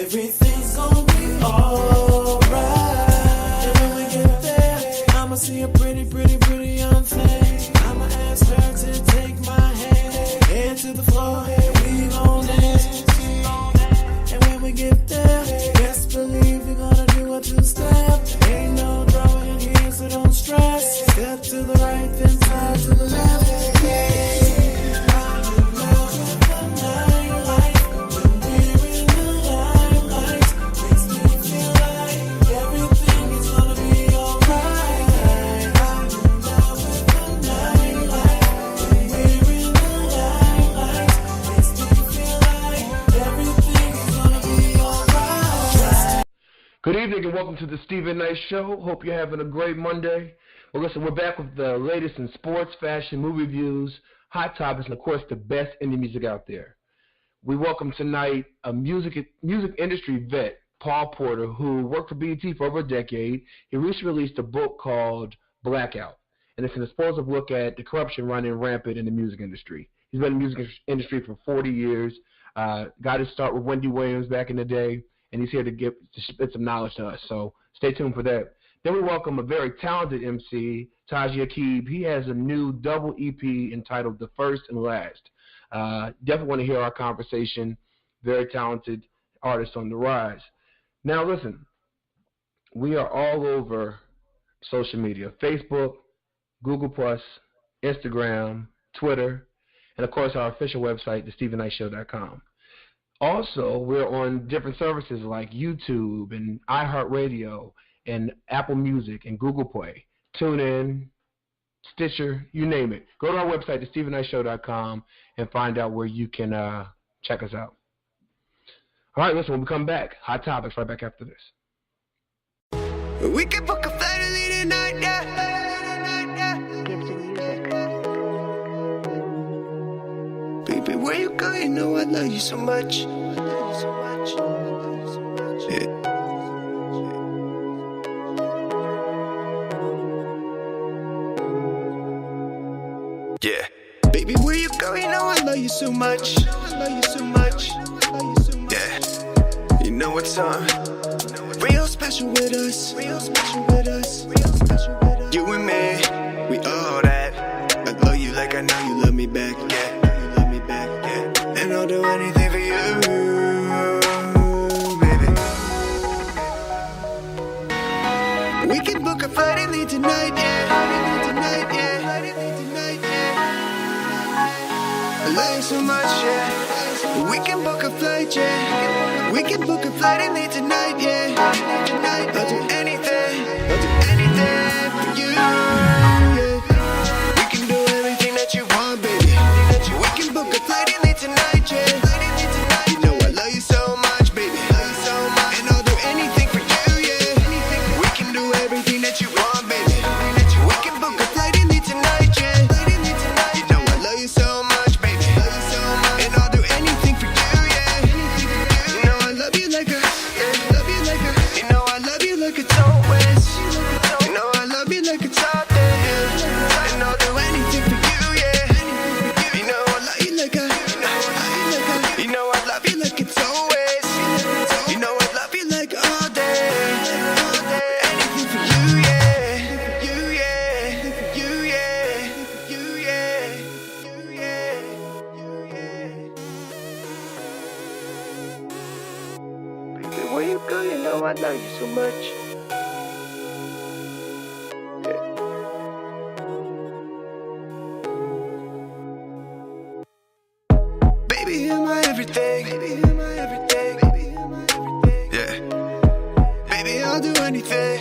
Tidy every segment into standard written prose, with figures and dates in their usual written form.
Everything's gonna be alright. And when we get there, I'ma see a pretty, pretty, pretty young thing. I'ma ask her to take my hand, head to the floor, and we gon' dance. And when we get there, best believe we're gonna do a two-step. Ain't no drama in here, so don't stress. Step to the right, then side to the left. Good evening and welcome to the Stephen Knight Show. Hope you're having a great Monday. Well, listen, we're back with the latest in sports, fashion, movie reviews, hot topics, and, of course, the best indie music out there. We welcome tonight a music industry vet, Paul Porter, who worked for BET for over a decade. He recently released a book called Blackout, and it's an explosive look at the corruption running rampant in the music industry. He's been in the music industry for 40 years, got his start with Wendy Williams back in the day, and he's here to spit some knowledge to us. So stay tuned for that. Then we welcome a very talented MC, Taji Aqib. He has a new double EP entitled The First and Last. Definitely want to hear our conversation. Very talented artist on the rise. Now listen, we are all over social media. Facebook, Google+, Instagram, Twitter, and of course our official website, thestephennightshow.com. Also, we're on different services like YouTube and iHeartRadio and Apple Music and Google Play. TuneIn, Stitcher, you name it. Go to our website, thestephennightshow.com, and find out where you can check us out. All right, listen, when we come back, hot topics right back after this. We can book a flight early tonight, yeah. Baby, where you go? You know I love you so much. Yeah. Yeah. Baby, where you go? You know I love you so much. Yeah. You know what's on. Real special with us. You and me, we all that. I love you like I know you love me back, yeah. And I'll do anything for you, baby. We can book a flight and leave tonight, yeah. I love you so much, yeah. We can book a flight, yeah. We can book a flight and leave tonight, yeah. I'll do anything for you, yeah. We can do everything that you want, baby. We can book a flight and leave tonight, yeah. You know I love you so much, baby. And I'll do anything for you, yeah. We can do everything that you want, baby. We can book a flight and leave tonight, yeah. You know I love you so much, baby. And I'll do anything for you, yeah. You know I love you like a, you know I love you like it's always. You know I love you like it's all day. And I'll do anything for you, yeah. You know I love you like a, you know I love you like it's always. You know I love you like all day. Anything for you, yeah. Baby, where you go? You know I love you so much. Baby, you're my everything. Yeah. Baby, I'll do anything.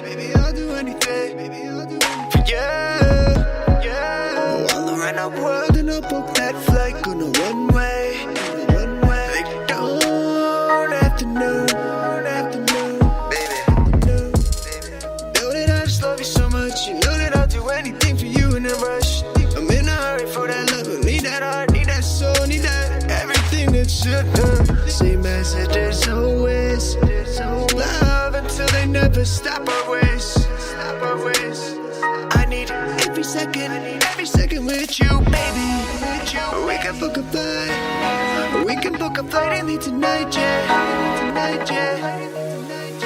For you. Oh, I'll around the world and I'll book that flight. Gonna one way. They don't have to know. Baby. Know that I just love you so much. You know that I'll do anything for you in a rush. I'm in a hurry for that love. I need that heart, need that soul, need that everything that should done. Same as it is always. Love until they never stop our ways. I need every second with you, baby. We We can book a flight. We can book a flight and leave tonight, yeah. Tonight, yeah.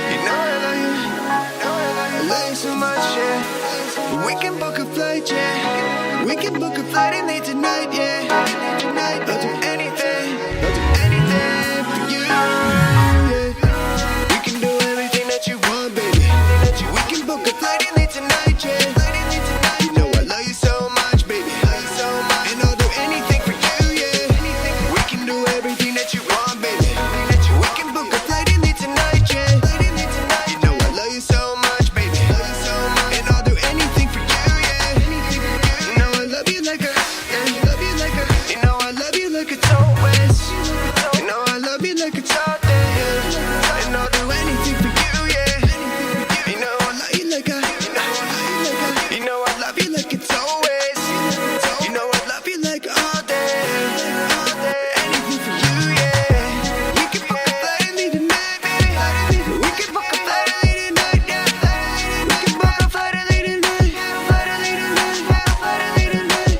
You know I love you. I love you so much, yeah. We can book a flight, yeah. We can book a flight and leave tonight, yeah. Tonight, I'll do anything. I'll do anything for you, yeah. We can do everything that you want, baby. We can book a flight and leave tonight, yeah. You know I love you so much, baby. And I'll do anything for you, yeah. We can do everything that you want, baby. We can book a flight and leave tonight, yeah. You know I love you so much, baby. And I'll do anything for you, yeah. You know I love you like a, you know I love you like a always. You know I love you like it's all day, yeah. And I'll do anything for you, yeah. You know I love you like a, you know I love you like it's always. You know I love you like all day, anything for you, yeah. We can book a flight and leave tonight, baby. We can book a flight and leave tonight, yeah. We can book a flight and leave tonight, flight and leave tonight, flight and leave tonight.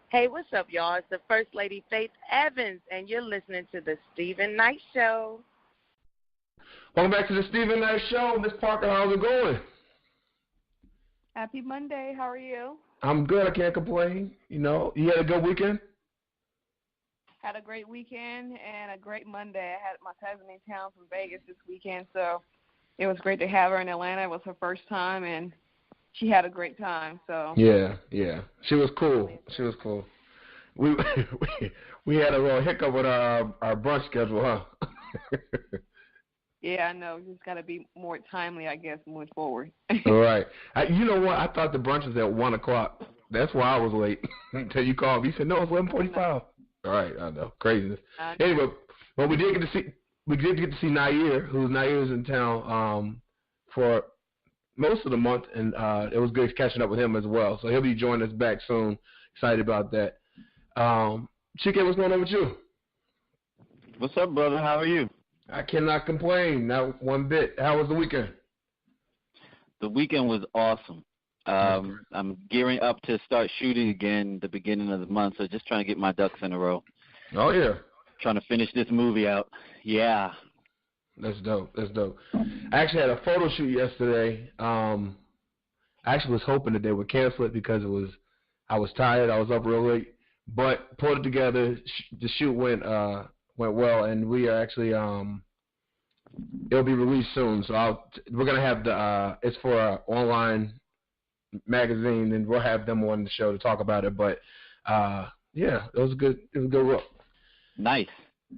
Hey, what's up, y'all? It's the First Lady Faith Evans, and you're listening to the Stephen Knight Show. Welcome back to the Stephen Knight Show. Miss Parker, how's it going? Happy Monday. How are you? I'm good. I can't complain. You know, you had a good weekend? Had a great weekend and a great Monday. I had my cousin in town from Vegas this weekend, so it was great to have her in Atlanta. It was her first time, and she had a great time. So Yeah. She was cool. We we had a little hiccup with our brunch schedule, huh? yeah, I know. Just got to be more timely, I guess, moving forward. All right. You know what? I thought the brunch was at 1 o'clock. That's why I was late until you called me. You said, no, it's 11:45. All right, I know. Craziness. Anyway, well, we did get to see Nair, Nair's in town for most of the month, and it was good catching up with him as well. So he'll be joining us back soon. Excited about that. Chike, what's going on with you? What's up, brother? How are you? I cannot complain, not one bit. How was the weekend? The weekend was awesome. I'm gearing up to start shooting again the beginning of the month, so just trying to get my ducks in a row. Oh, yeah. Trying to finish this movie out. Yeah. That's dope. I actually had a photo shoot yesterday. I actually was hoping that they would cancel it because I was tired. I was up real late, but pulled it together. The shoot went well, and we are actually it'll be released soon. So we're gonna have it's for an online magazine, and we'll have them on the show to talk about it. But yeah, it was good. It was a good look. Nice.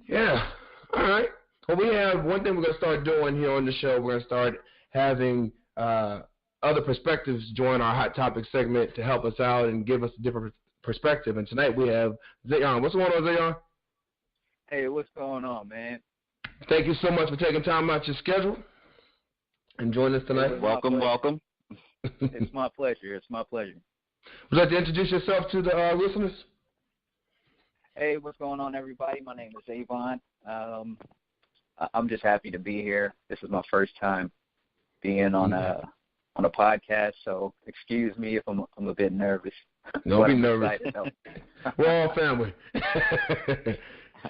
Yeah. All right. Well, we have one thing we're going to start doing here on the show. We're going to start having other perspectives join our Hot Topic segment to help us out and give us a different perspective. And tonight we have Zavon. What's going on, Zavon? Hey, what's going on, man? Thank you so much for taking time out your schedule and joining us tonight. Welcome. It's my pleasure. Would you like to introduce yourself to the listeners? Hey, what's going on, everybody? My name is Zavon. I'm just happy to be here. This is my first time being on a podcast, so excuse me if I'm a bit nervous. Don't be nervous. We're all family.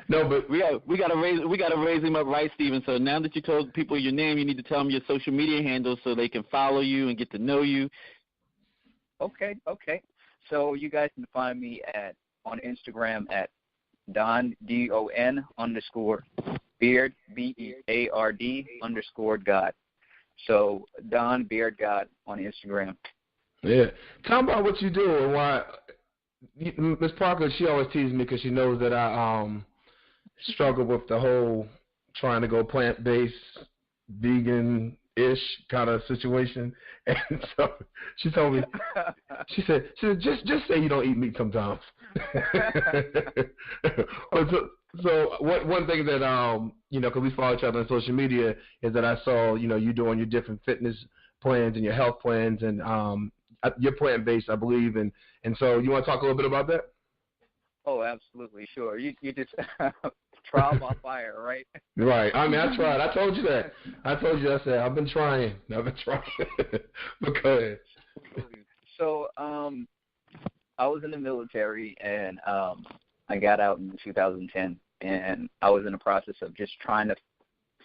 No, but we gotta raise him up, right, Steven? So now that you told people your name, you need to tell them your social media handles so they can follow you and get to know you. Okay. So you guys can find me on Instagram at Don DON _Beard BEARD _God. So Don Beard God on Instagram. Yeah. Tell me about what you do and why. Miss Parker, she always teases me because she knows that I struggle with the whole trying to go plant-based, vegan, ish kind of situation. And so she told me, she said, just say you don't eat meat sometimes. But so one thing that because we follow each other on social media, is that I saw you doing your different fitness plans and your health plans, and you're plant based, I believe, and so you want to talk a little bit about that? Oh, absolutely, sure. You just trial by fire, right? Right. I mean, I tried. I told you that. I said I've been trying. But go ahead. So I was in the military, and I got out in 2010, and I was in the process of just trying to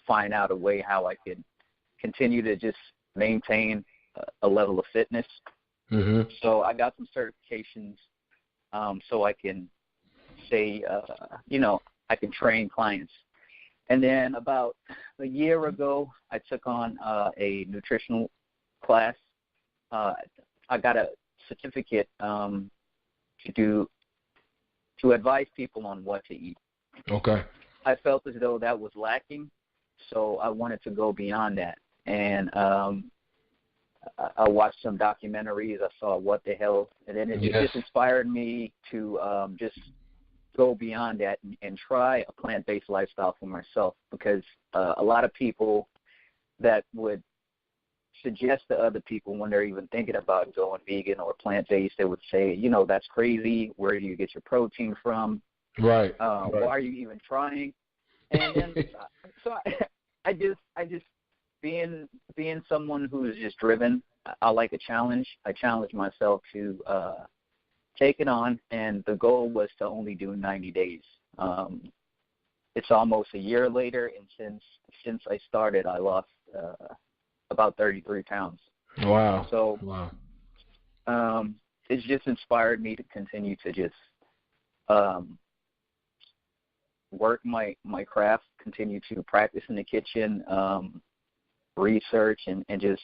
find out a way how I could continue to just maintain a level of fitness. Mm-hmm. So I got some certifications so I can say, I can train clients. And then about a year ago, I took on a nutritional class. I got a certificate to advise people on what to eat. Okay. I felt as though that was lacking, so I wanted to go beyond that. And I watched some documentaries. I saw What the Health, and then it just inspired me to just go beyond that and try a plant-based lifestyle for myself, because a lot of people that would suggest to other people when they're even thinking about going vegan or plant-based, they would say, that's crazy. Where do you get your protein from? Right. Why are you even trying? And then so I just being someone who is just driven, I like a challenge. I challenge myself to take it on, and the goal was to only do 90 days. It's almost a year later, and since I started, I lost about 33 pounds. Wow. So wow. It's just inspired me to continue to just work my craft, continue to practice in the kitchen, research, and just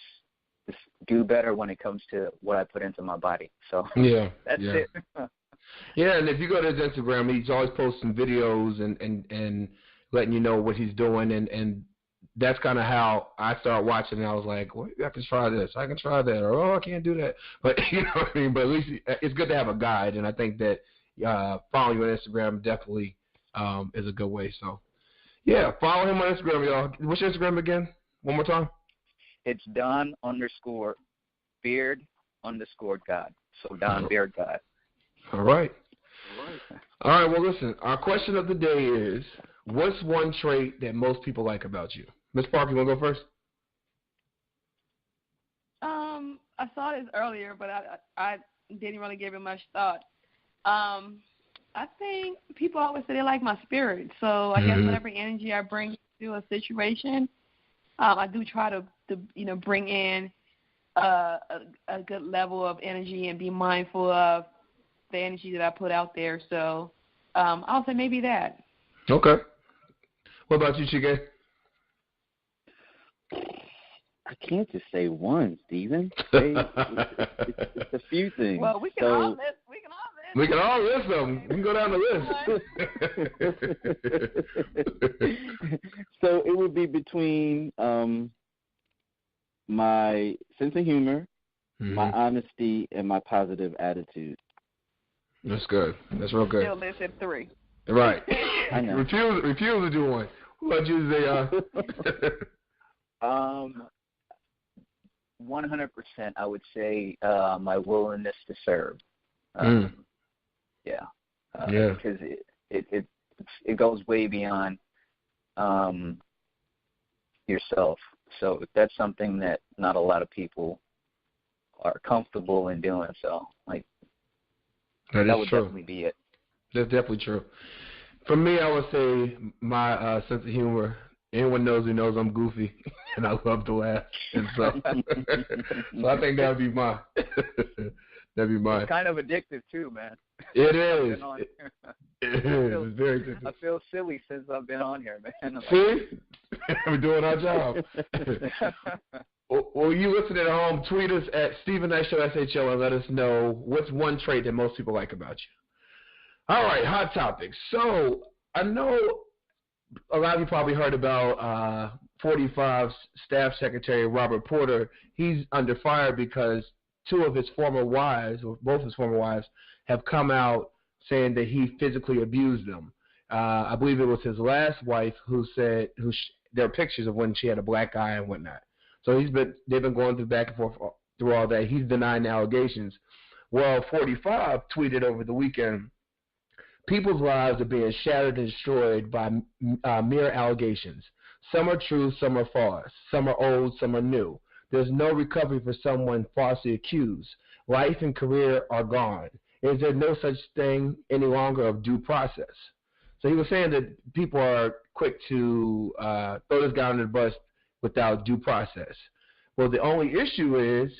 do better when it comes to what I put into my body. So that's it. Yeah, and if you go to his Instagram, he's always posting videos and letting you know what he's doing, and that's kind of how I started watching, and I was like, well, I can try this, I can try that, or I can't do that. But you know what I mean? But at least it's good to have a guide, and I think that following you on Instagram definitely is a good way. So, yeah, follow him on Instagram, y'all. What's your Instagram again? One more time. It's Don_Beard_God. So Don Beard God. All right. All right. Well, listen. Our question of the day is: what's one trait that most people like about you? Ms. Parker, you want to go first? I saw this earlier, but I didn't really give it much thought. I think people always say they like my spirit. So I guess whatever energy I bring to a situation, I do try to bring in a good level of energy and be mindful of the energy that I put out there. So I'll say maybe that. Okay. What about you, Chike? I can't just say one, Steven. It's a few things. Well, we can all list. We can all list them. We can go down the list. So it would be between my sense of humor, my honesty, and my positive attitude. That's good. That's real good. Still listed 3. Right. I know. Refuse to do one. What about you, Zay? 100%, I would say my willingness to serve. Because it goes way beyond yourself. So that's something that not a lot of people are comfortable in doing. So that would definitely be it. That's definitely true. For me, I would say my sense of humor. Anyone knows me knows I'm goofy, and I love to laugh. And so, so I think that would be mine. That'd be mine. It's kind of addictive too, man. It is. It is. It's very addictive. I feel silly since I've been on here, man. See? We're doing our job. Well, you listen at home, tweet us at Steven Knight Show, SHO, and let us know what's one trait that most people like about you. All right, hot topics. So I know a lot of you probably heard about 45's staff secretary, Robert Porter, he's under fire because two of his former wives, or both his former wives, have come out saying that he physically abused them. I believe it was his last wife who said, there are pictures of when she had a black eye and whatnot. So they've been going through back and forth through all that. He's denying the allegations. Well, 45 tweeted over the weekend, people's lives are being shattered and destroyed by mere allegations. Some are true, some are false. Some are old, some are new. There's no recovery for someone falsely accused. Life and career are gone. Is there no such thing any longer of due process? So he was saying that people are quick to throw this guy under the bus without due process. Well, the only issue is,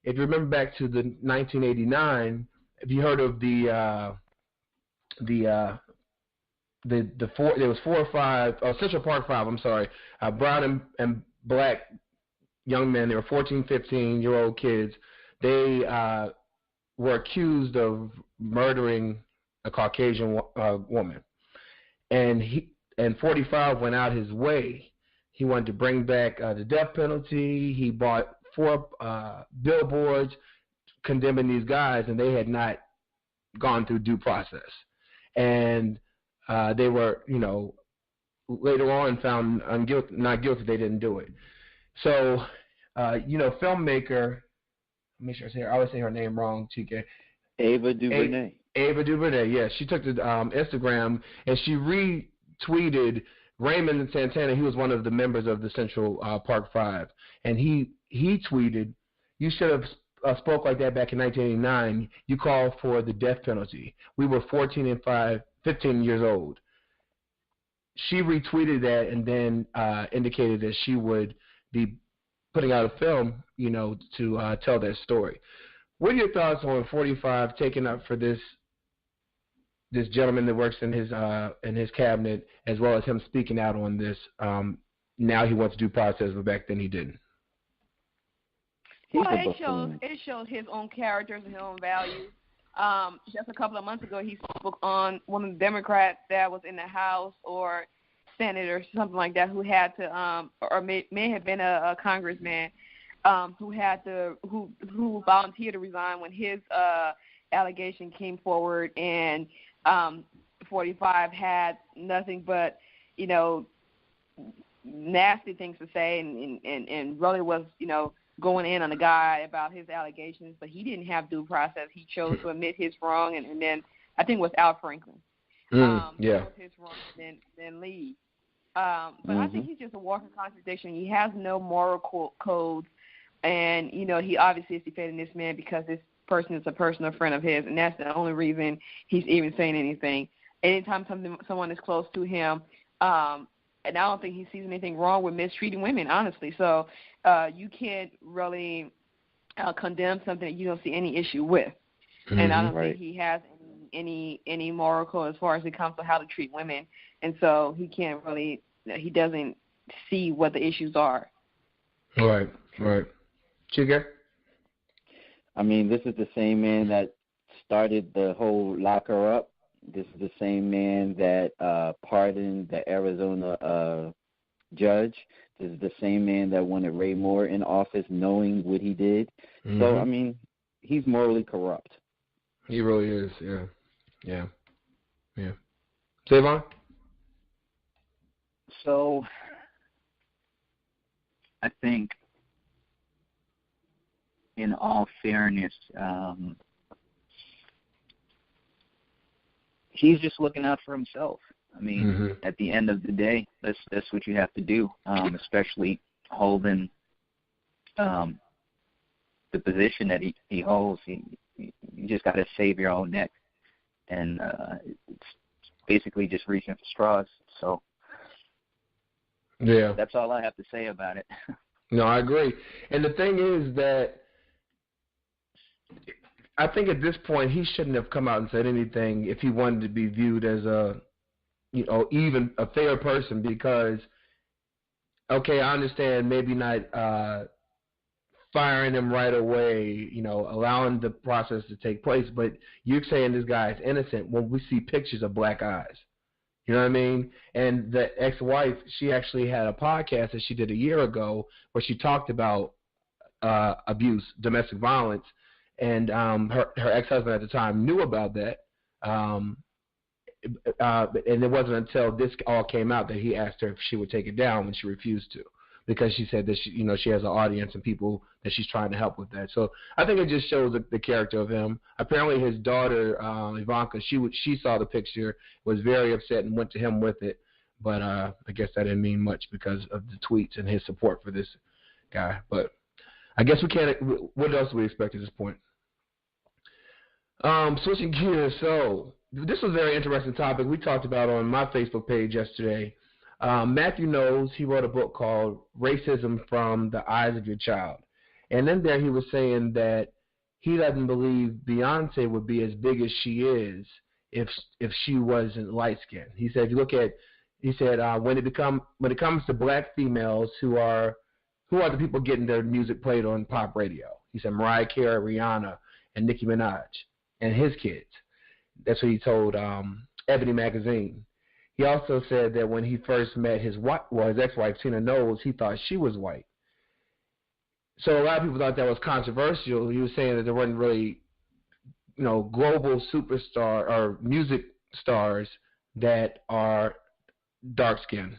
if you remember back to the 1989, have you heard of there was 4 or 5, Central Park 5, I'm sorry, brown and black young men, they were 14, 15-year-old kids. They were accused of murdering a Caucasian woman. And 45 went out his way. He wanted to bring back the death penalty. He bought 4 billboards condemning these guys, and they had not gone through due process. And they were, later on found not guilty. They didn't do it. So, filmmaker, make sure I always say her name wrong, Chike. Ava DuVernay. Ava DuVernay, yes. She took to Instagram and she retweeted Raymond Santana. He was one of the members of the Central Park 5. And he tweeted, "You should have spoke like that back in 1989. You called for the death penalty. We were 14 and 15 years old." She retweeted that and then indicated that she would be putting out a film, to tell that story. What are your thoughts on 45 taking up for this gentleman that works in his cabinet, as well as him speaking out on this? Now he wants due process, but back then he didn't. Well, it shows his own characters and his own values. Just a couple of months ago, he spoke on one of the Democrats that was in the House or Senate or something like that, who had to, or may have been a congressman, who volunteered to resign when his allegation came forward, and 45 had nothing but, nasty things to say, and really was, going in on the guy about his allegations, but he didn't have due process. He chose to admit his wrong, and then I think it was Al Franklin. Yeah. His wrong, then leave. But I think he's just a walking contradiction. He has no moral codes, and he obviously is defending this man because this person is a personal friend of his, and that's the only reason he's even saying anything. Anytime someone is close to him, and I don't think he sees anything wrong with mistreating women, honestly. So you can't really condemn something that you don't see any issue with. And I don't think he has any moral code as far as it comes to how to treat women. And so he doesn't see what the issues are. Right. Chige? I mean, this is the same man that started the whole lock her up. This is the same man that pardoned the Arizona judge. This is the same man that wanted Ray Moore in office knowing what he did. So, I mean, he's morally corrupt. He really is, yeah. Zavon? So, I think, in all fairness, he's just looking out for himself. I mean, at the end of the day, that's what you have to do, especially holding the position that he holds. You just got to save your own neck, and it's basically just reaching for straws. So, yeah, that's all I have to say about it. No, I agree. And the thing is that I think at this point he shouldn't have come out and said anything if he wanted to be viewed as even a fair person, because, okay, I understand maybe not firing him right away, allowing the process to take place, but you're saying this guy is innocent when we see pictures of black eyes. You know what I mean? And the ex-wife, she actually had a podcast that she did a year ago where she talked about abuse, domestic violence, and her ex-husband at the time knew about that. And it wasn't until this all came out that he asked her if she would take it down, when she refused to, because she said that she has an audience and people that she's trying to help with that. So I think it just shows the character of him. Apparently his daughter Ivanka, she saw the picture, was very upset and went to him with it, but I guess that didn't mean much because of the tweets and his support for this guy. But I guess we can't. What else do we expect at this point? Switching gears, so this was a very interesting topic we talked about on my Facebook page yesterday. Matthew Knowles, he wrote a book called Racism from the Eyes of Your Child. And in there he was saying that he doesn't believe Beyonce would be as big as she is if she wasn't light-skinned. He said, when it comes to black females who are the people getting their music played on pop radio, he said Mariah Carey, Rihanna, and Nicki Minaj, and his kids. That's what he told Ebony Magazine. He also said that when he first met his ex-wife, Tina Knowles, he thought she was white. So a lot of people thought that was controversial. He was saying that there weren't really, global superstar or music stars that are dark-skinned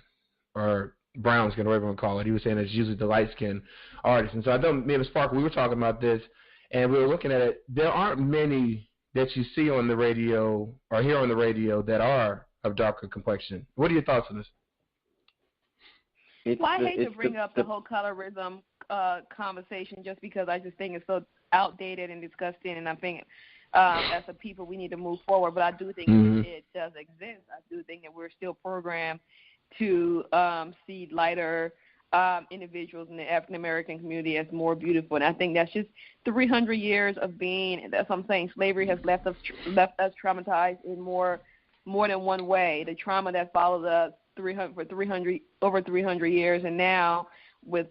or brown-skinned, or whatever you want to call it. He was saying it's usually the light-skinned artists. And so I know me and Sparkle, we were talking about this, and we were looking at it. There aren't many that you see on the radio or hear on the radio that are of darker complexion. What are your thoughts on this? I hate to bring up the whole colorism conversation just because I just think it's so outdated and disgusting, and I think as a people we need to move forward. But I do think it does exist. I do think that we're still programmed to see lighter individuals in the African American community as more beautiful, and I think that's just 300 years of being. That's what I'm saying. Slavery has left us traumatized in more than one way. The trauma that followed us over 300 years, and now with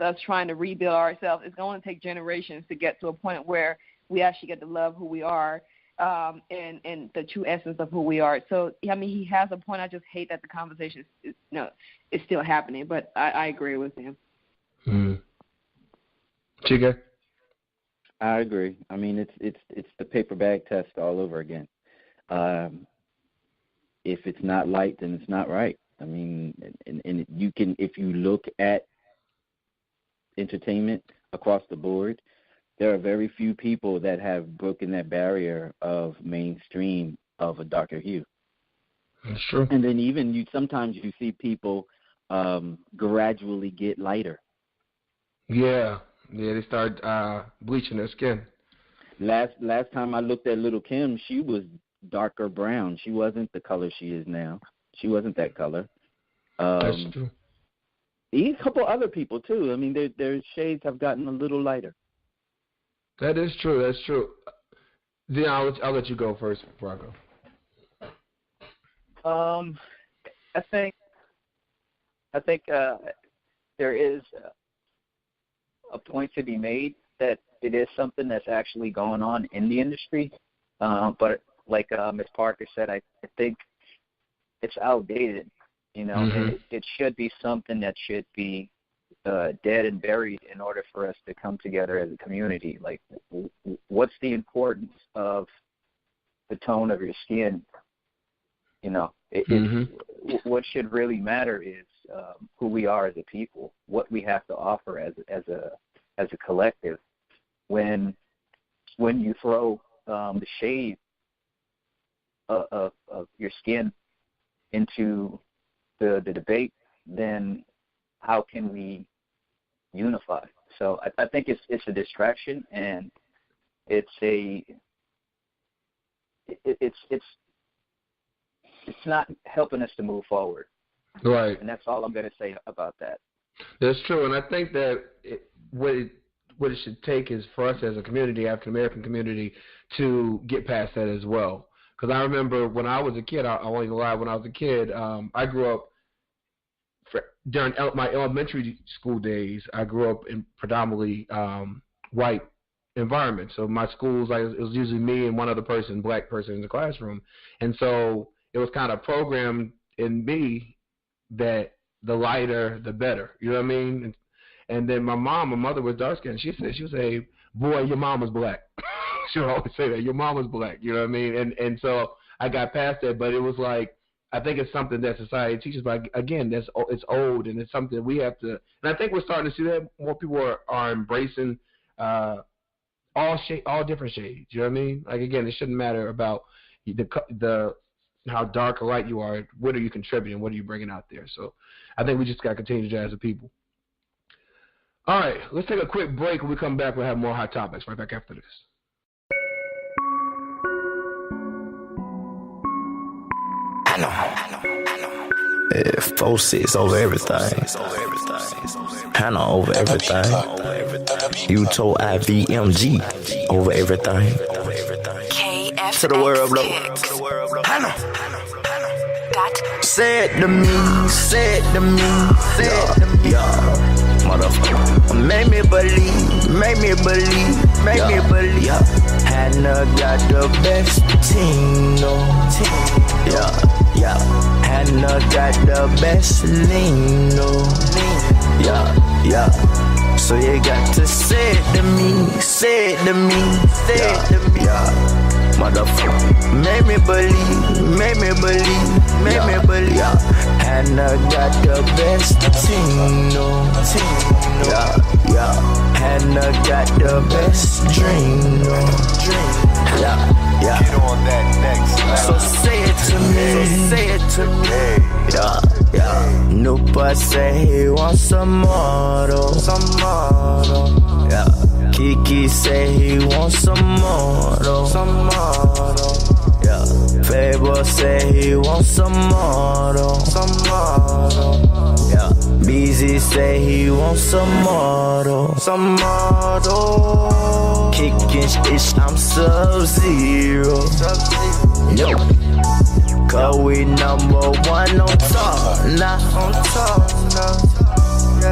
us trying to rebuild ourselves, it's going to take generations to get to a point where we actually get to love who we are and the true essence of who we are. So I mean, he has a point. I just hate that the conversation is still happening, but I agree with him. Chica? I agree. I mean, it's the paper bag test all over again. If it's not light, then it's not right. I mean, and you can, if you look at entertainment across the board, there are very few people that have broken that barrier of mainstream of a darker hue. That's true. And then sometimes you see people gradually get lighter. Yeah, they start bleaching their skin. Last time I looked at Little Kim, she was darker brown. She wasn't the color she is now. She wasn't that color. That's true. A couple other people too. I mean, their shades have gotten a little lighter. That is true. That's true. Then I'll let you go first before I go. I think there is a point to be made that it is something that's actually going on in the industry. But like Ms. Parker said, I think it's outdated. And it should be something that should be dead and buried in order for us to come together as a community. Like, what's the importance of the tone of your skin? What should really matter is who we are as a people, what we have to offer as a collective. When you throw the shade of your skin into the debate, then how can we unify? So I think it's a distraction, and it's not helping us to move forward. Right. And that's all I'm going to say about that. That's true, and I think that what it should take is for us as a community, African American community, to get past that as well. Because I remember when I was a kid, I won't even lie, when I was a kid, I grew up during my elementary school days. I grew up in predominantly white environment. So my schools, it was usually me and one other person, black person in the classroom. And so it was kind of programmed in me that the lighter, the better. You know what I mean? And then my mother was dark skinned. She would say, boy, your mom was black. She would always say that, your mom was black. You know what I mean? And so I got past that, but it was like, I think it's something that society teaches, but again, it's old, and it's something that we have to, and I think we're starting to see that more people are embracing all different shades. You know what I mean? Like, again, it shouldn't matter about the how dark or light you are. What are you contributing? What are you bringing out there? So I think we just got to continue to jazz the people. All right, let's take a quick break. When we come back, we'll have more hot topics right back after this. I know. Yeah, 4-6 over everything. Hannah over everything. Uto IVMG over everything. KF To the world, bro. Hannah. Say it to me, say it to me, say it to me. Yeah, motherfucker. Make me believe, make me believe, make me believe. Hannah got the best team, no team. Yeah. Hannah got the best lean, no lean. Yeah. So you got to say it to me, say it to me, say it to me. Motherfucker, make me believe, make me believe, make me believe. Hannah got the best team, no team. Yeah. Hannah got the best dream, no dream. Yeah. Get on that next level. So say it to me, say it to me. Yeah. Nupa say he wants some more, yeah. Kiki say he wants some more, yeah. Fabo say he wants some more, yeah. BZ say he wants some more, Kicking shit, I'm Sub-Zero. Yo. Cause we number one on top, nah.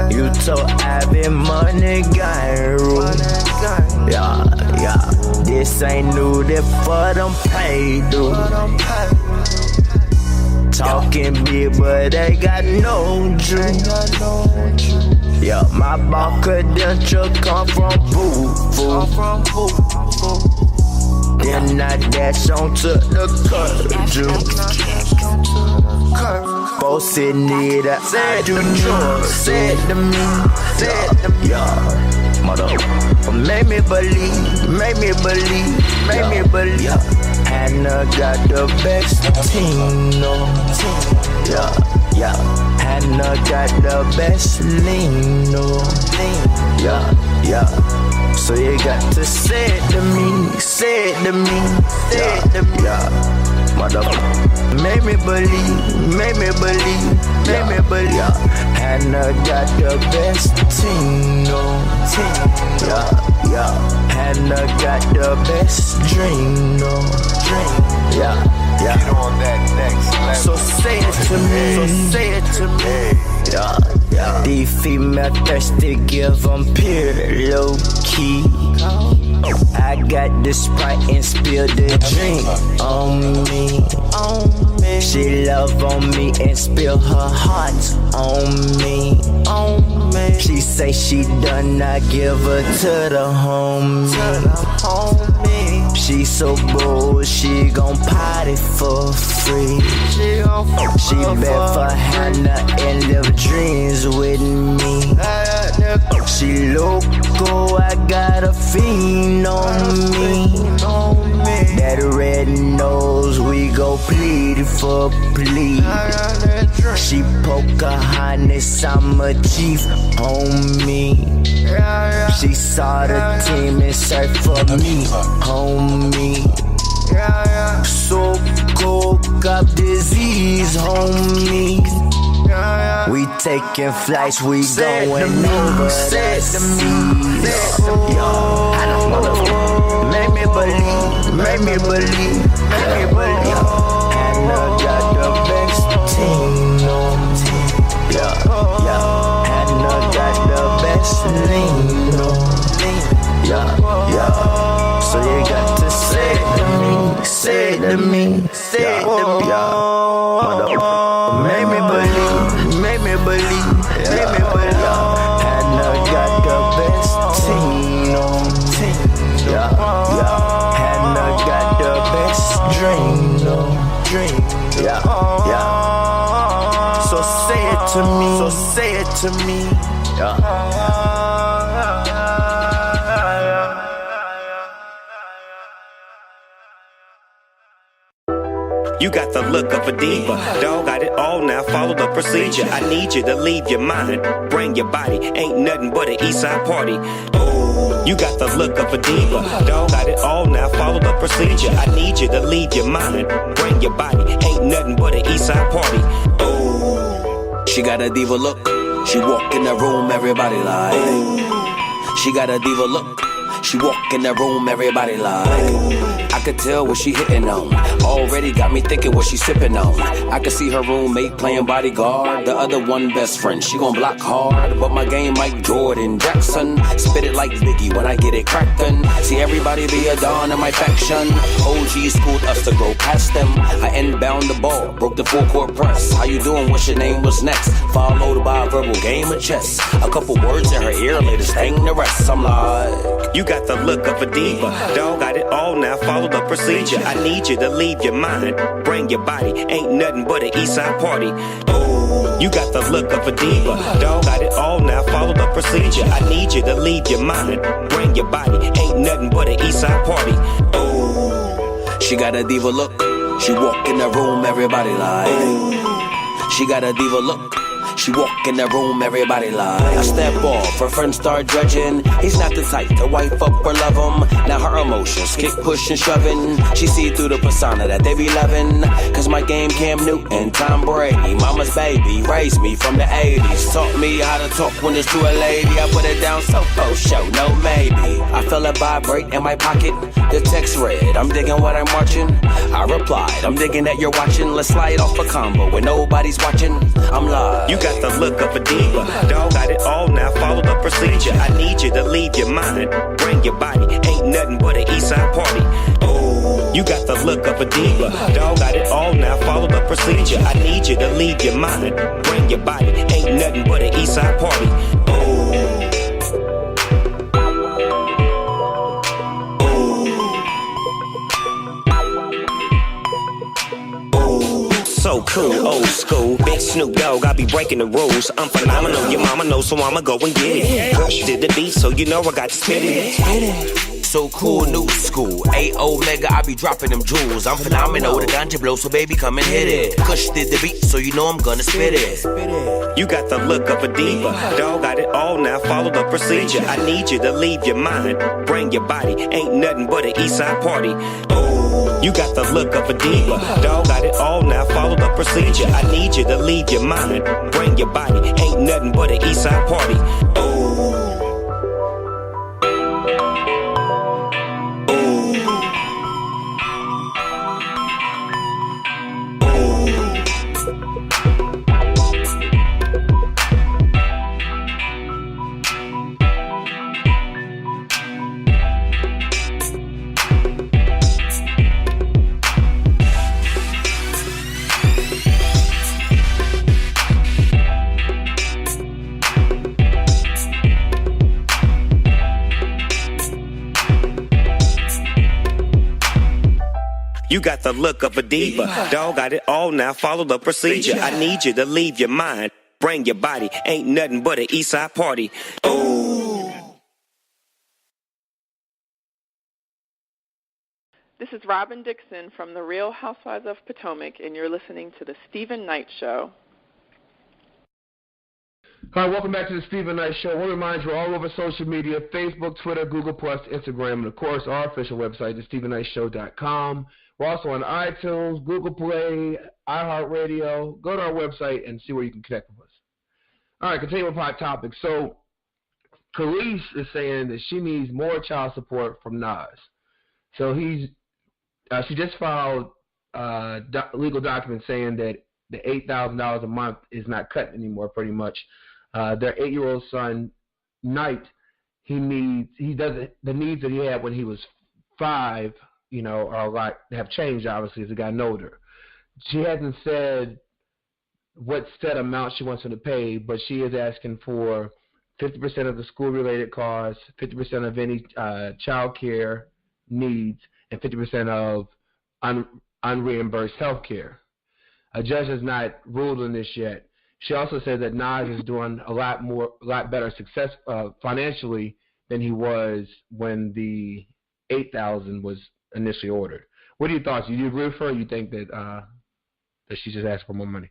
You told having money got rule. Yeah. This ain't new, that for them pay, dude. Talking big, but they got no dream. Yeah, my ball credential come from Boo. Then I dash on to the curve. Both it need a I do know. Say it to me, say it to me. Yeah, mother. Make me believe, make me believe, make me believe. Hannah got the best team, no team. Yeah. Hannah got the best lean, no lean. Yeah. So you got to say it to me, say it to me, say it to me. Motherfucker, make me believe, make me believe, make me believe. Hannah got the best team, no team. Yeah. Hannah got the best dream, no dream. Yeah. Get on that next level. So say it to me, so say it to me. Yeah. These female thirsty, give them pure low key. I got the Sprite and spill the drink on me. She love on me and spill her heart on me. She say she done, I give her to the homie. She so bold, she gon' potty for free. She bet for Hannah and live dreams with me. She loco, I got a fiend on me. That red nose, we go plead for plea. She Pocahontas, I'm a chief homie. She saw the team and searched for me, homie. So coke up disease, homie. We taking flights, we going over the seas. Make me believe, make me believe, make me believe. Hannah got the best team, no team. Hannah got the best lean, no lean. So you got to say it to me, say it to me, say it to me. Made me believe. And I got the best team on team. And I got the best dream on dream. So say it to me. So say it to me. You got the look of a diva. Dog got it all now, follow the procedure. I need you to leave your mind, bring your body. Ain't nothing but an Eastside party. Oh, you got the look of a diva. Dog got it all now, follow the procedure. I need you to leave your mind, bring your body. Ain't nothing but an Eastside party. Oh, she got a diva look. She walk in the room, everybody like. She got a diva look. She walk in the room, everybody like. I could tell what she hitting on. Already got me thinking what she sipping on. I could see her roommate playing bodyguard. The other one best friend, she gon' block hard. But my game like Jordan Jackson. Spit it like Biggie when I get it crackin'. See everybody be a don in my faction. OG schooled us to go past them. I inbound the ball, broke the full court press. How you doing? What's your name? What's next? Followed by a verbal game of chess. A couple words in her ear, later sting the rest. I'm like, you got the look of a diva. Dog got it all now, follow the procedure. I need you to leave your mind, bring your body. Ain't nothing but an Eastside party. Oh, you got the look of a diva. Dog got it all now, follow the procedure. I need you to leave your mind, bring your body. Ain't nothing but an Eastside party. Oh, she got a diva look. She walk in the room, everybody like. She got a diva look. She walk in the room, everybody like. I step off, her friends start judging. He's not the type to wife up or love him. Now her emotions kick, push and shoving. She see through the persona that they be loving. Cause my game Cam Newton, Tom Brady. Mama's baby, raised me from the 80s. Taught me how to talk when it's to a lady. I put it down so for show, no maybe. I feel it vibrate in my pocket. The text read, I'm digging what I'm watching. I replied, I'm digging that you're watching. Let's slide off a combo when nobody's watching. I'm live. You got the look of a diva. Dog got it all now, follow the procedure. I need you to leave your mind, bring your body. Ain't nothing but an Eastside party. Oh, you got the look of a diva. Dog got it all now, follow the procedure. I need you to leave your mind, bring your body. Ain't nothing but an Eastside party. Oh, so cool, old school, big Snoop Dogg, I be breaking the rules. I'm phenomenal, your mama knows, so I'ma go and get it. Push did the beat, so you know I got to spit it. So cool, new school. A-Omega, I be dropping them jewels. I'm phenomenal, the ganja blow, so baby come and hit it. Kush did the beat, so you know I'm gonna spit it. You got the look of a diva. Dog got it all now, follow the procedure. I need you to leave your mind, bring your body. Ain't nothing but an Eastside party. Oh, you got the look of a diva. Dog got it all now, follow the procedure. I need you to leave your mind, bring your body. Ain't nothing but an Eastside party. Oh, you got the look of a diva. Dog got it all now, follow the procedure. I need you to leave your mind, bring your body. Ain't nothing but an Eastside party. Oh. This is Robin Dixon from The Real Housewives of Potomac, and you're listening to The Stephen Knight Show. Hi, welcome back to The Stephen Knight Show. I want to remind you, we're all over social media, Facebook, Twitter, Google+, Instagram, and, of course, our official website, thestephenknightshow.com. We're also on iTunes, Google Play, iHeartRadio. Go to our website and see where you can connect with us. All right, continuing with our topic. So, Khalees is saying that she needs more child support from Nas. So she just filed legal documents saying that the $8,000 a month is not cut anymore, pretty much. Their 8-year-old son, Knight, the needs that he had when he was 5, are a lot, have changed, obviously, as he gotten older. She hasn't said what set amount she wants him to pay, but she is asking for 50% of the school-related costs, 50% of any child care needs, and 50% of unreimbursed health care. A judge has not ruled on this yet. She also said that Nas is doing a lot better success financially than he was when the $8,000 was initially ordered. What are your thoughts? Do you agree with her, or you think that that she just asked for more money?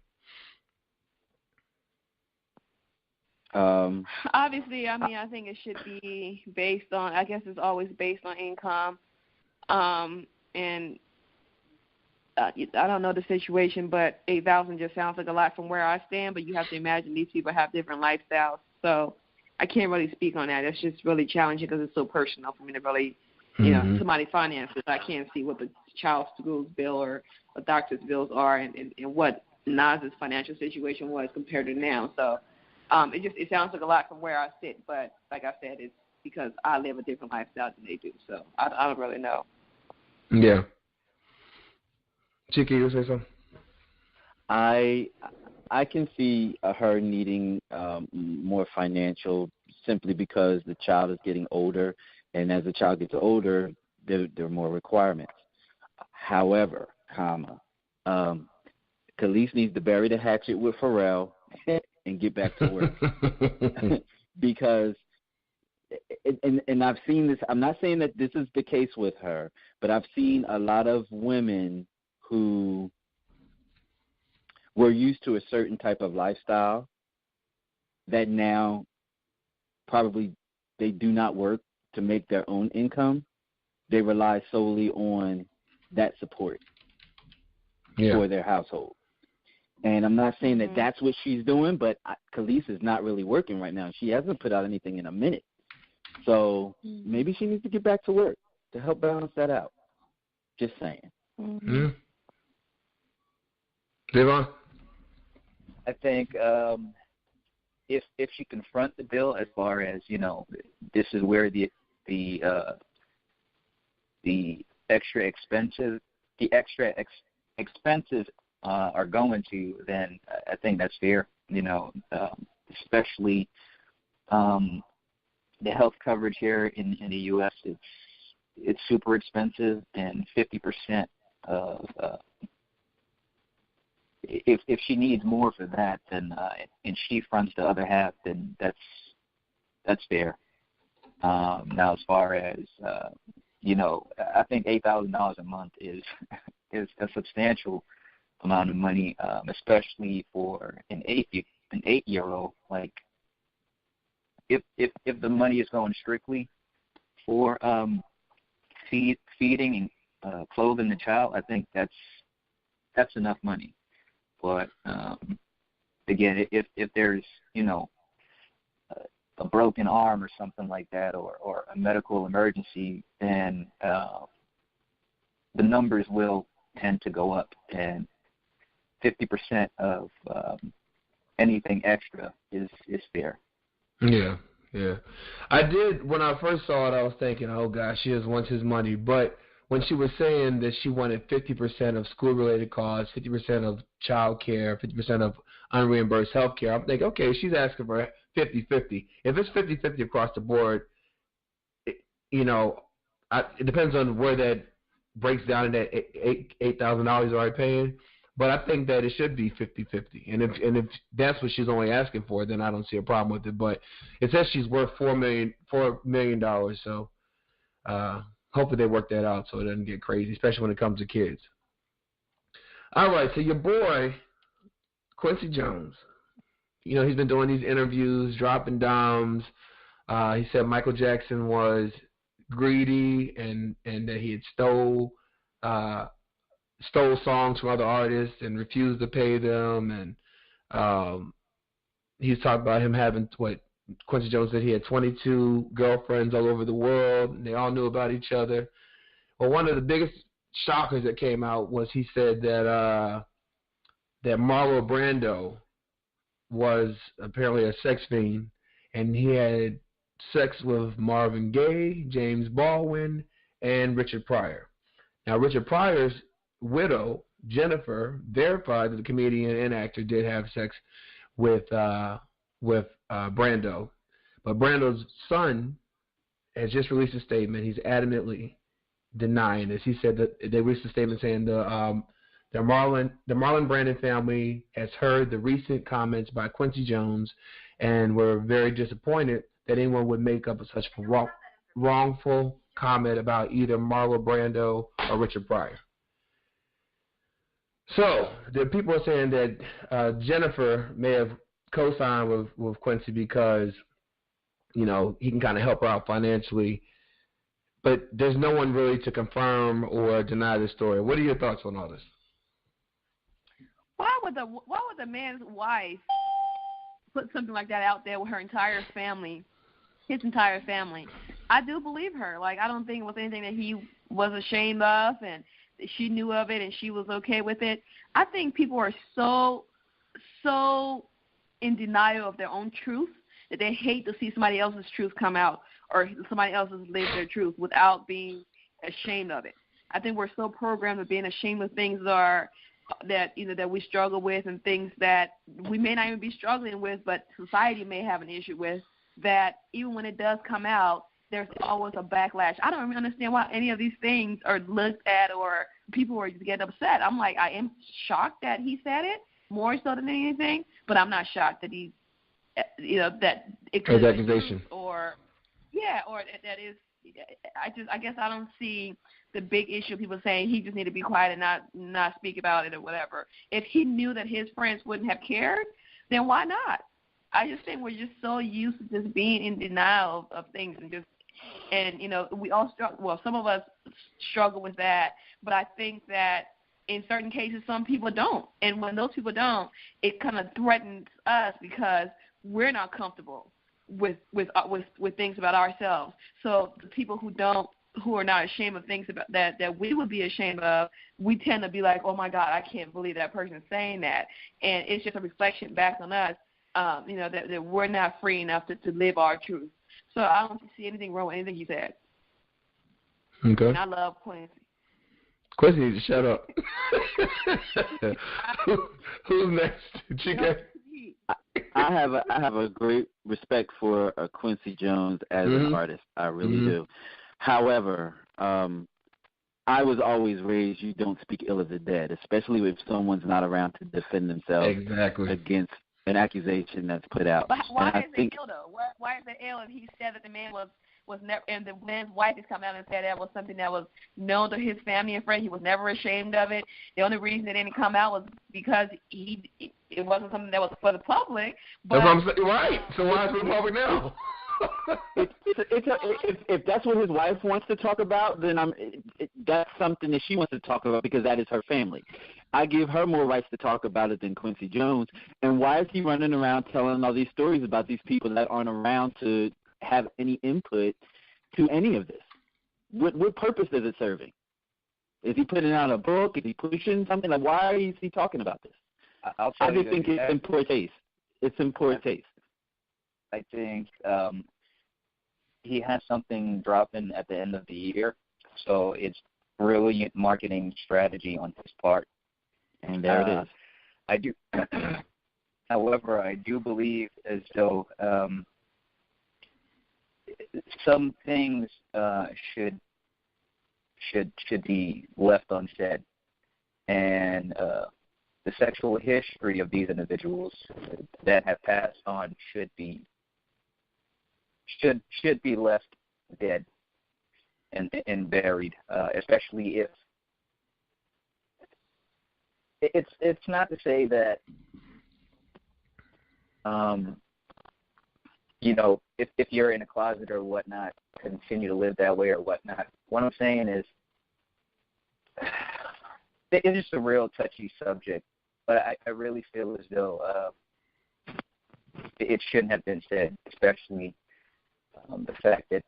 Obviously, I mean, I think it should be based on, I guess it's always based on income. And I don't know the situation, but $8,000 just sounds like a lot from where I stand, but you have to imagine these people have different lifestyles. So I can't really speak on that. It's just really challenging because it's so personal for me to really, you know, somebody finances. I can't see what the child's school bill or a doctor's bills are and what Nas's financial situation was compared to now. So it sounds like a lot from where I sit, but like I said, it's because I live a different lifestyle than they do. So I don't really know. Yeah. Chiki, you say something? I can see her needing more financial simply because the child is getting older, and as the child gets older, there are more requirements. However, Khalees needs to bury the hatchet with Pharrell and get back to work. Because, and I've seen this, I'm not saying that this is the case with her, but I've seen a lot of women who were used to a certain type of lifestyle that now probably they do not work to make their own income. They rely solely on that support for their household. And I'm not saying that that's what she's doing, but Khalees is not really working right now. She hasn't put out anything in a minute. So maybe she needs to get back to work to help balance that out. Just saying. Zavon? I think if she confront the bill as far as, you know, this is where the extra expenses are going to, then I think that's fair. You know, especially the health coverage here in the U.S. It's super expensive, and 50% of if she needs more for that, then and she fronts the other half, then that's fair. Now, as far as you know, I think $8,000 a month is a substantial amount of money, especially for an 8-year-old. Like, if the money is going strictly for feeding and clothing the child, I think that's enough money. But again, if there's, you know, a broken arm or something like that, or a medical emergency, then the numbers will tend to go up, and 50% of anything extra is fair. Yeah. I did, when I first saw it, I was thinking, oh gosh, she just wants his money. But when she was saying that she wanted 50% of school-related costs, 50% of child care, 50% of unreimbursed health care, I'm thinking, okay, she's asking for 50-50. If it's 50-50 across the board, you know, it depends on where that breaks down in that $8,000 already paying. But I think that it should be 50-50. And if that's what she's only asking for, then I don't see a problem with it. But it says she's worth $4 million. So hopefully they work that out so it doesn't get crazy, especially when it comes to kids. All right, so your boy, Quincy Jones, you know, he's been doing these interviews, dropping dimes. He said Michael Jackson was greedy and that he had stole songs from other artists and refused to pay them. And he's talking about him having, what Quincy Jones said, he had 22 girlfriends all over the world, and they all knew about each other. Well, one of the biggest shockers that came out was he said that Marlon Brando was apparently a sex fiend, and he had sex with Marvin Gaye, James Baldwin, and Richard Pryor. Now, Richard Pryor's widow Jennifer verified that the comedian and actor did have sex with Brando. But Brando's son has just released a statement. He's adamantly denying this. He said that they released a statement saying the Marlon Brando family has heard the recent comments by Quincy Jones and were very disappointed that anyone would make up such a wrongful comment about either Marlon Brando or Richard Pryor. So the people are saying that Jennifer may have co-signed with Quincy because, you know, he can kind of help her out financially. But there's no one really to confirm or deny this story. What are your thoughts on all this? Why would the man's wife put something like that out there with her entire family, his entire family? I do believe her. Like, I don't think it was anything that he was ashamed of, and she knew of it and she was okay with it. I think people are so in denial of their own truth that they hate to see somebody else's truth come out or somebody else's live their truth without being ashamed of it. I think we're so programmed of being ashamed of things that we struggle with and things that we may not even be struggling with, but society may have an issue with, that even when it does come out, there's always a backlash. I don't even understand why any of these things are looked at or people are getting upset. I'm like, I am shocked that he said it more so than anything, but I'm not shocked that he, that it could be accusation or that is. I guess I don't see the big issue of people saying he just need to be quiet and not speak about it or whatever. If he knew that his friends wouldn't have cared, then why not? I just think we're just so used to just being in denial of things and we all struggle. Well, some of us struggle with that, but I think that in certain cases some people don't, and when those people don't, it kind of threatens us because we're not comfortable with things about ourselves. So the people who are not ashamed of things about that we would be ashamed of, we tend to be like, oh my God, I can't believe that person's saying that, and it's just a reflection back on us, that we're not free enough to live our truth. So I don't see anything wrong with anything you said. Okay. And I love Quincy. Quincy needs to shut up. Who's next? Chica? I have a great respect for Quincy Jones as an artist. I really do. However, I was always raised you don't speak ill of the dead, especially if someone's not around to defend themselves against an accusation that's put out. But why is it ill though? Why is it ill if he said that the man was never, and the man's wife has come out and said that was something that was known to his family and friends. He was never ashamed of it. The only reason it didn't come out was because it wasn't something that was for the public. But, that's what I'm saying. Right. So why is it for the public now? If that's what his wife wants to talk about, then that's something that she wants to talk about because that is her family. I give her more rights to talk about it than Quincy Jones. And why is he running around telling all these stories about these people that aren't around to have any input to any of this? What purpose is it serving? Is he putting out a book? Is he pushing something? Like, why is he talking about this? I just think it's in poor taste. It's in poor taste. I think he has something dropping at the end of the year, so it's brilliant marketing strategy on his part. And there it is. I do. However, I do believe as though some things should be left unsaid, and the sexual history of these individuals that have passed on should be left dead and buried, especially if it's not to say that if you're in a closet or whatnot, continue to live that way or whatnot. What I'm saying is it's just a real touchy subject, but I really feel as though it shouldn't have been said, especially the fact that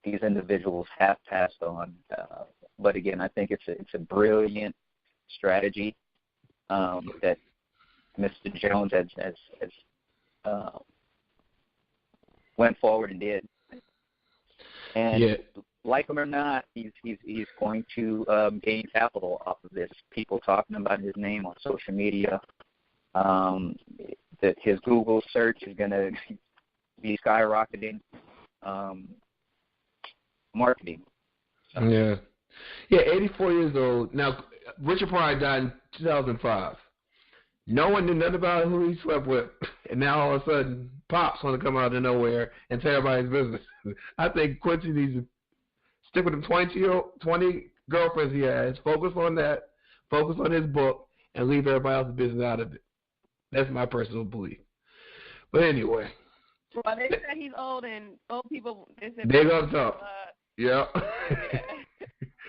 these individuals have passed on. But again, I think it's a brilliant strategy that Mr. Jones has went forward and did. And like him or not, he's going to gain capital off of this. People talking about his name on social media. That his Google search is going to be skyrocketing. Marketing. So. Yeah, 84 years old. Now, Richard Pryor died in 2005. No one knew nothing about who he slept with, and now all of a sudden, Pop's going to come out of nowhere and tell everybody's business. I think Quincy needs to stick with the 20 girlfriends he has, focus on that, focus on his book, and leave everybody else's business out of it. That's my personal belief. But anyway. Well, they say he's old, and old people, they're going to talk. Yeah.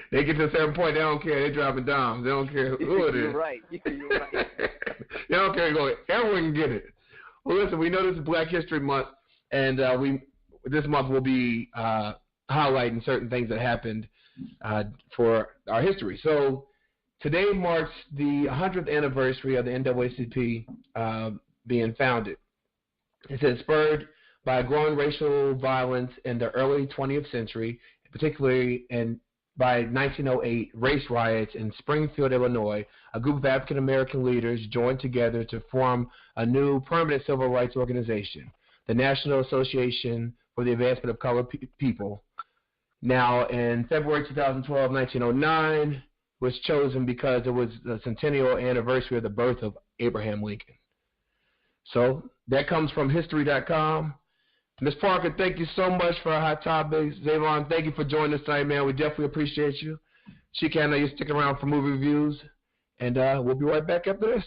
They get to a certain point, they don't care. They're dropping dimes. They don't care who it is. You're right. They don't care. Everyone can get it. Well, listen, we know this is Black History Month, and this month we'll be highlighting certain things that happened for our history. So today marks the 100th anniversary of the NAACP being founded. It says spurred by growing racial violence in the early 20th century, particularly by 1908 race riots in Springfield, Illinois, a group of African-American leaders joined together to form a new permanent civil rights organization, the National Association for the Advancement of Colored People. Now, in February 2012, 1909, was chosen because it was the centennial anniversary of the birth of Abraham Lincoln. So that comes from History.com. Ms. Parker, thank you so much for our hot topics. Zavon, thank you for joining us tonight, man. We definitely appreciate you. Shika, I know you're sticking around for movie reviews, and we'll be right back after this.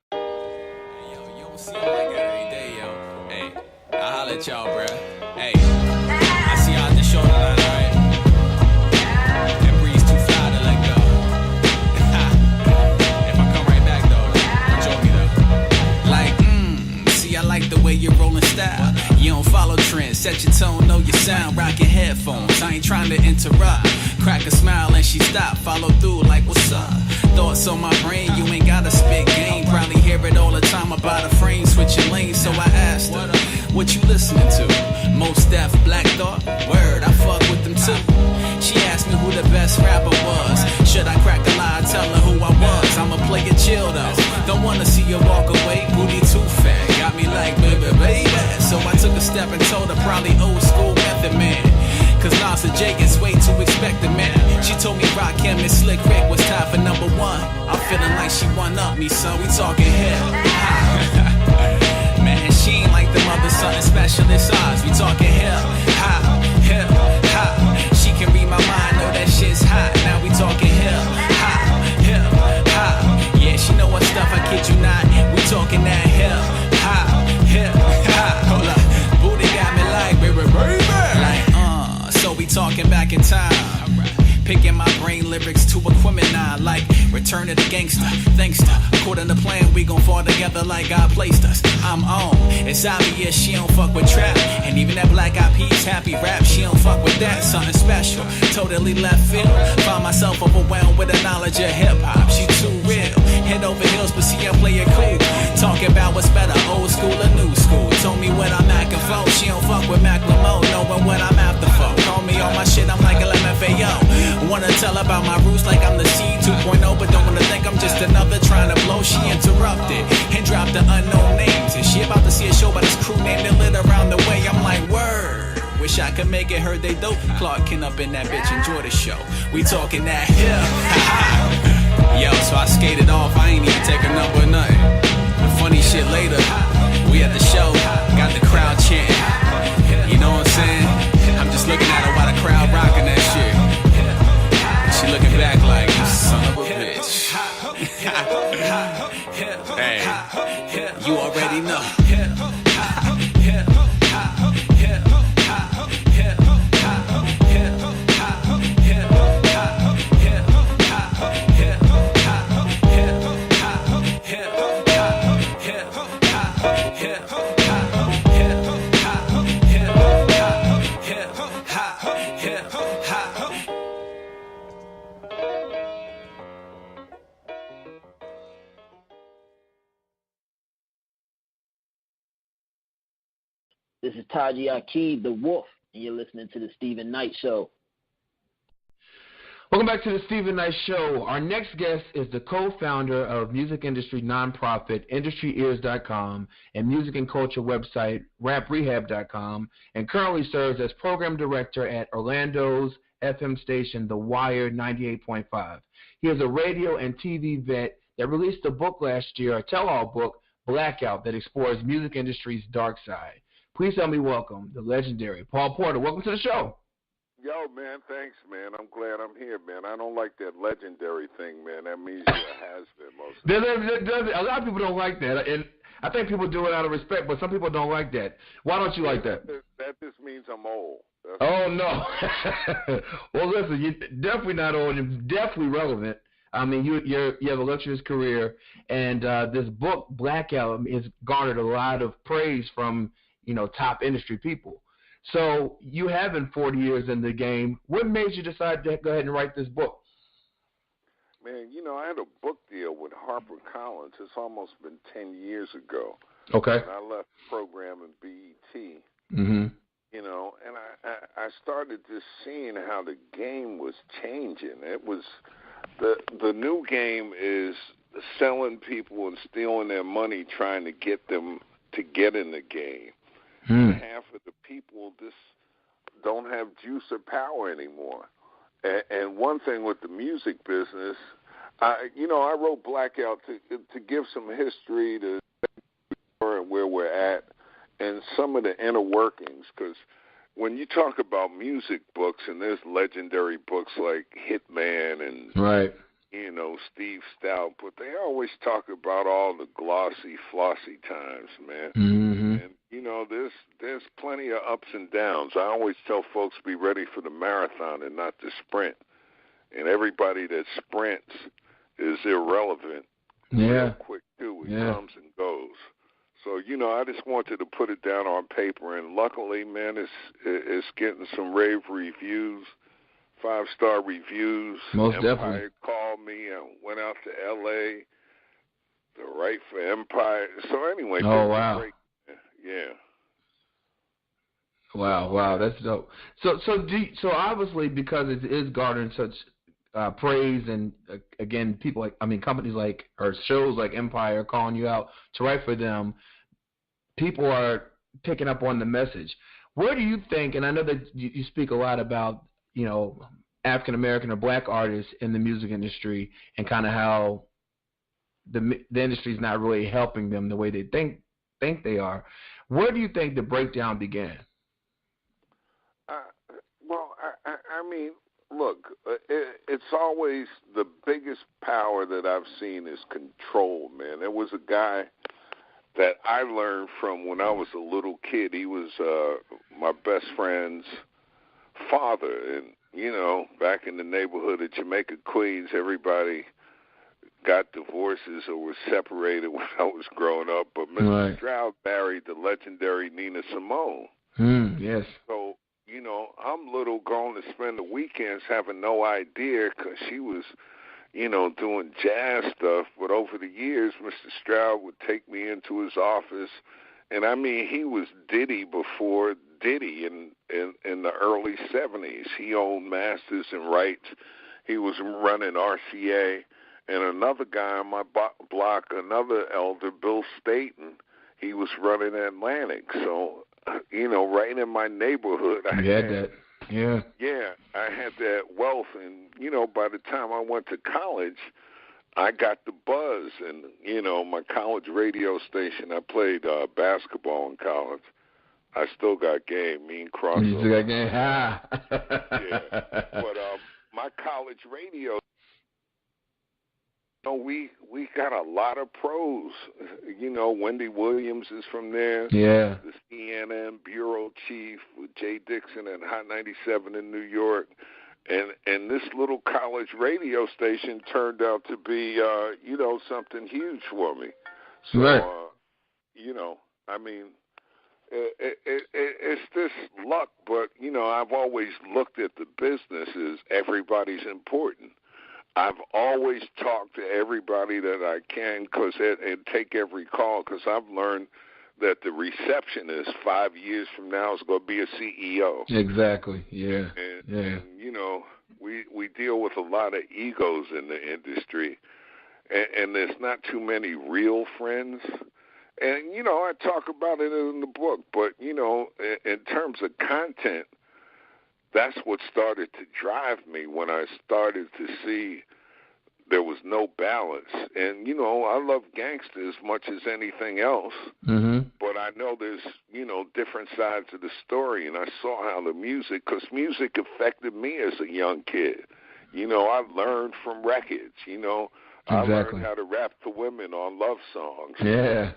Hey, yo, you don't see them like that every day, yo. Hey, I'll holler at y'all, bruh. Hey, I see y'all at the show tonight, alright? That breeze too fly to let go. If I come right back, though, don't joke me, though. Like, see, I like the way you're rolling style. You don't follow trends, set your tone, know your sound, rockin' headphones. I ain't trying to interrupt. Crack a smile and she stop, follow through like what's up. Thoughts on my brain, you ain't gotta spit game. Probably hear it all the time about a frame, switching lanes. So I asked her, what you listening to? Most Def, Black Thought? Word, I fuck with them too. She asked me who the best rapper was. Should I crack a lie, tell her who I was? I'ma play it chill though. Don't wanna see you walk away, booty too fat. Got me like, baby, baby. So I took a step and told her probably old school method man. Cause Nas and Jake is way too expected, man. She told me Rakim and Slick Rick was tied for number one. I'm feeling like she one up me, son. We talking hell. Man, she ain't like them other something special in size. We talking hell. Hell. She can read my mind, know that shit's hot. Now we talking hell. Hell. Yeah, she know what stuff, I kid you not. We talking that hell. Hold up. Booty got me like, baby. Like, so we talking back in time. Picking my brain lyrics to Aquemini, like Return of the Gangster. Thanks to, according to plan, we gon' fall together like God placed us. I'm on. It's obvious she don't fuck with trap. And even that Black Eyed Peas happy rap, she don't fuck with that. Something special, totally left field. Find myself overwhelmed with the knowledge of hip hop. She too real. Head over heels, but see I play it cool. Talking about what's better, old school or new school. Told me what I'm acting for. She don't fuck with Macklemore, knowing what I'm after for. Call me on my shit, I'm like a LMFAO. Wanna tell about my roots like I'm the C 2.0, but don't wanna think I'm just another trying to blow. She interrupted and dropped the unknown names. And she about to see a show by this crew named it lit around the way. I'm like, word. Wish I could make it, heard they dope. Clark Kent up in that bitch, enjoy the show. We talking that hill. Yo, so I skated off, I ain't even take a number or nothing. The funny shit later, we at the show, got the crowd chanting. You know what I'm saying? I'm just looking at her while the crowd rocking that shit. She looking back like, son of a bitch. Hey, you already know. This is Taji Aqib, the Wolf, and you're listening to the Stephen Knight Show. Welcome back to the Stephen Knight Show. Our next guest is the co-founder of music industry nonprofit IndustryEars.com and music and culture website RapRehab.com, and currently serves as program director at Orlando's FM station The Wire 98.5. He is a radio and TV vet that released a book last year, a tell-all book, Blackout, that explores music industry's dark side. Please help me welcome the legendary Paul Porter. Welcome to the show. Yo, man, thanks, man. I'm glad I'm here, man. I don't like that legendary thing, man. That means you're a has-been most of the time. A lot of people don't like that, and I think people do it out of respect, but some people don't like that. Why don't you like that? That just means I'm old. Oh, no. Well, listen, you're definitely not old. You're definitely relevant. I mean, you have a illustrious career, and this book, Blackout, has garnered a lot of praise from, top industry people. So you have been 40 years in the game. What made you decide to go ahead and write this book? Man, I had a book deal with HarperCollins. It's almost been 10 years ago. Okay. And I left the program in BET. Mm-hmm. And I started just seeing how the game was changing. It was the new game is selling people and stealing their money, trying to get them to get in the game. Half of the people just don't have juice or power anymore. And one thing with the music business, I wrote Blackout to give some history to where we're at and some of the inner workings, because when you talk about music books, and there's legendary books like Hitman and right. Steve Stout, but they always talk about all the glossy, flossy times, man. Mm-hmm. And there's plenty of ups and downs. I always tell folks be ready for the marathon and not the sprint. And everybody that sprints is irrelevant. Yeah. Real quick too. It comes and goes. So I just wanted to put it down on paper, and luckily, man, it's getting some rave reviews. 5-star reviews. Most Empire definitely. called me and went out to L.A. to write for Empire. So anyway. Oh, wow. Great. Yeah. Wow, that's dope. So obviously, because it is garnering such praise, and again, companies like, or shows like Empire calling you out to write for them, people are picking up on the message. Where do you think, and I know that you speak a lot about, African American or black artists in the music industry, and kind of how the industry is not really helping them the way they think they are. Where do you think the breakdown began? I mean, look, it's always the biggest power that I've seen is control, man. There was a guy that I learned from when I was a little kid. He was my best friend's father, and back in the neighborhood of Jamaica, Queens, everybody got divorces or was separated when I was growing up. But Mr. Stroud married the legendary Nina Simone. Yes. So I'm little, going to spend the weekends having no idea, because she was, doing jazz stuff. But over the years, Mr. Stroud would take me into his office, and I mean, he was Diddy before Diddy in the early 70s. He owned masters and rights. He was running RCA. And another guy on my block, another elder, Bill Staten, he was running Atlantic. So, right in my neighborhood, I had that. Yeah. Yeah, I had that wealth. And, by the time I went to college, I got the buzz. And, my college radio station, I played basketball in college. I still got game, me and Crossover. You still got game? Yeah. But my college radio, we got a lot of pros. Wendy Williams is from there. Yeah. The CNN bureau chief with Jay Dixon at Hot 97 in New York. And this little college radio station turned out to be, something huge for me. So, I mean, it's just luck. But, I've always looked at the business as everybody's important. I've always talked to everybody that I can, and take every call, because I've learned that the receptionist 5 years from now is going to be a CEO. Exactly. Yeah. And you know, we deal with a lot of egos in the industry, and there's not too many real friends. And, you know, I talk about it in the book, but, you know, in terms of content, that's what started to drive me when I started to see there was no balance. And, you know, I love gangster as much as anything else, but I know there's, you know, different sides of the story, and I saw how the music, because music affected me as a young kid. You know, I learned from records, you know. Exactly. I learned how to rap to women on love songs. Yeah.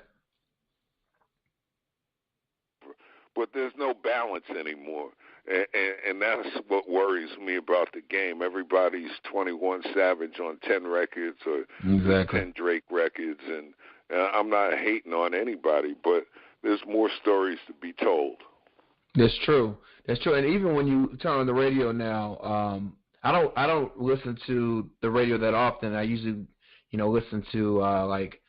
But there's no balance anymore. And that's what worries me about the game. Everybody's 21 Savage on 10 records or 10 Drake records, and I'm not hating on anybody, but there's more stories to be told. That's true. That's true. And even when you turn on the radio now, I don't listen to the radio that often. I usually, you know, listen to like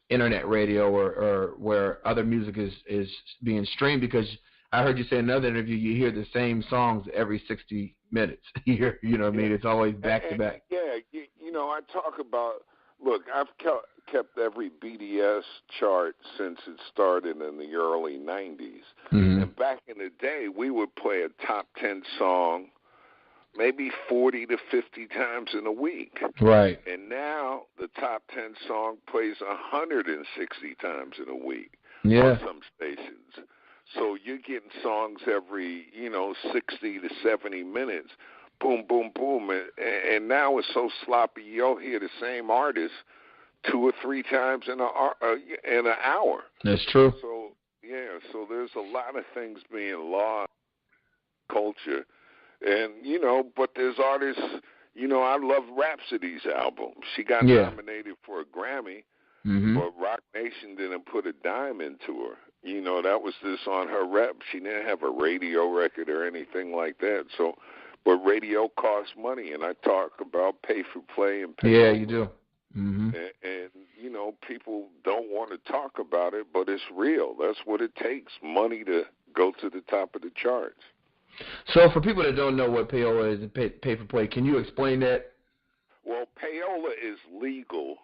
internet radio or where other music is being streamed, because I heard you say in another interview you hear the same songs every 60 minutes. You know what I mean? It's always back to back. Yeah, you know, I talk about, look, I've kept every BDS chart since it started in the early 90s. And back in the day, we would play a top 10 song maybe 40 to 50 times in a week. Right. And now the top 10 song plays 160 times in a week on some stations. So you're getting songs every, you know, 60 to 70 minutes. Boom, boom, boom. And now it's so sloppy, you'll hear the same artist 2 or 3 times in an hour. That's true. So, yeah, so there's a lot of things being lost in culture. And, you know, but there's artists, you know, I love Rhapsody's album. She got nominated for a Grammy, but Rock Nation didn't put a dime into her. You know, that was just on her rep. She didn't have a radio record or anything like that. So, but radio costs money, and I talk about pay for play and pay. Yeah, you do. And, you know, people don't want to talk about it, but it's real. That's what it takes, money to go to the top of the charts. So for people that don't know what payola is and pay for play, can you explain that? Well, payola is legal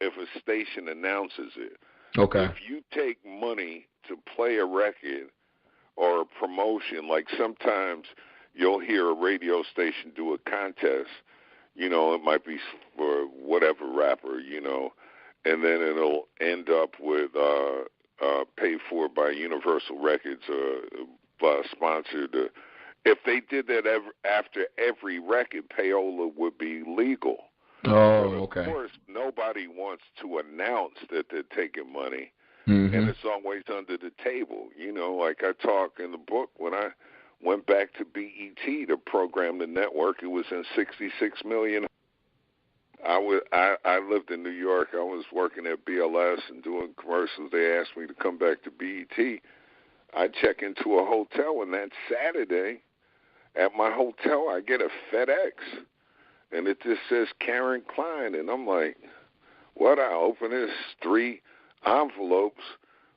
if a station announces it. Okay. If you take money to play a record or a promotion, like sometimes you'll hear a radio station do a contest, you know, it might be for whatever rapper, you know, and then it'll end up with paid for by Universal Records or sponsored. If they did that after every record, payola would be legal. Oh, but of course, nobody wants to announce that they're taking money, Mm-hmm. and it's always under the table. You know, like I talk in the book, when I went back to BET to program the network, it was in 66 million. I lived in New York. I was working at BLS and doing commercials. They asked me to come back to BET. I check into a hotel, and that Saturday, at my hotel, I get a FedEx, and it just says Karen Klein, and I'm like, what? I open this, 3 envelopes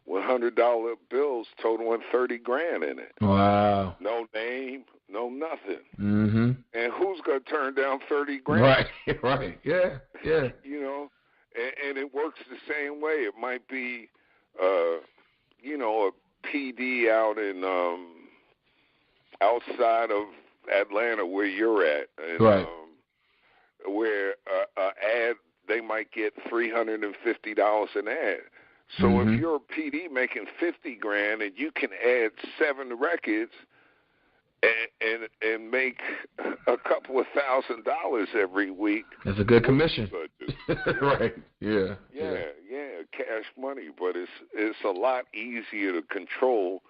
with $100 bills totaling $30,000 in it. Wow. No name, no nothing. Mm-hmm. And who's going to turn down $30,000? Right, right, yeah. You know, and it works the same way. It might be, you know, a PD out in outside of Atlanta where you're at, and, right? Where ad, they might get $350 an ad. So if you're a PD making $50,000 and you can add 7 records and make a couple of $1,000 every week, that's a good commission. Right? Yeah. Cash money. But it's a lot easier to control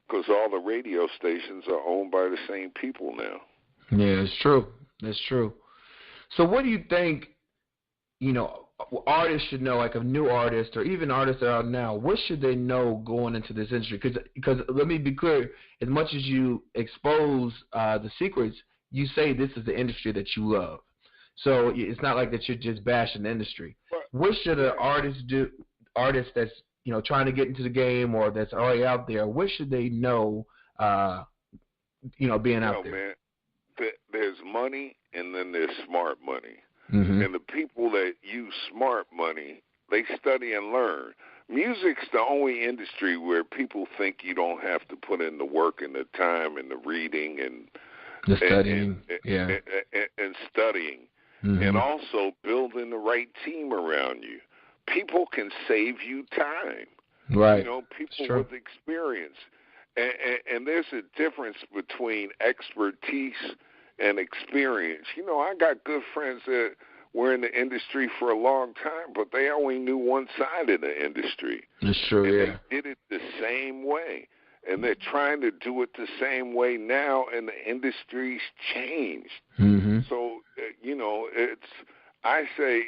because all the radio stations are owned by the same people now. Yeah, it's true. That's true. So what do you think, you know, artists should know, like a new artist or even artists that are out now, what should they know going into this industry? Because let me be clear, as much as you expose the secrets, you say this is the industry that you love. So it's not like that you're just bashing the industry. What should an artist do? Artist that's trying to get into the game or that's already out there, what should they know, being out there? Man, there's money and then there's smart money. Mm-hmm. And the people that use smart money, they study and learn. Music's the only industry where people think you don't have to put in the work and the time and the reading and the studying, and studying, mm-hmm. and also building the right team around you. People can save you time. Right. People with experience. And there's a difference between expertise and experience. I got good friends that were in the industry for a long time, but they only knew one side of the industry. That's true, and they did it the same way. And they're trying to do it the same way now, and the industry's changed. Mm-hmm. So, I say,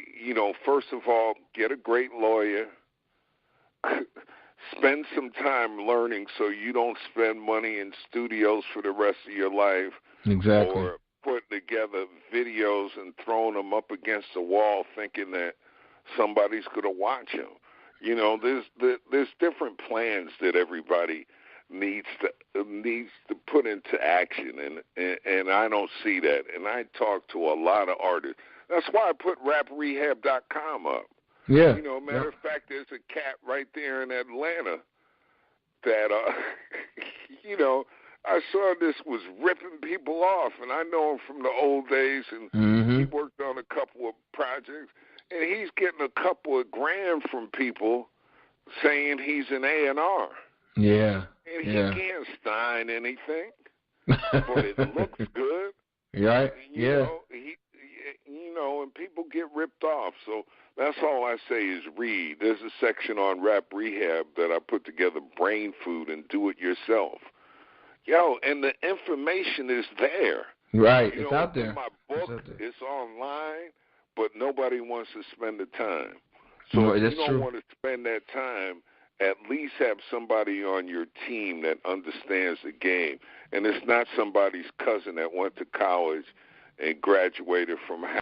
first of all, get a great lawyer. Spend some time learning so you don't spend money in studios for the rest of your life. Exactly. Or putting together videos and throwing them up against the wall thinking that somebody's going to watch them. There's different plans that everybody needs to put into action, and I don't see that. And I talk to a lot of artists. That's why I put raprehab.com up. Yeah. Matter of fact, there's a cat right there in Atlanta that, I saw this was ripping people off, and I know him from the old days, and mm-hmm. he worked on a couple of projects, and he's getting a couple of grand from people saying he's an A&R. Yeah. And he can't sign anything, but it looks good. Right. And people get ripped off. So that's all I say is read. There's a section on Rap Rehab that I put together, Brain Food and Do It Yourself. And the information is there. Right. It's out there. My book, it's online, but nobody wants to spend the time. So if you don't want to spend that time, at least have somebody on your team that understands the game. And it's not somebody's cousin that went to college and graduated from Howard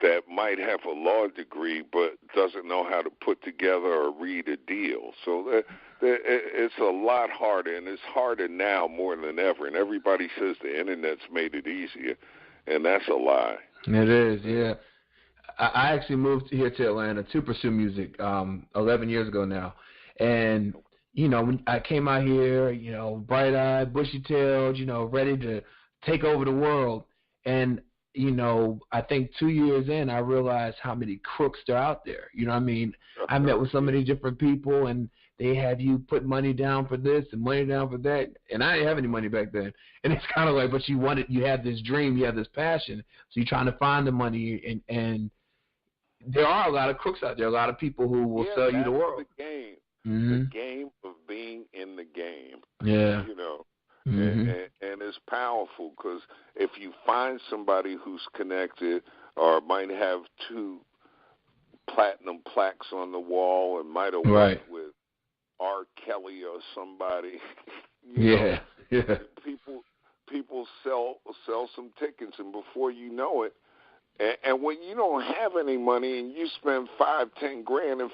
that might have a law degree but doesn't know how to put together or read a deal. So it's a lot harder, and it's harder now more than ever. And everybody says the Internet's made it easier, and that's a lie. It is, yeah. I actually moved here to Atlanta to pursue music 11 years ago now. And, when I came out here, bright-eyed, bushy-tailed, ready to take over the world. And, I think 2 years in, I realized how many crooks there are out there. You know what I mean? I met with so many different people, and they have you put money down for this and money down for that. And I didn't have any money back then. And it's kind of like, but you had this dream, you have this passion. So you're trying to find the money, and there are a lot of crooks out there, a lot of people who will sell you the world. The game. Mm-hmm. The game of being in the game. Yeah. Mm-hmm. And it's powerful because if you find somebody who's connected or might have 2 platinum plaques on the wall and might have worked with R. Kelly or somebody, Yeah. people sell some tickets, and before you know it, and when you don't have any money and you spend $5-10 grand, and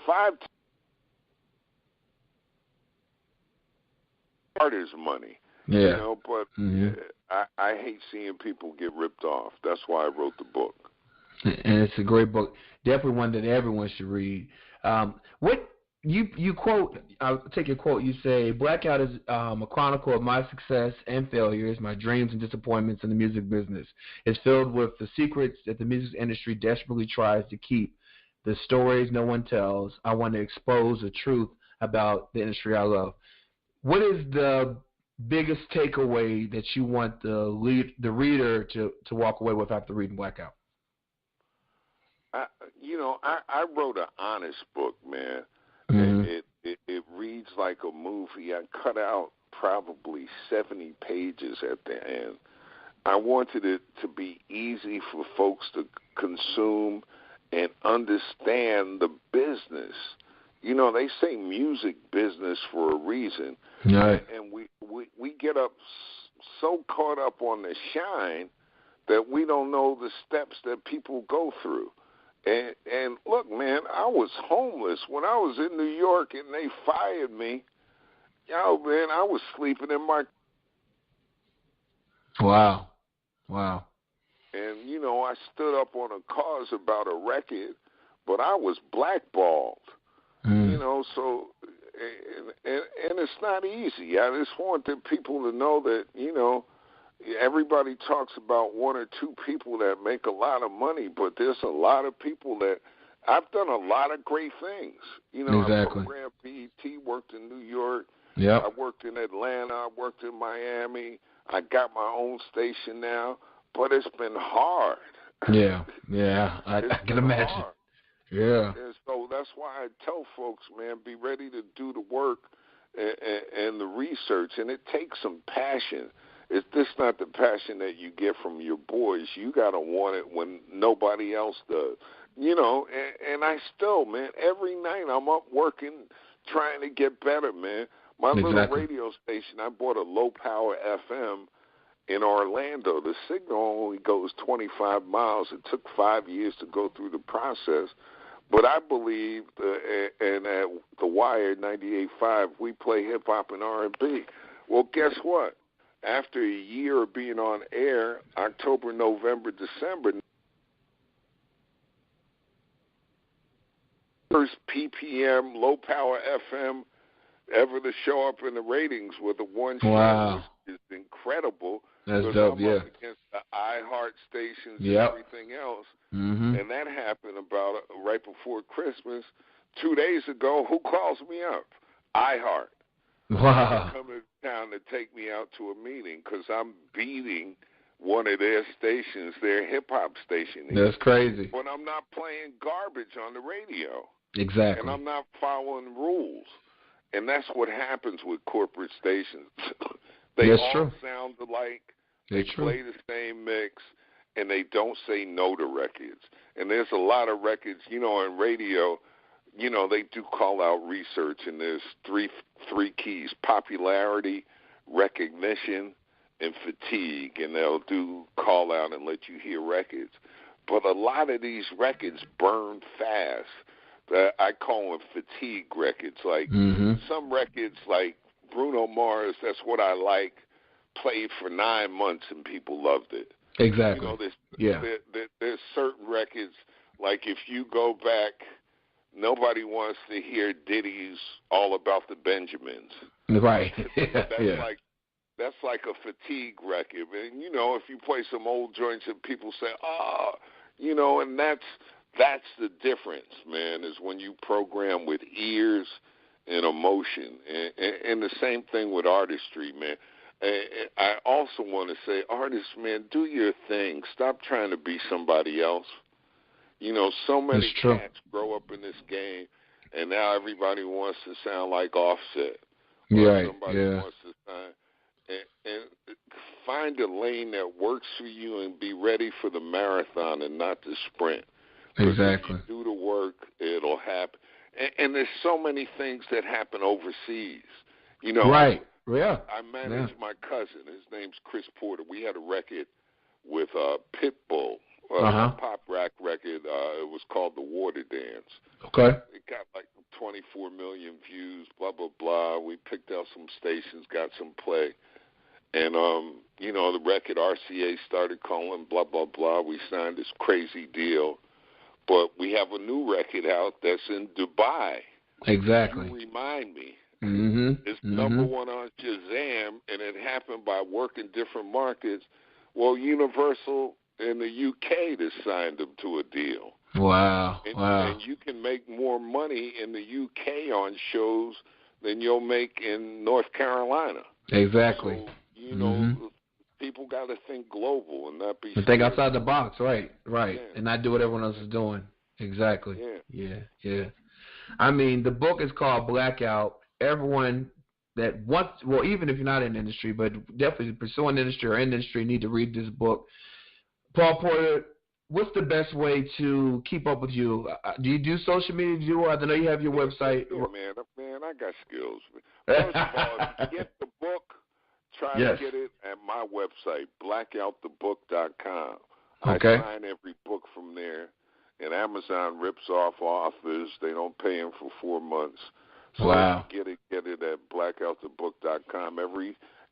artist money. Yeah. But I hate seeing people get ripped off. That's why I wrote the book. And it's a great book. Definitely one that everyone should read. What you quote, I'll take your quote, you say, Blackout is a chronicle of my success and failures, my dreams and disappointments in the music business. It's filled with the secrets that the music industry desperately tries to keep, the stories no one tells. I want to expose the truth about the industry I love. What is the biggest takeaway that you want the reader to walk away with after reading Blackout? I wrote an honest book, man. Mm-hmm. It reads like a movie. I cut out probably 70 pages at the end. I wanted it to be easy for folks to consume and understand the business. They say music business for a reason. Right. And we get up so caught up on the shine that we don't know the steps that people go through. And look, man, I was homeless when I was in New York, and they fired me. Yo, man, I was sleeping in my. Wow. And I stood up on a cause about a record, but I was blackballed. So and it's not easy. I just want the people to know that everybody talks about one or two people that make a lot of money, but there's a lot of people that I've done a lot of great things. Exactly. I programmed BET, worked in New York. Yep. I worked in Atlanta. I worked in Miami. I got my own station now, but it's been hard. Yeah, I can imagine. Hard. Yeah. And so that's why I tell folks, man, be ready to do the work and the research, and it takes some passion. It's just not the passion that you get from your boys. You got to want it when nobody else does. And I still, man, every night I'm up working, trying to get better, man. My little radio station, I bought a low-power FM in Orlando. The signal only goes 25 miles. It took 5 years to go through the process. But I believe, and at The Wire 98.5, we play hip-hop and R&B. Well, guess what? After a year of being on air, October, November, December, first PPM, low-power FM ever to show up in the ratings with a one show, which is incredible. That's dope, I'm up against the iHeart stations and everything else. Mm-hmm. And that happened about right before Christmas. 2 days ago, who calls me up? iHeart. Wow. They're coming to town to take me out to a meeting because I'm beating one of their stations, their hip-hop station. That's crazy. But I'm not playing garbage on the radio. Exactly. And I'm not following rules. And that's what happens with corporate stations. They all sound alike. They play the same mix, and they don't say no to records. And there's a lot of records, in radio, they do call out research, and there's three keys: popularity, recognition, and fatigue. And they'll do call out and let you hear records. But a lot of these records burn fast. I call them fatigue records. Like some records, like Bruno Mars, That's What I Like, played for 9 months and people loved it. Exactly. There's certain records, like if you go back, nobody wants to hear Diddy's All About the Benjamins. Right. That's like a fatigue record. And, if you play some old joints and people say, and that's the difference, man, is when you program with ears and emotion. And the same thing with artistry, man. I also want to say, artists, man, do your thing. Stop trying to be somebody else. So many cats grow up in this game, and now everybody wants to sound like Offset. Somebody wants to sound. And find a lane that works for you and be ready for the marathon and not the sprint. Exactly. If you do the work, it'll happen. And there's so many things that happen overseas. Right. Yeah. I managed my cousin. His name's Chris Porter. We had a record with Pitbull, a pop rock record. It was called The Water Dance. Okay. It got like 24 million views, blah, blah, blah. We picked out some stations, got some play. And, the record RCA started calling, blah, blah, blah. We signed this crazy deal. But we have a new record out that's in Dubai. Exactly. You remind me. Mm-hmm. It's number one on Shazam, and it happened by working different markets. Well, Universal in the UK just signed them to a deal. Wow. And you can make more money in the UK on shows than you'll make in North Carolina. Exactly. So, people got to think global and not be and think outside the box, right, and not do what everyone else is doing. Exactly. Yeah. I mean, the book is called Blackout. Everyone that wants, well, even if you're not in the industry, but definitely pursuing the industry or in the industry, need to read this book. Paul Porter, what's the best way to keep up with you? Do you do social media? I know you have your website. Yeah, man, I got skills. First of all, if you get the book, try to get it at my website, blackoutthebook.com. Okay. I sign every book from there. and Amazon rips off authors. They don't pay them for 4 months. So wow. Get it at blackoutthebook.com.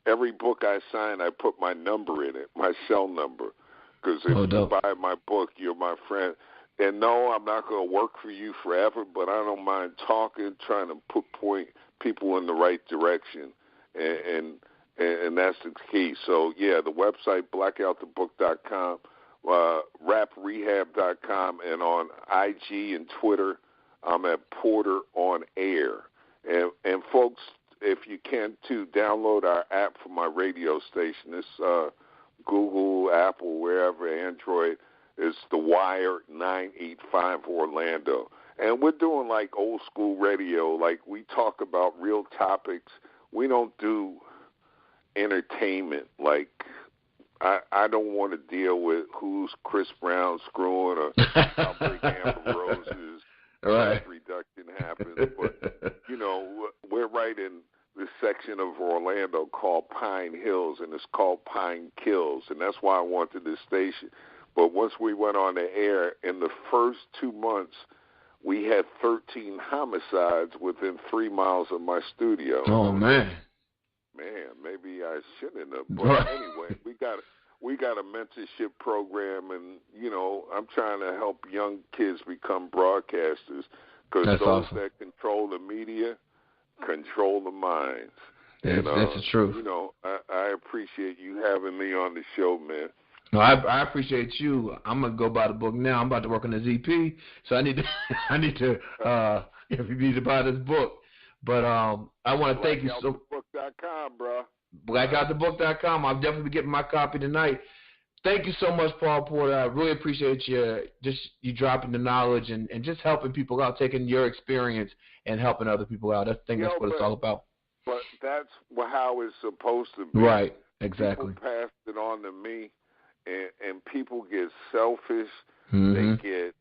Every book I sign, I put my number in it, my cell number. Because if you buy my book, you're my friend. And no, I'm not going to work for you forever, but I don't mind talking, trying to point people in the right direction. And that's the key. So, yeah, the website, blackoutthebook.com, raprehab.com, and on IG and Twitter, I'm at Porter on Air. And folks, if you can, too, download our app for my radio station. It's Google, Apple, wherever, Android. It's The Wire 985 Orlando. And we're doing like old school radio. Like we talk about real topics. We don't do entertainment. Like I don't want to deal with who's Chris Brown screwing or how big Amber Rose's reduction happens. But, you know, we're right in this section of Orlando called Pine Hills, and it's called Pine Kills. And that's why I wanted this station. But once we went on the air, in the first 2 months, we had 13 homicides within 3 miles of my studio. Oh, man. Man, maybe I shouldn't have. But anyway, we got a mentorship program, and, you know, I'm trying to help young kids become broadcasters because those awesome. that control the media control the minds. That's the truth. You know, I appreciate you having me on the show, man. No, I appreciate you. I'm gonna go buy the book now. I'm about to work on the ZP, so I need to if you need to buy this book. But I want to thank you so. Blackoutthebook.com, bro. Blackoutthebook.com. I'll definitely be getting my copy tonight. Thank you so much, Paul Porter. I really appreciate you dropping the knowledge and just helping people out, taking your experience and helping other people out. I think that's what it's all about. But that's how it's supposed to be. Right. Exactly. People passed it on to me. And people get selfish. Mm-hmm. They get,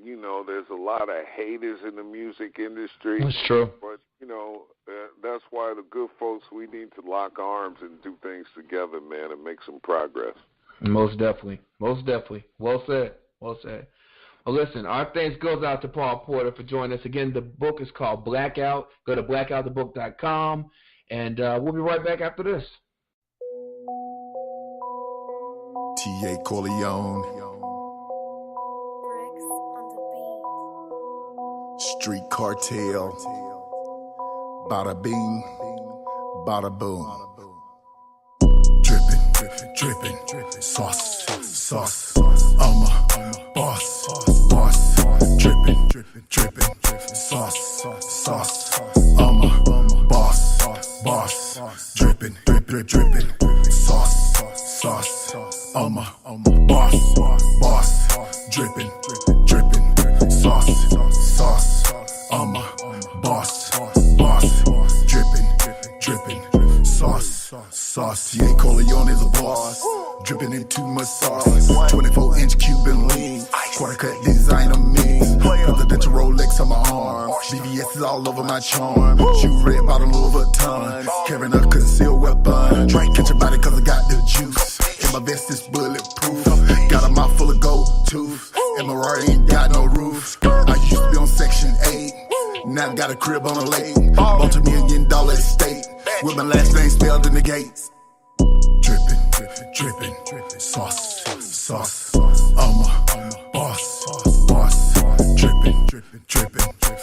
you know, there's a lot of haters in the music industry. That's true. But, you know, that's why the good folks, we need to lock arms and do things together, man, and make some progress. Most definitely. Most definitely. Well said. Well said. Well, listen, our thanks goes out to Paul Porter for joining us. Again, the book is called Blackout. Go to blackoutthebook.com, and we'll be right back after this. T.A. Corleone, Street Cartel, bada bing, bada boom. Drippin', drippin', sauce, sauce, I'm a boss, drippin', drippin', sauce, sauce, I'm a boss, drippin', drippin', sauce, sauce, I'm a boss, drippin', sauce, sauce, I'm a boss, drippin', sauce. Yeah, Corleone is a boss, drippin' in too much sauce. 24-inch Cuban lean, quarter cut designer mix, presidential Rolex on my arm, BBS is all over my charm. Shoe red bottom Louis Vuitton, carrying a concealed weapon. Catch your body 'cause I got the juice. My vest is bulletproof. Got a mouth full of gold tooth. And my Rari ain't got no roof. I used to be on Section 8. Now I got a crib on a lake. Multi-million-dollar estate. With my last name spelled in the gates. Drippin', sauce, sauce. I'm a boss, drippin',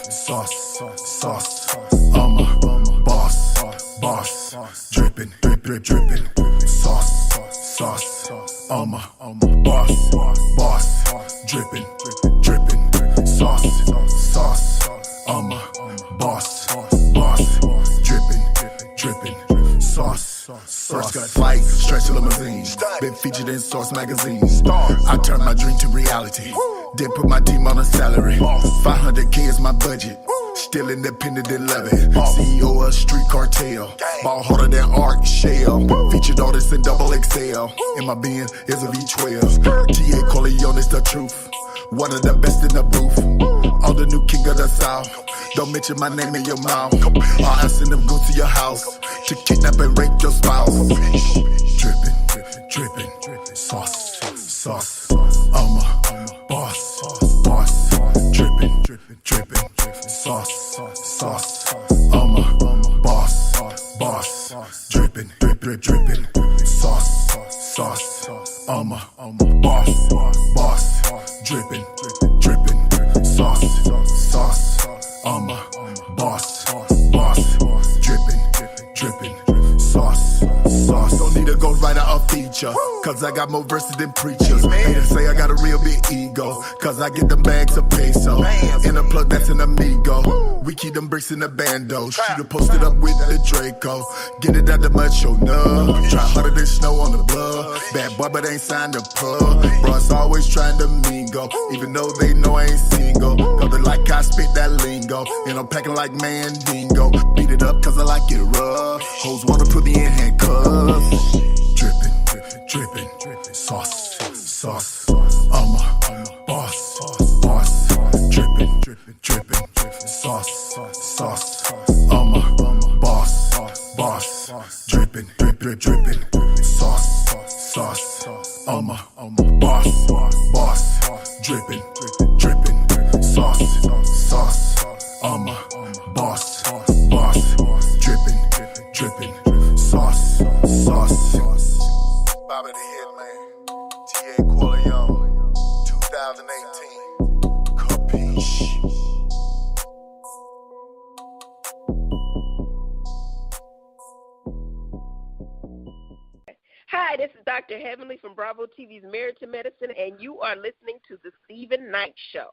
sauce, sauce. I'm a boss, drippin', sauce, sauce. I'm a boss, drippin', sauce, sauce. I'm a boss, drippin', sauce. First got flight, stretch limousine. Been featured in Source magazine. I turned my dream to reality. Then put my team on a salary. 500K is my budget. Still independent and love it. CEO of Street Cartel. Ball harder than Art Shell. Featured artist in double XL. In my Benz is a V12. T.A. Corleone is the truth. One of the best in the booth. I'm the new king of the South. Don't mention my name in your mouth. Or I'll send them go to your house to kidnap and rape your spouse. Drippin', sauce, sauce. I'm a boss, dripping. Sauce, sauce. I'm a boss. Dripping. Sauce, sauce. I'm a boss. Dripping. Sauce. Don't need a ghostwriter or feature, cause I got more verses than preachers. Haters say I got a real big ego, cause I get them bags of peso. In a plug that's an amigo. We keep them bricks in the bando. Shoot it posted up with the Draco. Get it out the mud, show nub. Try harder than snow on the blood. Bad boy, but ain't signed a pub. Bros always trying to mingle, even though they know I ain't single. Cause they like I spit that lingo, and I'm packing like Mandingo. Beat it up cause I like it rough. Hoes wanna put me in handcuffs. Dripping, sauce. I'm a boss. Dripping, sauce. I'm a boss. Dripping, sauce. I'm a boss. Dripping, sauce. I'm a boss. Dripping, sauce. Bobby the Hitman, T.A. Corleone, 2018, Capiche. Hi, this is Dr. Heavenly from Bravo TV's Married to Medicine, and you are listening to The Stephen Knight Show.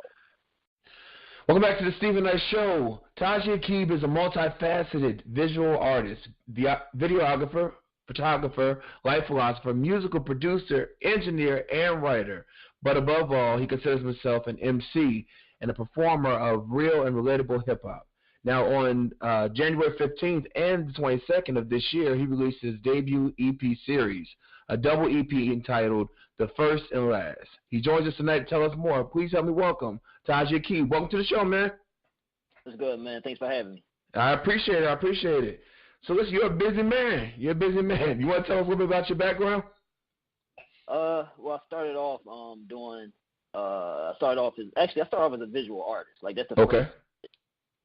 Welcome back to The Stephen Knight Show. Taji Aqib is a multifaceted visual artist, videographer, photographer, life philosopher, musical producer, engineer, and writer. But above all, he considers himself an MC and a performer of real and relatable hip-hop. Now, on January 15th and the 22nd of this year, he released his debut EP series, a double EP entitled The First and Last. He joins us tonight to tell us more. Please help me welcome Taji Aqib. Welcome to the show, man. It's good, man. Thanks for having me. I appreciate it. So listen, you're a busy man. You want to tell us a little bit about your background? Well, I started off I started off as a visual artist. Like that's the first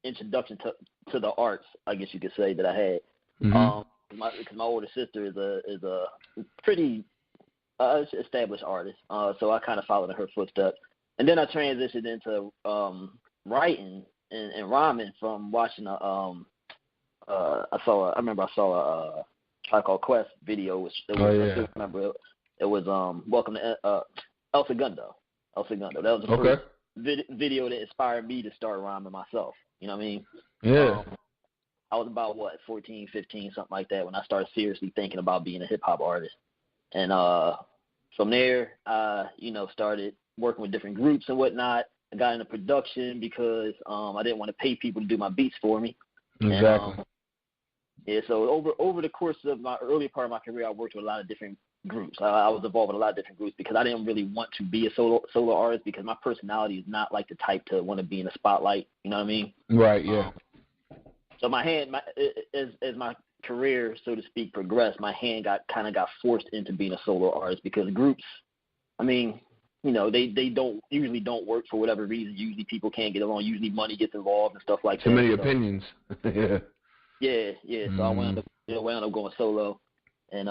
introduction to the arts, I guess you could say, that I had. Mm-hmm. Because my older sister is a pretty established artist, so I kind of followed in her footsteps. And then I transitioned into writing and rhyming from watching I saw a Tribe Called Quest video. I still remember it. It was Welcome to El Segundo. That was the first video that inspired me to start rhyming myself. You know what I mean? Yeah. I was about 14, 15, something like that, when I started seriously thinking about being a hip hop artist. And from there, I started working with different groups and whatnot. I got into production because I didn't want to pay people to do my beats for me. Exactly. And, so over the course of my early part of my career, I worked with a lot of different groups. I was involved in a lot of different groups because I didn't really want to be a solo artist, because my personality is not like the type to want to be in the spotlight. You know what I mean? Right. Yeah. So as my career, so to speak, progressed, my hand got forced into being a solo artist, because groups, they usually don't work for whatever reason. Usually people can't get along. Usually money gets involved and stuff like that. Too many opinions. Yeah. So I wound up going solo, and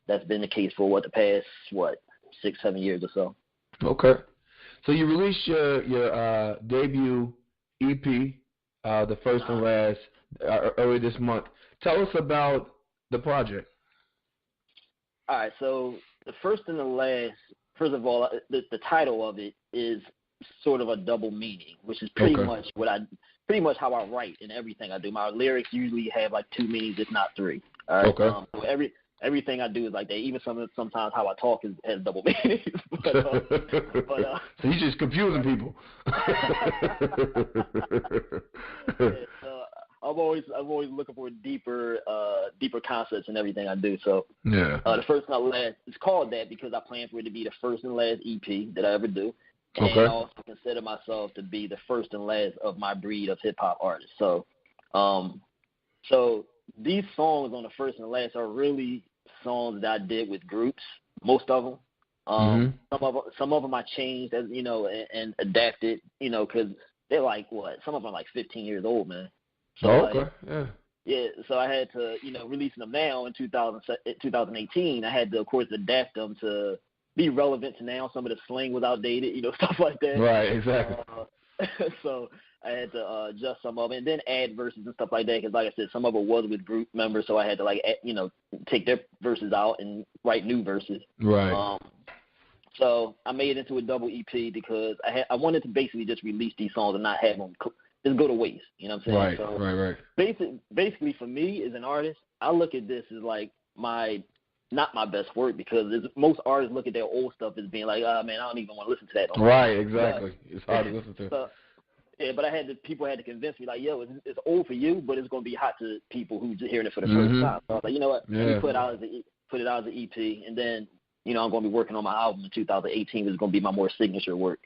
that's been the case for the past 6-7 years or so. Okay. So you released your debut EP, The First and Last, early this month. Tell us about the project. All right. So The First and the Last. First of all, the title of it is sort of a double meaning, which is pretty much how I write in everything I do. My lyrics usually have like 2 meanings, if not 3. All right. Okay. So everything I do is like that. Even sometimes how I talk has double meanings. So you're just confusing people. I'm always looking for deeper concepts in everything I do. So yeah. The First and Last, it's called that because I plan for it to be the first and last EP that I ever do. And I also consider myself to be the first and last of my breed of hip hop artists. So these songs on The First and Last are really songs that I did with groups, most of them. Some of them I changed, and adapted, because they're like some of them are like 15 years old, man. So Yeah, so I had to, releasing them now in 2018. I had to, of course, adapt them to be relevant to now. Some of the slang was outdated, stuff like that. Right, exactly. So I had to adjust some of it and then add verses and stuff like that because, like I said, some of it was with group members, so I had to, take their verses out and write new verses. Right. So I made it into a double EP because I wanted to basically just release these songs and not have them just go to waste. You know what I'm saying? Right, so right. Basically, for me as an artist, I look at this as like not my best work because most artists look at their old stuff as being like, man, I don't even want to listen to that. Right, exactly. It's hard to listen to. So, yeah, but people had to convince me, like, yo, it's old for you, but it's going to be hot to people who's just hearing it for the first time. So I was like, you know what? Let me put it out as an EP, and then, I'm going to be working on my album in 2018, which is going to be my more signature work.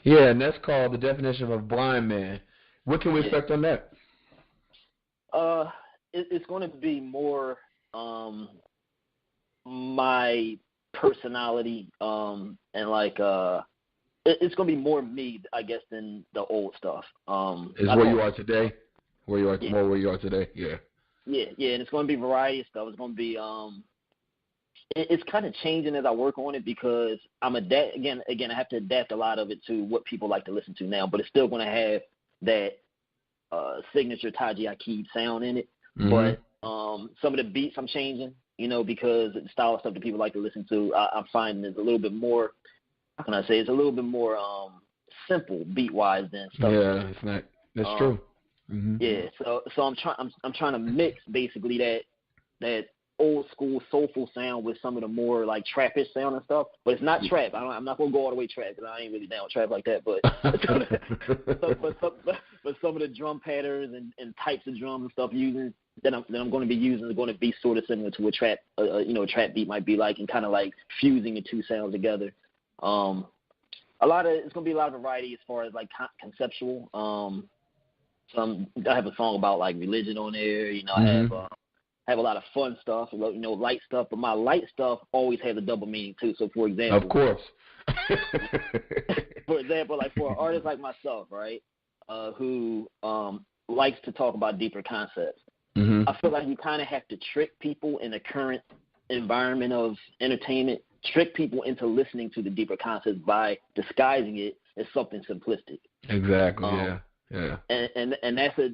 Yeah, and that's called The Definition of a Blind Man. What can we expect on that? It's going to be more my personality, and it's going to be more me, I guess, than the old stuff. Is where you are today? Where you are today? Yeah. Yeah, and it's going to be variety of stuff. It's going to be it's kind of changing as I work on it because I have to adapt a lot of it to what people like to listen to now, but it's still going to have that signature Taji Aqib sound in it. Mm-hmm. But some of the beats I'm changing, because the style of stuff that people like to listen to, I'm finding is a little bit more, how can I say, it's a little bit more simple beat-wise than stuff. Yeah, it's not. That's true. Mm-hmm. Yeah, so I'm trying to mix basically that old school soulful sound with some of the more like trappish sound and stuff, but it's not trap. I'm not gonna go all the way trap because I ain't really down with trap like that. But but some of the drum patterns and types of drums and stuff that I'm going to be using is going to be sort of similar to what trap trap beat might be like, and kind of like fusing the two sounds together. It's going to be a lot of variety as far as like conceptual. I have a song about like religion on there. I have a lot of fun stuff, light stuff, but my light stuff always has a double meaning too. So, for example, of course, for example, like for an artist like myself, right, who likes to talk about deeper concepts, I feel like you kind of have to trick people in the current environment of entertainment, trick people into listening to the deeper concepts by disguising it as something simplistic. Exactly. Yeah. And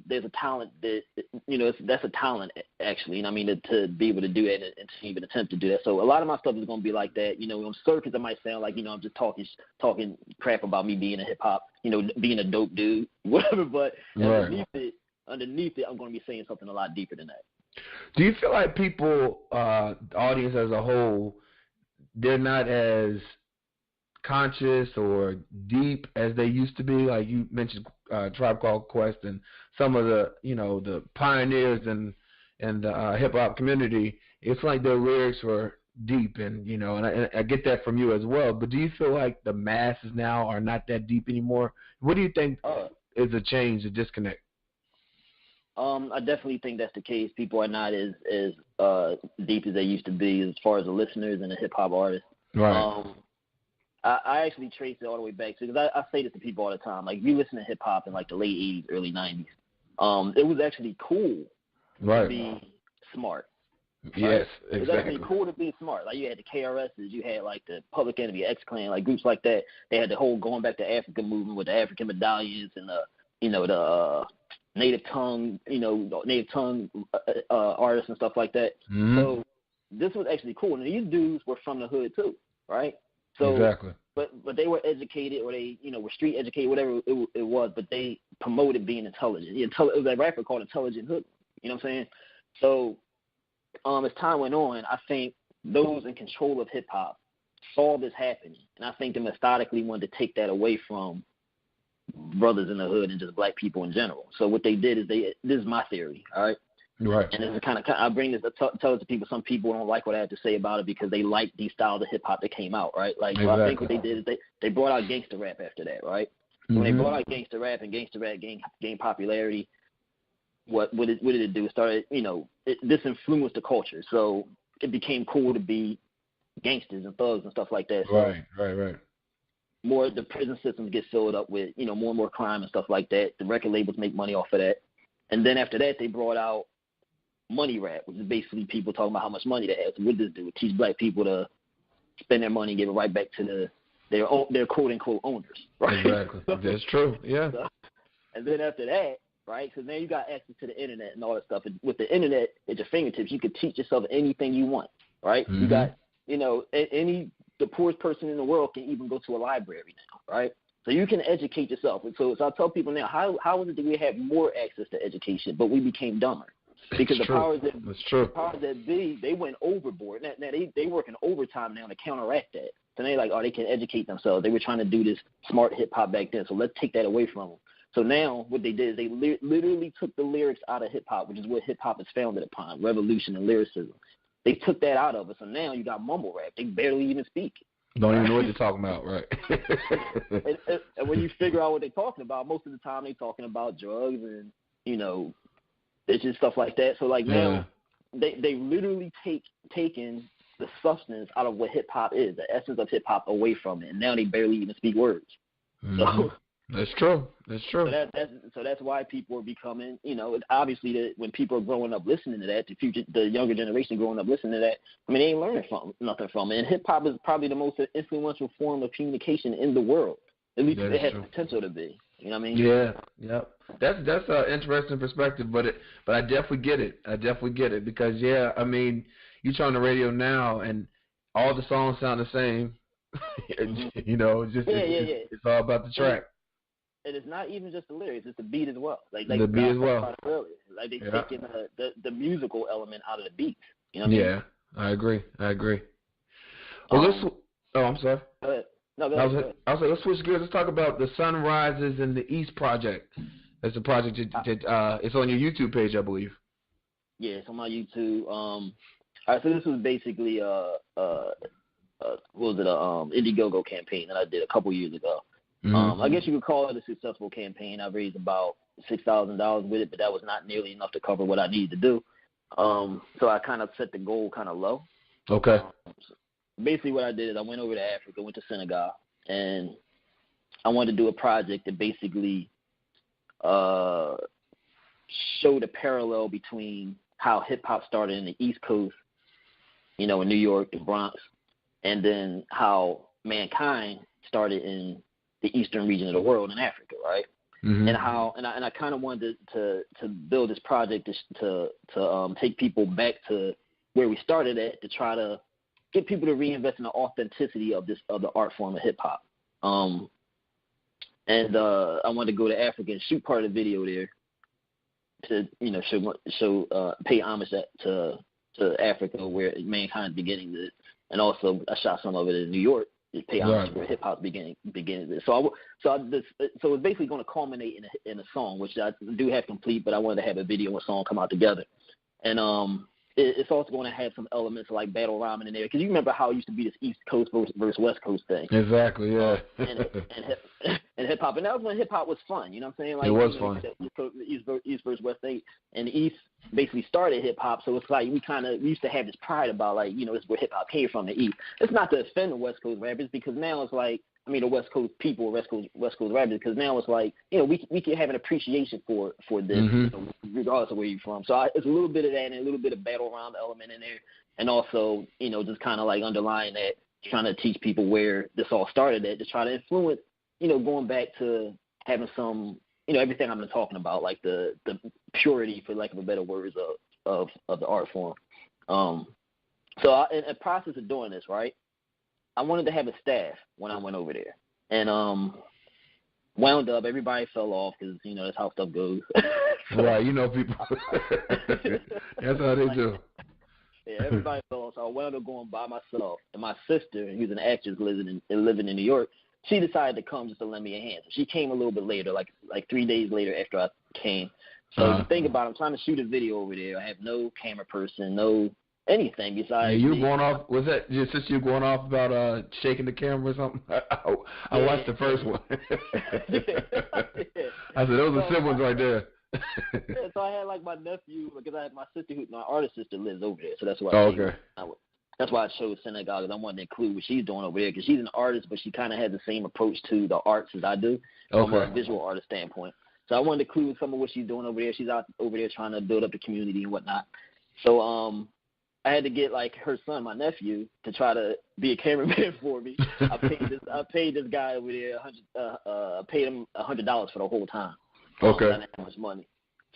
there's a talent that that's a talent actually, and I mean to be able to do that and to even attempt to do that. So a lot of my stuff is going to be like that. On circuits it might sound like I'm just talking crap about me being a hip hop, being a dope dude, whatever. But underneath it, I'm going to be saying something a lot deeper than that. Do you feel like people, the audience as a whole, they're not as conscious or deep as they used to be? Like you mentioned Tribe Called Quest and some of the the pioneers in the hip hop community. It's like their lyrics were deep, and and I get that from you as well. But do you feel like the masses now are not that deep anymore? What do you think is a change, a disconnect? I definitely think that's the case. People are not as deep as they used to be as far as the listeners and the hip hop artists. Right. I actually trace it all the way back to, because I say this to people all the time. Like, if you listen to hip hop in like the late 80s, early 90s, it was actually cool to be smart. Right? Yes, exactly. It was actually cool to be smart. Like, you had the KRSs, you had like the Public Enemy, X-Clan, like groups like that. They had the whole going back to Africa movement with the African medallions and the native tongue artists and stuff like that. Mm-hmm. So this was actually cool, and these dudes were from the hood too, right? So, exactly. But they were educated, or they were street educated, whatever it was. But they promoted being intelligent. It was a rapper called Intelligent Hood. You know what I'm saying? So as time went on, I think those in control of hip hop saw this happening, and I think they methodically wanted to take that away from brothers in the hood and just black people in general. So what they did is this is my theory, all right? Right. And it's kind of I bring this to tell it to people. Some people don't like what I have to say about it because they like these styles of hip hop that came out, right? Like, exactly. I think what they did is they brought out gangster rap after that, right? Mm-hmm. When they brought out gangster rap and gangster rap gained popularity, what did it do? It started, this influenced the culture. So it became cool to be gangsters and thugs and stuff like that. So Right. More the prison systems get filled up with, more and more crime and stuff like that. The record labels make money off of that. And then after that, they brought out money rap, which is basically people talking about how much money they have. So what does it do? It teach black people to spend their money and give it right back to their quote-unquote owners, right? Exactly. That's true, yeah. So, and then after that, right, because now you got access to the internet and all that stuff. And with the internet at your fingertips, you can teach yourself anything you want, right? Mm-hmm. You got, the poorest person in the world can even go to a library now, right? So you can educate yourself. And so I tell people now, how is it that we have more access to education, but we became dumber? Because the powers that be, they went overboard. Now they working overtime now to counteract that. So they like, they can educate themselves. They were trying to do this smart hip hop back then, so let's take that away from them. So now what they did is they literally took the lyrics out of hip hop, which is what hip hop is founded upon, revolution and lyricism. They took that out of it, so now you got mumble rap. They barely even speak. Don't even know what they're talking about, right? and when you figure out what they're talking about, most of the time they're talking about drugs and it's just stuff like that. So like now they literally taken the substance out of what hip hop is, the essence of hip hop away from it, and now they barely even speak words. Mm-hmm. So that's true. That's true. So that's why people are becoming, obviously that when people are growing up listening to that, the younger generation growing up listening to that, they ain't learning nothing from it. And hip hop is probably the most influential form of communication in the world. At least it has potential to be. You know what I mean? Yeah. That's an interesting perspective, but I definitely get it. Because you turn on the radio now and all the songs sound the same. It's all about the track. And it's not even just the lyrics; it's the beat as well. Like the beat as well. Earlier. Like they taking the musical element out of the beat. You know what I mean? Yeah, I agree. Well, I'm sorry. Go ahead. No, go ahead. I was like, let's switch gears. Let's talk about the Sunrises in the East project. That's a project that it's on your YouTube page, I believe. Yeah, it's on my YouTube. All right, so this was basically Indiegogo campaign that I did a couple years ago. Mm-hmm. I guess you could call it a successful campaign. I raised about $6,000 with it, but that was not nearly enough to cover what I needed to do. So I kind of set the goal kind of low. Okay. Basically what I did is I went over to Africa, went to Senegal, and I wanted to do a project that basically showed a parallel between how hip-hop started in the East Coast, in New York, the Bronx, and then how mankind started in the eastern region of the world in Africa, right? Mm-hmm. And I kind of wanted to build this project to take people back to where we started at, to try to get people to reinvest in the authenticity of the art form of hip hop. I wanted to go to Africa and shoot part of the video there to pay homage to Africa where mankind's beginning, and also I shot some of it in New York. Pay homage where hip hop beginning. So it's basically going to culminate in a song, which I do have complete, but I wanted to have a video and a song come out together. And it's also going to have some elements like battle rhyming in there, because you remember how it used to be this East Coast versus West Coast thing. Exactly, yeah. and hip hop, and that was when hip hop was fun. You know what I'm saying? Like, it was fun. East versus West thing, and the East basically started hip hop, so it's like we used to have this pride about this is where hip hop came from, the East. It's not to offend the West Coast rappers, because now it's like, the West Coast people, West Coast rappers, because now it's like, we can have an appreciation for this, mm-hmm. Regardless of where you're from. So it's a little bit of that and a little bit of battle rhyme element in there, and also, just kind of like underlying that, trying to teach people where this all started at, to try to influence, going back to having some, everything I've been talking about, like the purity, for lack of a better words, of the art form. So in the process of doing this, right, I wanted to have a staff when I went over there, and wound up everybody fell off, because that's how stuff goes. Right, people. That's how they do. Yeah, everybody fell off, so I wound up going by myself. And my sister, who's an actress living in New York, she decided to come just to lend me a hand. So she came a little bit later, like 3 days later after I came. So the thing about it, I'm trying to shoot a video over there. I have no camera person, no anything besides. You going off? Was that your sister? You going off about shaking the camera or something? I watched the first one. I said those are siblings right there. Yeah, so I had like my nephew, because I had my sister, my artist sister lives over there, so that's why. That's why I chose Senegal, because I wanted to include what she's doing over there, because she's an artist, but she kind of has the same approach to the arts as I do, from a visual artist standpoint. So I wanted to include some of what she's doing over there. She's out over there trying to build up the community and whatnot. So I had to get like her son, my nephew, to try to be a cameraman for me. I paid this guy over there paid him $100 for the whole time. Okay. Not that much money.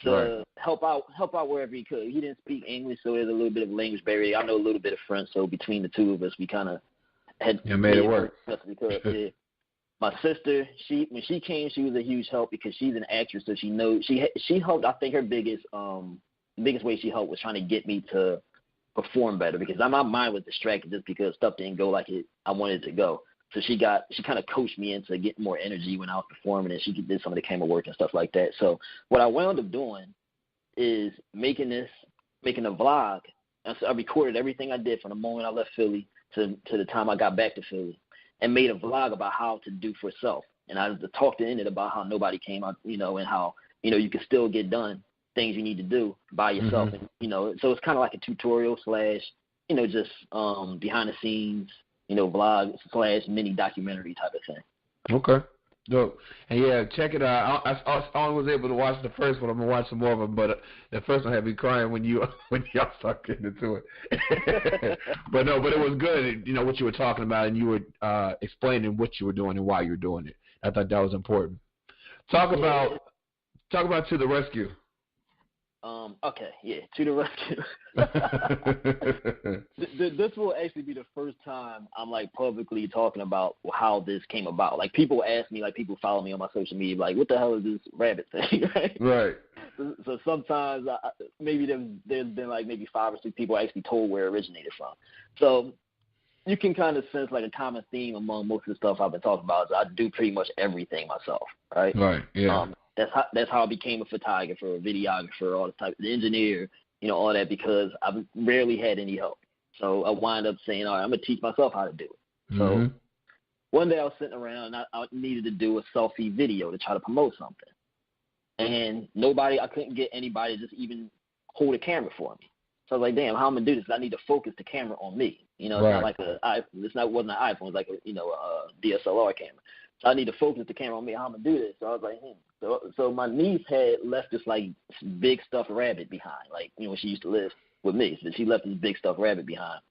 To help out wherever he could. He didn't speak English, so there's a little bit of language barrier. I know a little bit of French, so between the two of us, we kind of had made it work. We could. Yeah. My sister, when she came, she was a huge help because she's an actress, so she knows she helped. I think her biggest way she helped was trying to get me to perform better because my mind was distracted just because stuff didn't go like I wanted it to go. So she kind of coached me into getting more energy when I was performing, and she did some of the camera work and stuff like that. So what I wound up doing is making a vlog. And so I recorded everything I did from the moment I left Philly to the time I got back to Philly, and made a vlog about how to do for self. And I talked in it about how nobody came out, and how you can still get done things you need to do by yourself. Mm-hmm. And so it's kind of like a tutorial / just behind the scenes. Vlog / mini documentary type of thing. Okay. Dope. And yeah, check it out. I only was able to watch the first one. I'm gonna watch some more of them, but the first one had me crying when y'all start getting into it. but it was good. What you were talking about, and you were explaining what you were doing and why you were doing it. I thought that was important. Talk about To the Rescue. Okay, yeah, To the Rescue. This will actually be the first time I'm like publicly talking about how this came about. Like people ask me, like people follow me on my social media, like what the hell is this rabbit thing, right? Right. So sometimes maybe there's been like maybe 5 or 6 people actually told where it originated from. So you can kind of sense like a common theme among most of the stuff I've been talking about is I do pretty much everything myself, right? Right. Yeah. That's how I became a photographer, a videographer, all the type, the engineer, all that, because I've rarely had any help. So I wind up saying, all right, I'm gonna teach myself how to do it. Mm-hmm. So one day I was sitting around and I needed to do a selfie video to try to promote something, and I couldn't get anybody to just even hold a camera for me. So I was like, damn, how am I gonna do this? I need to focus the camera on me. It's not like wasn't an iPhone. It was like a DSLR camera. So I need to focus the camera on me. How am I gonna do this? So I was like, So my niece had left this like big stuffed rabbit behind, like when she used to live with me. So she left this big stuffed rabbit behind,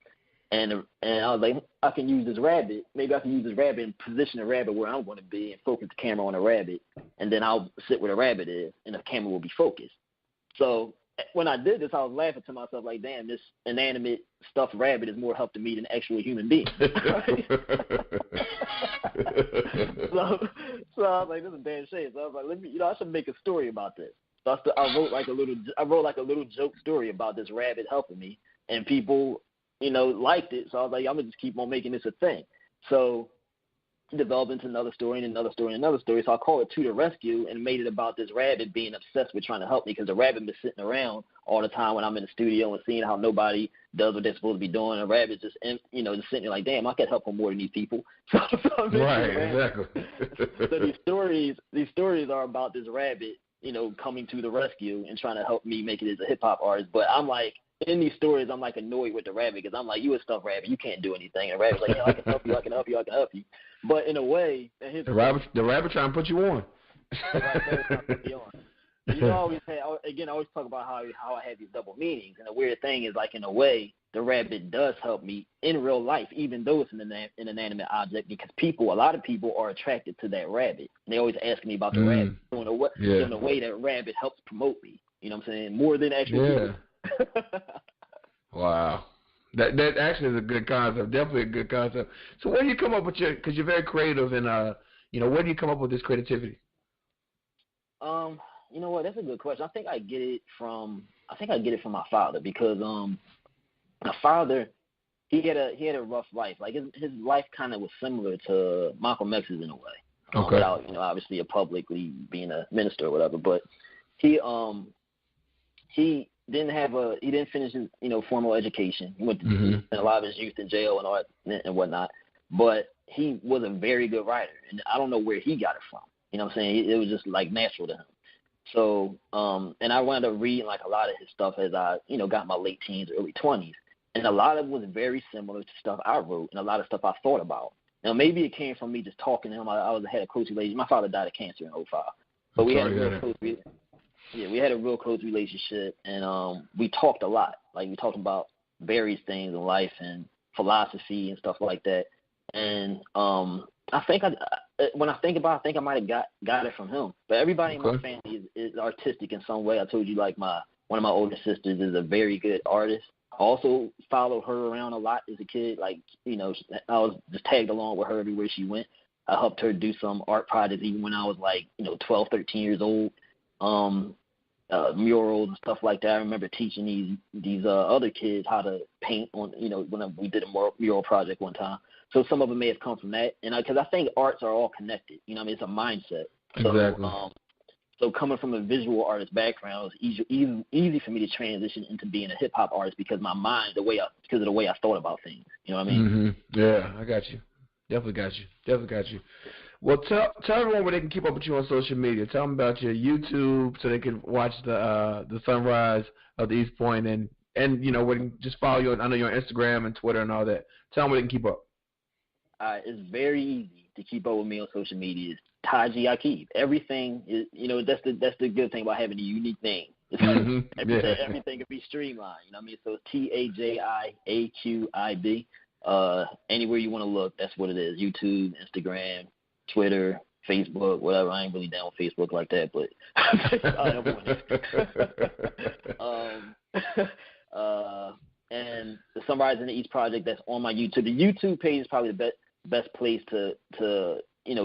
and I was like, I can use this rabbit. Maybe I can use this rabbit and position the rabbit where I'm going to be, and focus the camera on the rabbit, and then I'll sit where the rabbit is, and the camera will be focused. So when I did this, I was laughing to myself like, damn, this inanimate stuffed rabbit is more help to me than an actual human being. So I was like, this is damn shame. So I was like, I should make a story about this. So I wrote like a little joke story about this rabbit helping me, and people, liked it. So I was like, I'm gonna just keep on making this a thing. So developed into another story and another story and another story. So I called it To the Rescue and made it about this rabbit being obsessed with trying to help me, because the rabbit been sitting around all the time when I'm in the studio and seeing how nobody does what they're supposed to be doing. The rabbit's just sitting there like, damn, I could help him more than these people. Right, exactly. So these stories are about this rabbit, coming to the rescue and trying to help me make it as a hip hop artist. But I'm like, in these stories, I'm like annoyed with the rabbit because I'm like, you a stuffed rabbit, you can't do anything. And the rabbit's like, I can help you, I can help you, I can help you. But in a way, the rabbit trying to put you on. I always talk about how I have these double meanings. And the weird thing is, like, in a way, the rabbit does help me in real life, even though it's an inanimate object, because a lot of people are attracted to that rabbit. And they always ask me about the rabbit. So in a way, that rabbit helps promote me. You know what I'm saying? More than actual people. Wow. That actually is a good concept. Definitely a good concept. So where do you come up with because you're very creative, and where do you come up with this creativity? You know what? That's a good question. I think I get it from my father, because my father, he had a rough life. Like his life kind of was similar to Malcolm X's in a way. Okay. Without obviously publicly being a minister or whatever, but he didn't finish his formal education. He went to spend a lot of his youth in jail and all that and whatnot. But he was a very good writer, and I don't know where he got it from. You know what I'm saying? It was just like natural to him. So and I wound up reading like a lot of his stuff as I got my late teens, early 20s, and a lot of it was very similar to stuff I wrote and a lot of stuff I thought about. Now maybe it came from me just talking to him. I had a close relationship. My father died of cancer in 2005, but we had a real close relationship. we had a real close relationship, and we talked a lot. Like, we talked about various things in life and philosophy and stuff like that. And I think when I think about it, I think I might have got it from him. But everybody in my family is artistic in some way. I told you, like, one of my older sisters is a very good artist. I also followed her around a lot as a kid. Like, you know, I was just tagged along with her everywhere she went. I helped her do some art projects even when I was, like, 12, 13 years old. Murals and stuff like that. I remember teaching these other kids how to paint on, when we did a mural project one time. So some of it may have come from that. And because I think arts are all connected. It's a mindset. So, exactly. So coming from a visual artist background, it was easy for me to transition into being a hip hop artist because my mind, because of the way I thought about things. You know what I mean? Mm-hmm. Yeah, I got you. Definitely got you. Well, tell everyone where they can keep up with you on social media. Tell them about your YouTube so they can watch the sunrise of the East Point, and where they can just follow you. I know you're on Instagram and Twitter and all that. Tell them where they can keep up. It's very easy to keep up with me on social media. It's Taji Aqib. Everything is, that's the good thing about having a unique name. Mm-hmm. Everything can be streamlined. You know what I mean? So it's TajiAqib. Anywhere you want to look, that's what it is. YouTube, Instagram, Twitter, Facebook, whatever. I ain't really down with Facebook like that, but and the Sunrise in the East project that's on my YouTube. The YouTube page is probably the best place to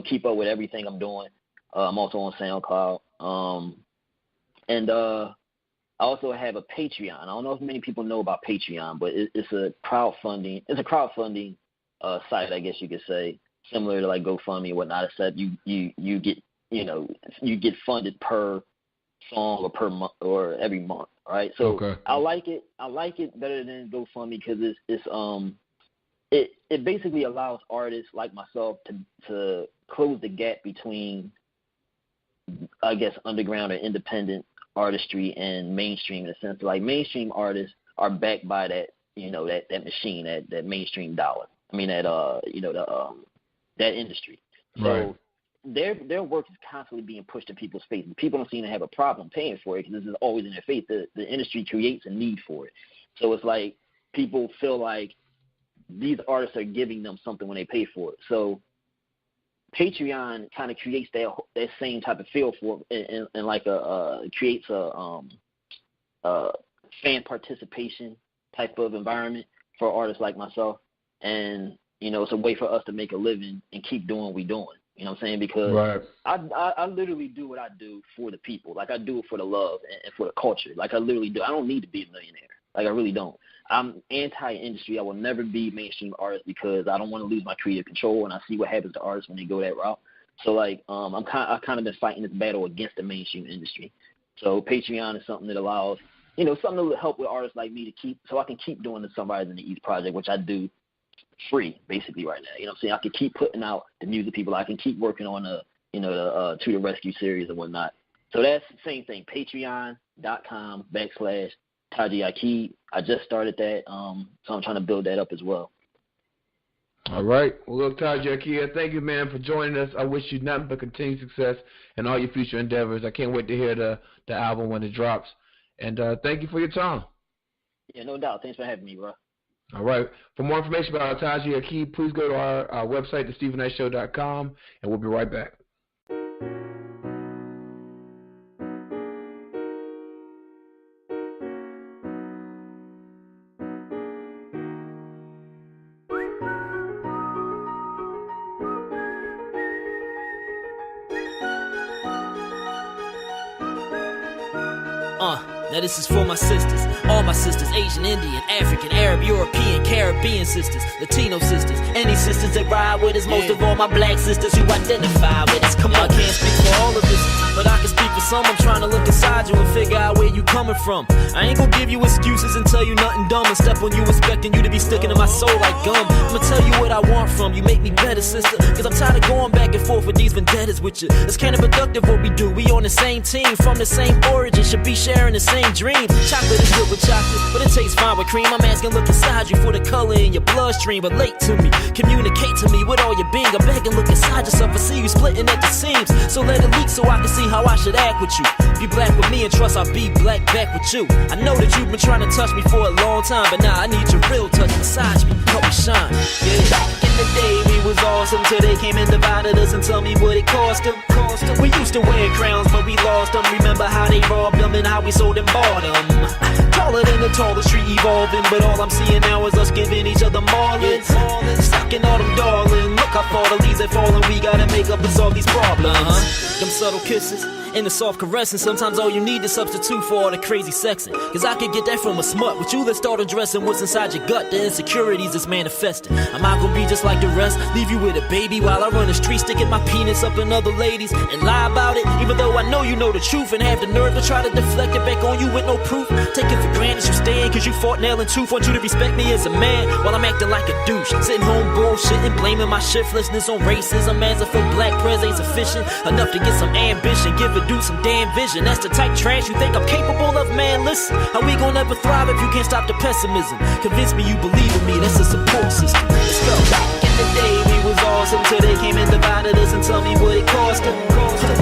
keep up with everything I'm doing. I'm also on SoundCloud. And I also have a Patreon. I don't know if many people know about Patreon, but it's a crowdfunding. It's a crowdfunding site, I guess you could say, similar to like GoFundMe and whatnot. Except you get funded per song or per month or every month, right? So I like it. I like it better than GoFundMe because it basically allows artists like myself to close the gap between, I guess, underground or independent artistry and mainstream, in a sense. Like, mainstream artists are backed by that that machine, that mainstream dollar. I mean that industry. So their work is constantly being pushed in people's face. People don't seem to have a problem paying for it because this is always in their face. The industry creates a need for it. So it's like people feel like these artists are giving them something when they pay for it. So Patreon kind of creates that same type of feel for it, and like creates a fan participation type of environment for artists like myself. And it's a way for us to make a living and keep doing what we're doing. You know what I'm saying? Because I literally do what I do for the people. Like, I do it for the love and for the culture. Like, I literally do. I don't need to be a millionaire. Like, I really don't. I'm anti-industry. I will never be mainstream artist because I don't want to lose my creative control, and I see what happens to artists when they go that route. So, like, I've kind of been fighting this battle against the mainstream industry. So Patreon is something that allows, something to help with artists like me so I can keep doing the Sunrise in the East project, which I do free basically right now. You know what I'm saying? I can keep putting out the music people. I can keep working on the To the Rescue series and whatnot. So that's the same thing. Patreon.com/Taji Aqib. I just started that, so I'm trying to build that up as well. All right. Well, look, Taji Aqib, thank you, man, for joining us. I wish you nothing but continued success in all your future endeavors. I can't wait to hear the album when it drops. And thank you for your time. Yeah, no doubt. Thanks for having me, bro. All right. For more information about Taji Aqib, please go to our website, thestevenknightshow.com, and we'll be right back. Now this is for my sisters, all my sisters, Asian, Indian, African, Arab, European, Caribbean sisters, Latino sisters, any sisters that ride with us, most of all my black sisters who identify with us. Come on, I can't speak for all of this, but I can speak for some. I'm trying to look inside you and figure out where you coming from. I ain't gonna give you excuses and tell you nothing dumb and step on you expecting you to be sticking to my soul like gum. I'ma tell you what I want from you, make me better, sister, cause I'm tired of going back and forth with these vendettas with you. It's kinda productive what we do, we on the same team, from the same origin, should be sharing the same dream. Chocolate is good with chocolate, but it tastes fine with cream. I'm asking, look inside you for the color in your bloodstream. Relate to me, communicate to me with all your being. I'm begging, look inside yourself and see you splitting at the seams. So let it leak so I can see how I should act back with you. Be black with me and trust I'll be black back with you. I know that you've been trying to touch me for a long time, but now I need your real touch, massage me, help me shine. Yeah, back in the day we was awesome till they came and divided us and tell me what it cost them. We used to wear crowns, but we lost them. Remember how they robbed them and how we sold and bought them. Taller than the tallest tree evolving, but all I'm seeing now is us giving each other marlins. Stocking all them darling. Look how far the leaves are falling. We gotta make up and solve these problems. Them subtle kisses and the soft caressing. Sometimes all you need to substitute for all the crazy sexing. Cause I could get that from a smut. With you, let's start addressing what's inside your gut. The insecurities is manifesting. I'm not gonna be just like the rest. Leave you with a baby while I run the street, sticking my penis up in other ladies and lie about it. Even though I know you know the truth and have the nerve to try to deflect it back on you with no proof. Take it for granted you staying cause you fought nail and tooth. Want you to respect me as a man while I'm acting like a douche. Sitting home bullshitting, blaming my shiftlessness on racism. As if a black prez ain't sufficient enough to get some ambition. Give a dude some damn vision. That's the type trash you think I'm capable of, man. Listen, how we gon' ever thrive if you can't stop the pessimism? Convince me you believe in me, that's a support system. Let's go. Back in the day we was awesome till they came and divided us and tell me what it cost them.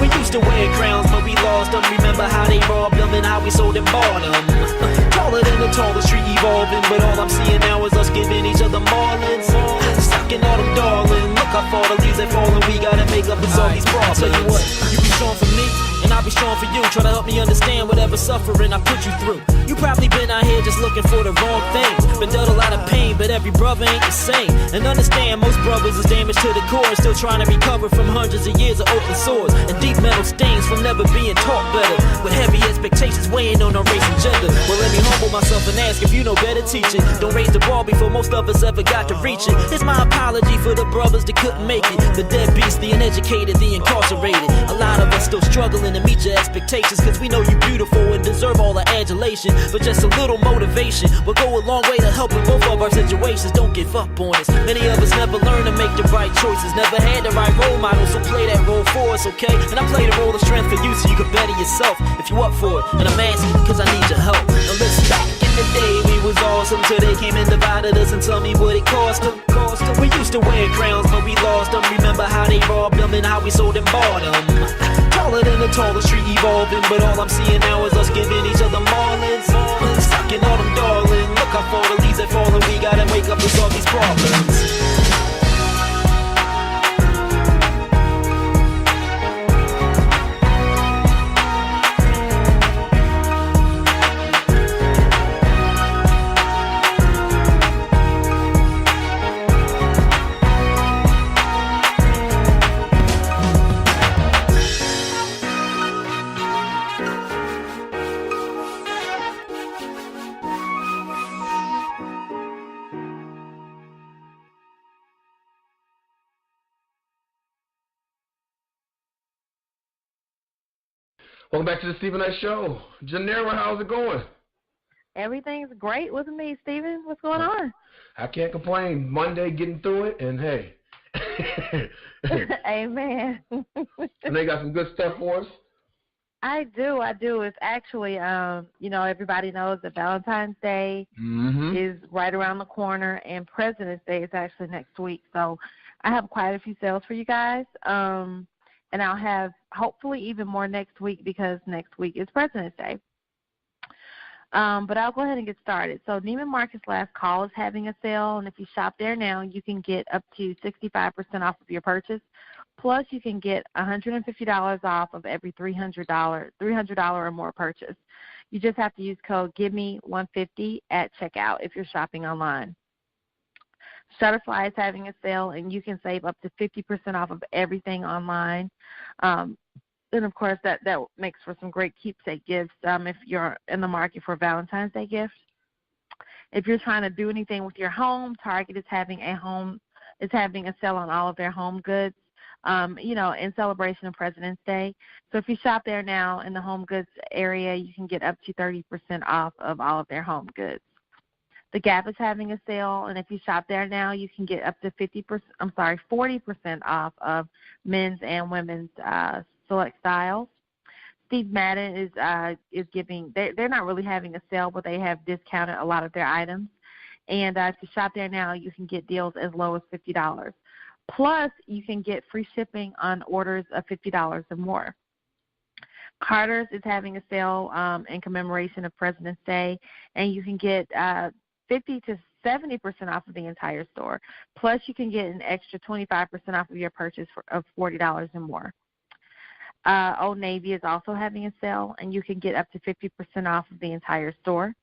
We used to wear crowns but we lost them. Remember how they robbed them and how we sold and bought them. Taller than the tallest tree evolving, but all I'm seeing now is us giving each other marlins. Stocking all them darling. Look how far the leaves are falling. We gotta make up and solve these problems. Tell you what, you be strong for me and I'll be strong for you. Try to help me understand whatever suffering I put you through. You probably been out here just looking for the wrong thing. Been dealt a lot of pain, but every brother ain't the same. And understand most brothers is damaged to the core and still trying to recover from hundreds of years of open sores and deep metal stains from never being taught better. With heavy expectations weighing on our race and gender. Well, let me humble myself and ask if you know better teaching. Don't raise the bar before most of us ever got to reach it. It's my apology for the brothers that couldn't make it. The deadbeats, the uneducated, the incarcerated. A lot of us still struggling to meet your expectations, cause we know you beautiful and deserve all the adulation. But just a little motivation will go a long way to helping both of our situations. Don't give up on us. Many of us never learn to make the right choices. Never had the right role model, so play that role for us, okay? And I play the role of strength for you so you can better yourself if you up for it. And I'm asking cause I need your help. Now listen, back in the day we was awesome till they came and divided us and tell me what it cost them. We used to wear crowns but we lost them. Remember how they robbed them and how we sold and bought them. Taller than the tallest tree evolving, but all I'm seeing now is us giving each other marlins. Stocking all them darling. Look how far the leaves are falling. We gotta wake up and solve these problems. Welcome back to the Stephen Knight Show. Janera, how's it going? Everything's great with me, Stephen. What's going on? I can't complain. Monday, getting through it, and hey. Amen. And they got some good stuff for us? I do. It's actually, everybody knows that Valentine's Day is right around the corner, and President's Day is actually next week. So I have quite a few sales for you guys. And I'll have hopefully even more next week because next week is President's Day. But I'll go ahead and get started. So Neiman Marcus Last Call is having a sale, and if you shop there now, you can get up to 65% off of your purchase. Plus, you can get $150 off of every $300 or more purchase. You just have to use code GIVEME150 at checkout if you're shopping online. Shutterfly is having a sale, and you can save up to 50% off of everything online. And, of course, that makes for some great keepsake gifts if you're in the market for Valentine's Day gifts. If you're trying to do anything with your home, Target is having a sale on all of their home goods, in celebration of President's Day. So if you shop there now in the home goods area, you can get up to 30% off of all of their home goods. The Gap is having a sale, and if you shop there now, you can get up to 40% off of men's and women's select styles. Steve Madden is giving. They're not really having a sale, but they have discounted a lot of their items. And if you shop there now, you can get deals as low as $50. Plus, you can get free shipping on orders of $50 or more. Carter's is having a sale in commemoration of President's Day, and you can get 50 to 70% off of the entire store. Plus, you can get an extra 25% off of your purchase of $40 or more. Old Navy is also having a sale, and you can get up to 50% off of the entire store.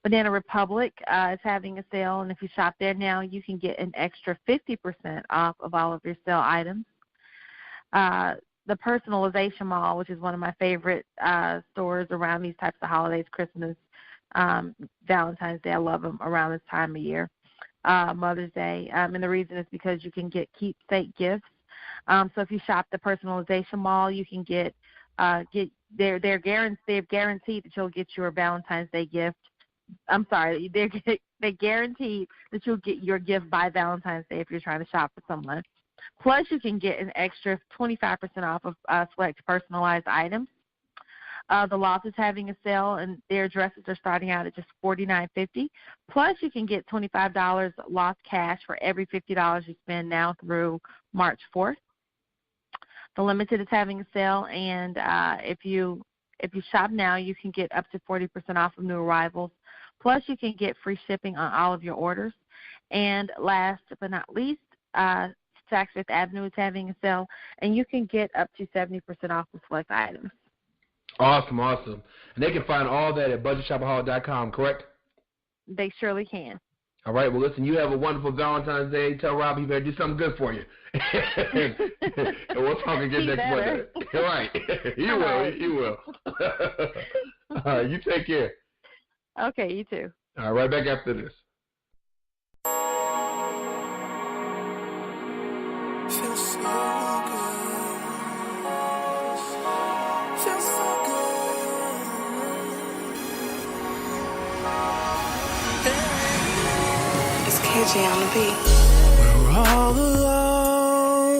Banana Republic is having a sale, and if you shop there now, you can get an extra 50% off of all of your sale items. The Personalization Mall, which is one of my favorite stores around these types of holidays, Christmas, Valentine's Day. I love them around this time of year. Mother's Day. And the reason is because you can get keepsake gifts. So if you shop the Personalization Mall, you can get they're guaranteed that you'll get your Valentine's Day gift. I'm sorry, they guaranteed that you'll get your gift by Valentine's Day if you're trying to shop for someone. Plus, you can get an extra 25% off of select personalized items. The Loft is having a sale, and their dresses are starting out at just $49.50. Plus, you can get $25 Loft cash for every $50 you spend now through March 4th. The Limited is having a sale, and if you shop now, you can get up to 40% off of new arrivals. Plus, you can get free shipping on all of your orders. And last but not least, Saks Fifth Avenue is having a sale, and you can get up to 70% off the select items. Awesome. And they can find all that at budgetshopaholic.com, correct? They surely can. All right. Well, listen, you have a wonderful Valentine's Day. Tell Rob he better do something good for you. And we'll talk again next Monday. All right. You will. All right. You take care. Okay, you too. All right. Back after this. Feels so good. Feels so good. Hey. It's KJ on the beat. We're all alone.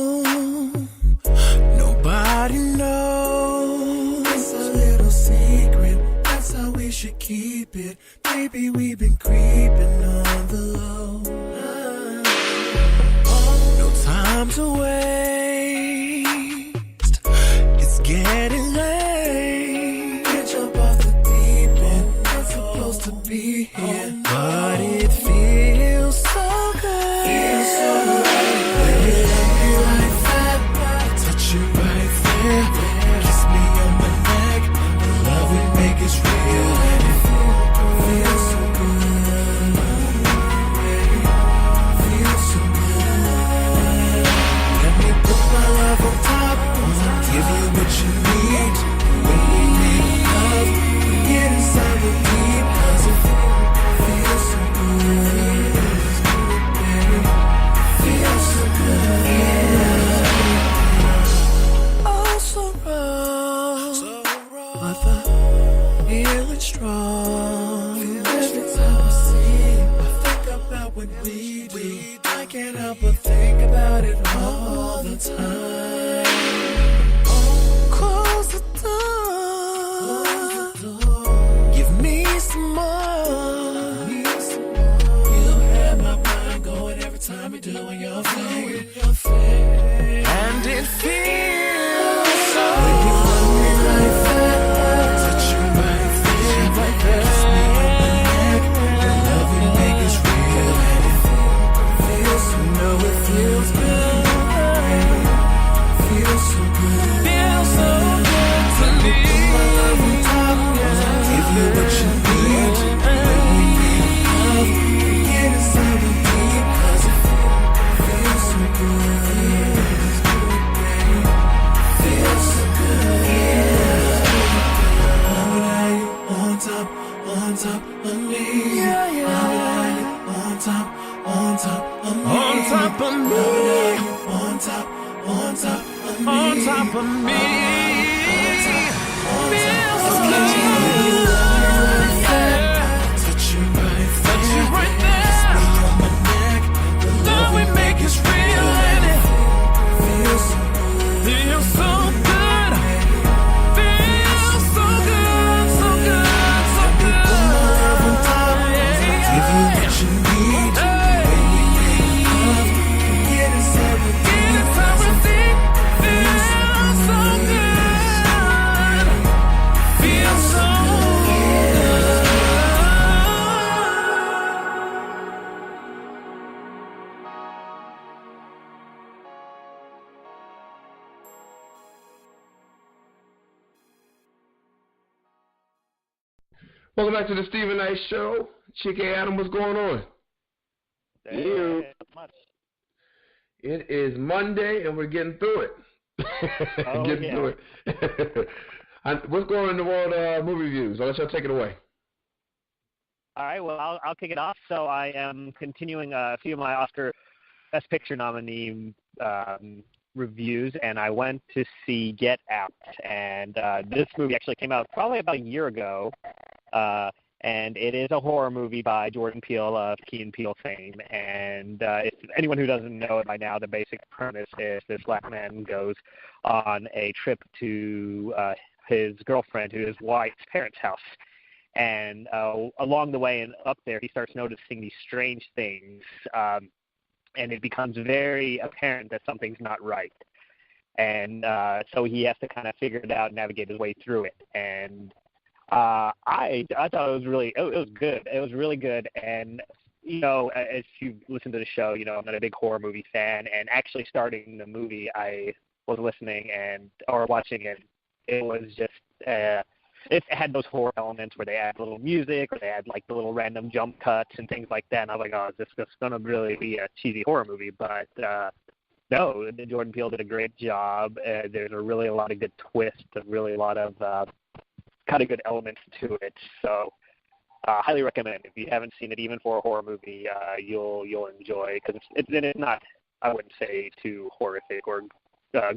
Nobody knows. It's a little secret. That's how we should keep it. Baby, we've been creeping on the low. Time to waste. It's getting late. Can't jump off the deep end. Not supposed to be here, but it feels so good. Feels so right. Let it be like that. Touch you right there. Kiss me on my neck. The love we make is real, and it feels so good. Feels so good. Love on top, give you what you need. When we make love, we get inside the deep, 'cause it feels so good. Feels so good. Oh, so raw, but the feeling strong. Every time I see you, I think about what we do. I can't help but think about it all the time. Close the door. Give me some more. You have my mind going every time you're doing your thing. And it feels so when you love me like that. Touch you right there. Kiss me on the neck. The love we make is real, and it feels so. Know it feels good. Feels so good. Feels so good to me. Put my love on top. Give you what you need. When we make love, we get inside the deep, 'cause it feels so good. Feels so good. Love it how you on top of me. Love it how you on top of me. On top of me. On top of me. Feels so good. Touch you right there. Kiss me on my neck. The love we make is real, and it feels so good. Feels so good. Feels so good. So good. So good. Put my love on top. Give you what you need. When we make love, we get inside the deep. Feels so good. Welcome back to the Stephen Knight Show. Chick Adam, what's going on? Hey, much. It is Monday, and we're getting through it. Through it. What's going on in the world of movie reviews? I'll let y'all take it away. All right, well, I'll kick it off. So I am continuing a few of my Oscar Best Picture nominee reviews, and I went to see Get Out. And this movie actually came out probably about a year ago. And it is a horror movie by Jordan Peele of Key and Peele fame. And if anyone who doesn't know it by now, the basic premise is this black man goes on a trip to his girlfriend, who is White's parents' house. And along the way and up there, he starts noticing these strange things. And it becomes very apparent that something's not right. And so he has to kind of figure it out and navigate his way through it. And I thought it was good. It was really good. And, you know, as you listen to the show, you know, I'm not a big horror movie fan. And actually starting the movie, I was listening or watching it. It was just, it had those horror elements where they add little music or they add like the little random jump cuts and things like that. And I was like, oh, is this going to really be a cheesy horror movie? But no, Jordan Peele did a great job. There's really a lot of good twists and really a lot of kind of good elements to it. So highly recommend. If you haven't seen it, even for a horror movie, you'll enjoy, because it's not, I wouldn't say, too horrific or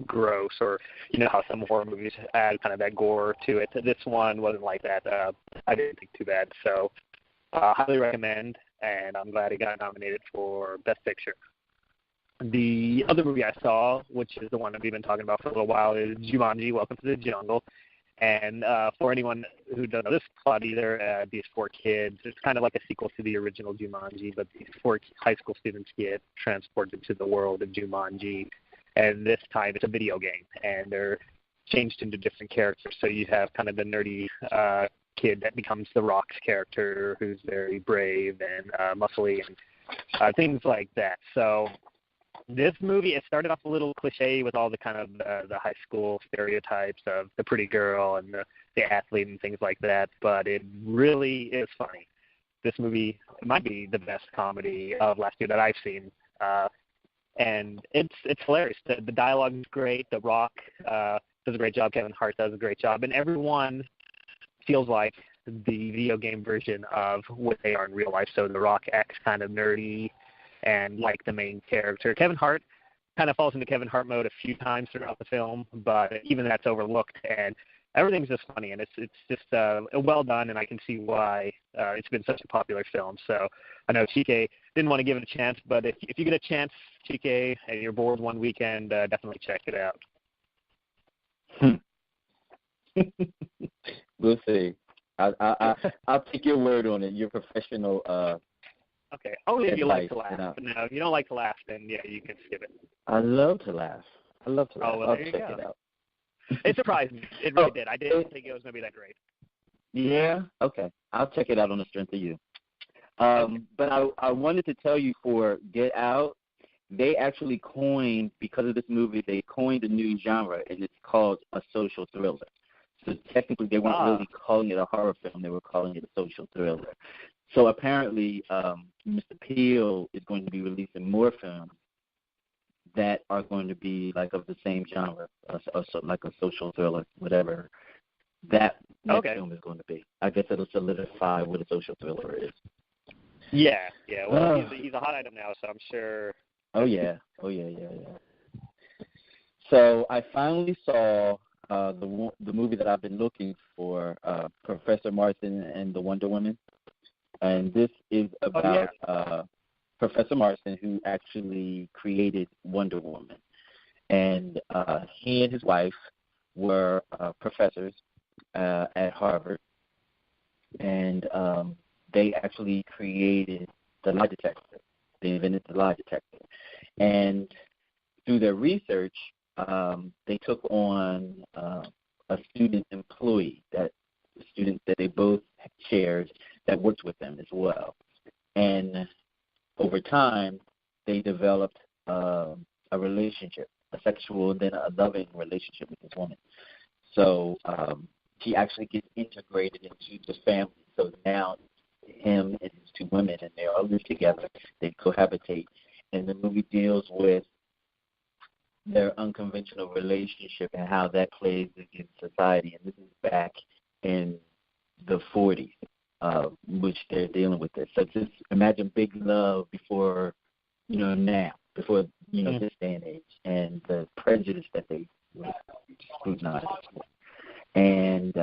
gross, or you know how some horror movies add kind of that gore to it. This one wasn't like that. I didn't think too bad. So highly recommend, and I'm glad it got nominated for Best Picture. The other movie I saw, which is the one that we've been talking about for a little while, is Jumanji, Welcome to the Jungle. And for anyone who doesn't know this plot either, these four kids, it's kind of like a sequel to the original Jumanji, but these four high school students get transported to the world of Jumanji. And this time it's a video game, and they're changed into different characters. So you have kind of the nerdy kid that becomes the Rock's character, who's very brave and muscly and things like that. So this movie, it started off a little cliche with all the kind of the high school stereotypes of the pretty girl and the athlete and things like that, but it really is funny. This movie might be the best comedy of last year that I've seen, and it's hilarious. The dialogue is great. The Rock does a great job. Kevin Hart does a great job, and everyone feels like the video game version of what they are in real life. So The Rock acts kind of nerdy and like the main character. Kevin Hart kind of falls into Kevin Hart mode a few times throughout the film, but even that's overlooked, and everything's just funny, and it's just well done, and I can see why it's been such a popular film. So I know Chike didn't want to give it a chance, but if you get a chance, Chike, and you're bored one weekend, definitely check it out. We'll see. I'll take your word on it. You're professional. Okay. Only if you like to laugh. But no, if you don't like to laugh, then yeah, you can skip it. I love to laugh. Oh, well, I'll check it out. It surprised me. It really did. I didn't think it was going to be that great. Yeah? Okay. I'll check it out on the strength of you. But I wanted to tell you, for Get Out, they actually coined, because of this movie, they coined a new genre, and it's called a social thriller. So technically they weren't really calling it a horror film. They were calling it a social thriller. So apparently Mr. Peele is going to be releasing more films that are going to be like of the same genre, like a social thriller, whatever that next film is going to be. I guess it'll solidify what a social thriller is. Yeah. Well, he's a hot item now, so I'm sure. Oh yeah. So I finally saw the movie that I've been looking for, Professor Marston and the Wonder Woman. And this is about Professor Marston, who actually created Wonder Woman. And he and his wife were professors at Harvard. And they actually created the lie detector. They invented the lie detector. And through their research, they took on a student employee, a student that they both shared, that worked with them as well. And over time, they developed a relationship, a sexual and then a loving relationship with this woman. So she actually gets integrated into the family. So now him and his two women, and they all live together. They cohabitate. And the movie deals with their unconventional relationship and how that plays in society. And this is back in the 40s, which they're dealing with this. So just imagine big love before, now, before, this day and age, and the prejudice that they scrutinize. And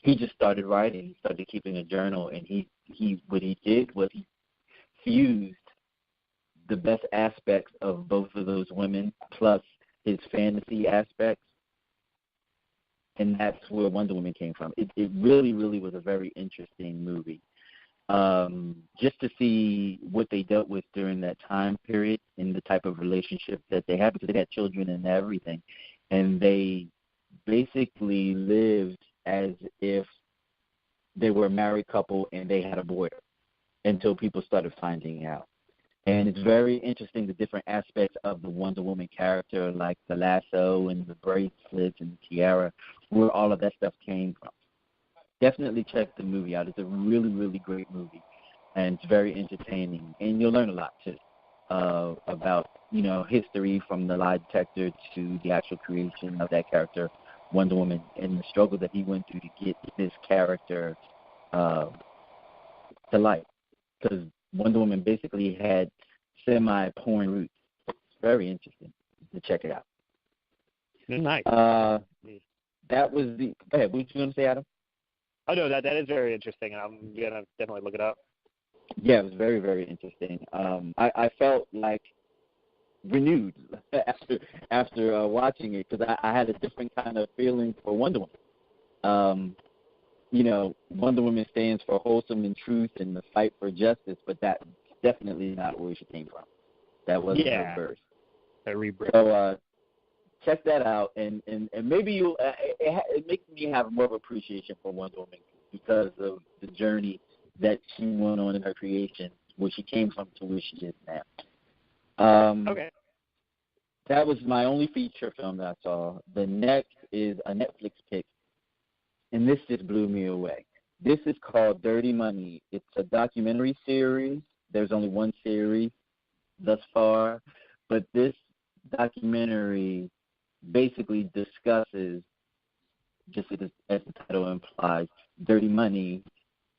he just started writing. He started keeping a journal, and what he did was he fused the best aspects of both of those women plus his fantasy aspects, and that's where Wonder Woman came from. It really, really was a very interesting movie. Just to see what they dealt with during that time period and the type of relationship that they had, because they had children and everything, and they basically lived as if they were a married couple and they had a boy until people started finding out. And it's very interesting, the different aspects of the Wonder Woman character, like the lasso and the bracelets and the tiara, where all of that stuff came from. Definitely check the movie out. It's a really, really great movie, and it's very entertaining. And you'll learn a lot, too, about, history from the lie detector to the actual creation of that character, Wonder Woman, and the struggle that he went through to get this character to life. Because Wonder Woman basically had semi-porn roots. It's very interesting to check it out. Nice. That was the. Go ahead. What were you going to say, Adam? Oh no, that is very interesting. I'm gonna definitely look it up. Yeah, it was very, very interesting. I felt like renewed after watching it, because I had a different kind of feeling for Wonder Woman. Wonder Woman stands for wholesome and truth and the fight for justice, but that's definitely not where she came from. That wasn't her birth. Her rebirth. So check that out, and maybe you it makes me have more of appreciation for Wonder Woman because of the journey that she went on in her creation, where she came from to where she is now. Okay. That was my only feature film that I saw. The next is a Netflix pick, and this just blew me away. This is called Dirty Money. It's a documentary series. There's only one series thus far, but this documentary basically discusses, just as the title implies, dirty money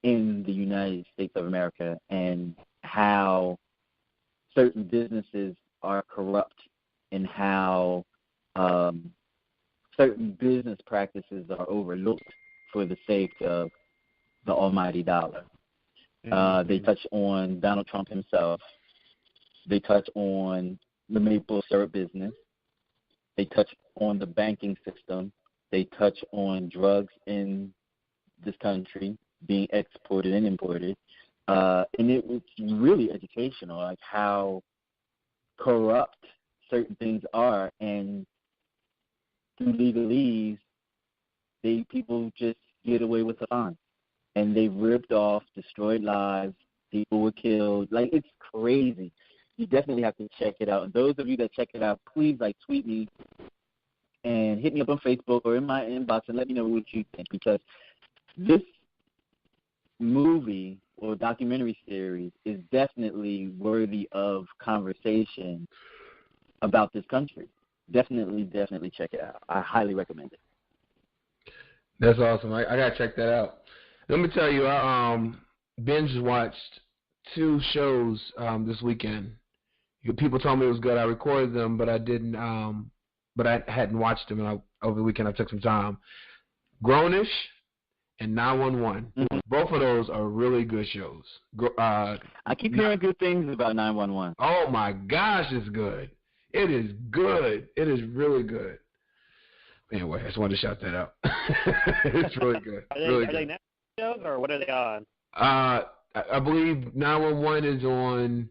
in the United States of America and how certain businesses are corrupt and how certain business practices are overlooked for the sake of the almighty dollar. They touch on Donald Trump himself. They touch on the maple syrup business. They touch on the banking system. They touch on drugs in this country being exported and imported. And it was really educational, like how corrupt certain things are. And through legalese, people just get away with the fine. And they ripped off, destroyed lives. People were killed. Like, it's crazy. You definitely have to check it out. And those of you that check it out, please, tweet me and hit me up on Facebook or in my inbox and let me know what you think, because this movie or documentary series is definitely worthy of conversation about this country. Definitely check it out. I highly recommend it. That's awesome. I got to check that out. Let me tell you, I binge watched 2 shows this weekend. People told me it was good. I recorded them, but I didn't. But I hadn't watched them. And over the weekend, I took some time. Grownish and 911. Mm-hmm. Both of those are really good shows. I keep hearing good things about 911. Oh my gosh, it's good. It is good. It is really good. Anyway, I just wanted to shout that out. It's really good. Are they Netflix shows or what are they on? I believe 911 is on.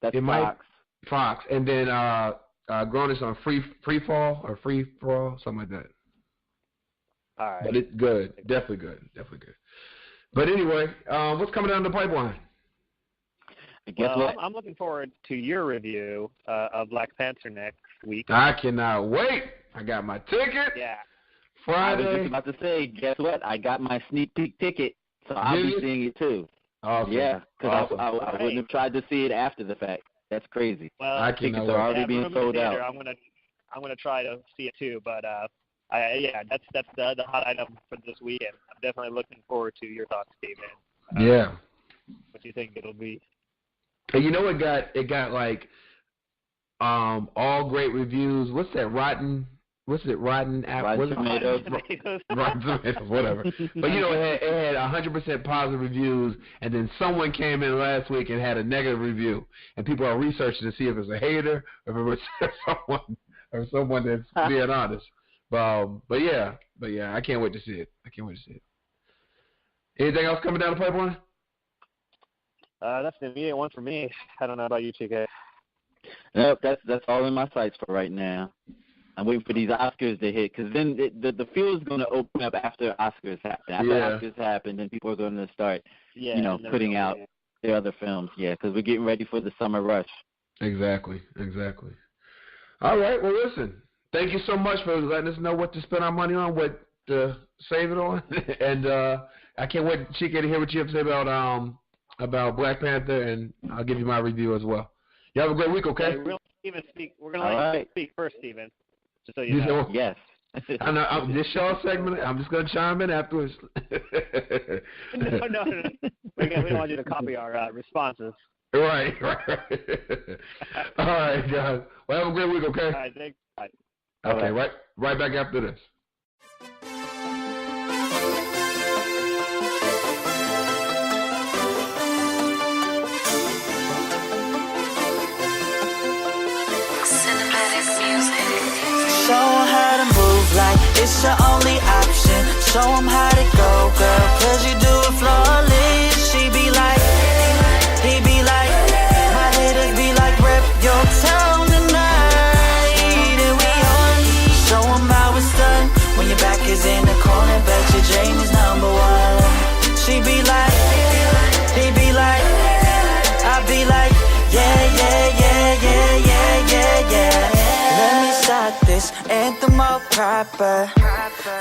That's Fox. Fox, and then Grownish on Free Fall or Free For All, something like that. All right. But it's good. Definitely good. But anyway, what's coming down the pipeline? I'm looking forward to your review of Black Panther next week. I cannot wait. I got my ticket. Yeah. Friday. I was just about to say, guess what? I got my sneak peek ticket, so I'll be seeing it too. Awesome. Yeah, because awesome. I wouldn't have tried to see it after the fact. That's crazy. Well, tickets are already being sold out. I'm gonna try to see it too, but that's the hot item for this weekend. I'm definitely looking forward to your thoughts, Steven. Yeah. What do you think it'll be? And you know, it got like all great reviews. What's that? Rotten Tomatoes. Rotten Tomatoes, whatever. But you know, it had 100% positive reviews, and then someone came in last week and had a negative review, and people are researching to see if it's a hater or if it's someone that's being honest. But yeah, I can't wait to see it. Anything else coming down the pipeline? That's the immediate one for me. I don't know about you, TK. Nope, that's all in my sights for right now. I'm waiting for these Oscars to hit, because then the field is going to open up after Oscars happen. After Oscars happen, then people are going to start, putting out their other films. Yeah, because we're getting ready for the summer rush. Exactly. All right, well, listen. Thank you so much for letting us know what to spend our money on, what to save it on. And I can't wait, Chica, to hear what you have to say about Black Panther, and I'll give you my review as well. You have a great week, okay? We're going to let you speak first, Steven. Just so you know. Yes. I know, this show segment, I'm just going to chime in afterwards. No. We don't want you to copy our responses. Right. All right, guys. Well, have a great week, okay? All right, thanks. Bye. Okay, right back after this. Show 'em how to move like it's your only option. Show 'em how to go, girl, 'cause you do it flawless. She be like, he be like, my haters be like, rep your town tonight. And we on. Show 'em how it's done when your back is in the corner, bet your Jane is number one. She be like, he be like, I be like, yeah. Let me start this anthem all proper.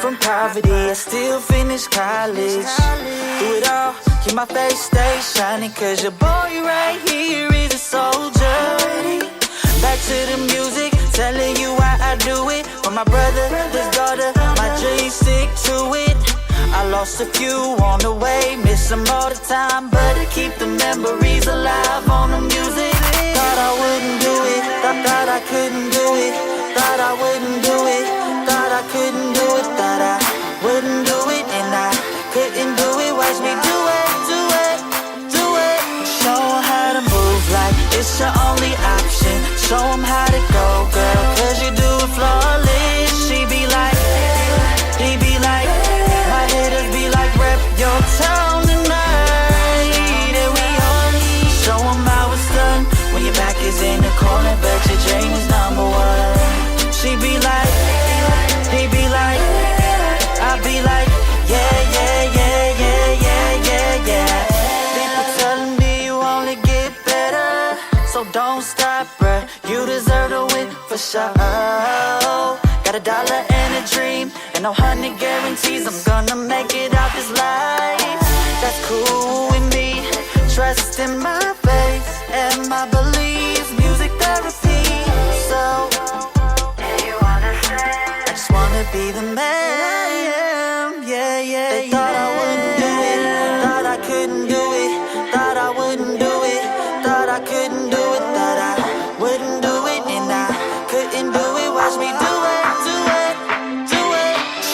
From poverty, I still finish college. Through it all, keep my face stay shining, 'cause your boy right here is a soldier. Back to the music, telling you why I do it. For my brother, his daughter, my dreams stick to it. I lost a few on the way, miss them all the time, but I keep the memories alive on the music. Thought I wouldn't do it, thought I couldn't do it, thought I wouldn't do it, thought I couldn't do it, thought I wouldn't do it, and I couldn't do it. Watch me do it. Show 'em how to move like it's your only option. Show 'em how to go, girl, 'cause you do it flawless. She be like, he be like, my haters be like, rep your town tonight. And we on. Show 'em how it's done when your back is in the corner, bet your Jane is number one. She be like, he be like, I be like, yeah. People telling me you only get better, so don't stop, bruh. You deserve to win for sure. Got $1 and a dream, and no 100 guarantees I'm gonna make it out this life. That's cool with me. Trust in my faith and my beliefs. Music therapy. So I just wanna be the man, yeah. They thought I wouldn't do it, thought I couldn't do it, thought I wouldn't do it, thought I couldn't do it, thought I wouldn't do it, and I couldn't do it. Watch me do it.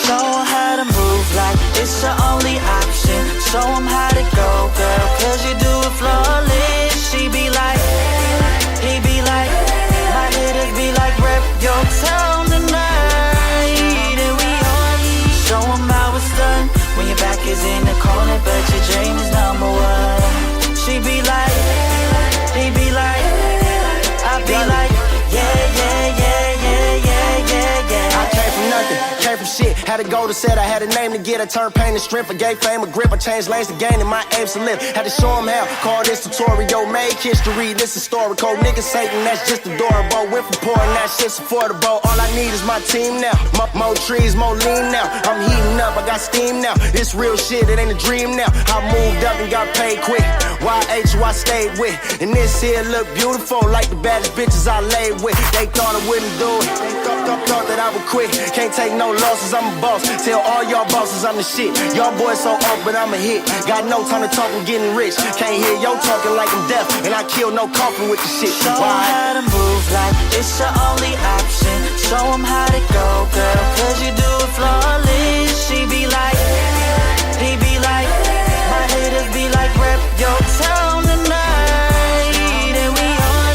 Show 'em how to move like it's your only option. Show 'em how to go, girl, 'cause you do it flawless. She be like, he be like, my haters be like, rep your town tonight. And we on. Show 'em how it's done when your back is in the corner, but your Jane is number one. She be like, he be like, I be like, yeah. I came from nothing, came from shit. Had a goal to set, I had a name to get. I turned pain to strength, I gave fame a grip. I changed lanes to gain, and my aim's to live. Had to show them how, call this tutorial. Make history, this historical. Niggas Satan, that's just adorable. Went from poor and that shit's affordable. All I need is my team now. More trees, more lean now. I'm heating up, I got steam now. It's real shit, it ain't a dream now. I moved up and got paid quick. YH who I stayed with. And this here look beautiful like the baddest bitches I laid with. They thought I wouldn't do it. They thought that I would quit. Can't take no losses, I'm a boss. Tell all y'all bosses I'm the shit. Y'all boys so off, but I'm a hit. Got no time to talk, I'm getting rich. Can't hear yo talking like I'm deaf. And I kill no coffin with the shit. Show 'em how to move like it's your only option. Show 'em how to go, girl, cause you do it flawless. She be like, he be like, my haters be like, rep your town tonight. And we on,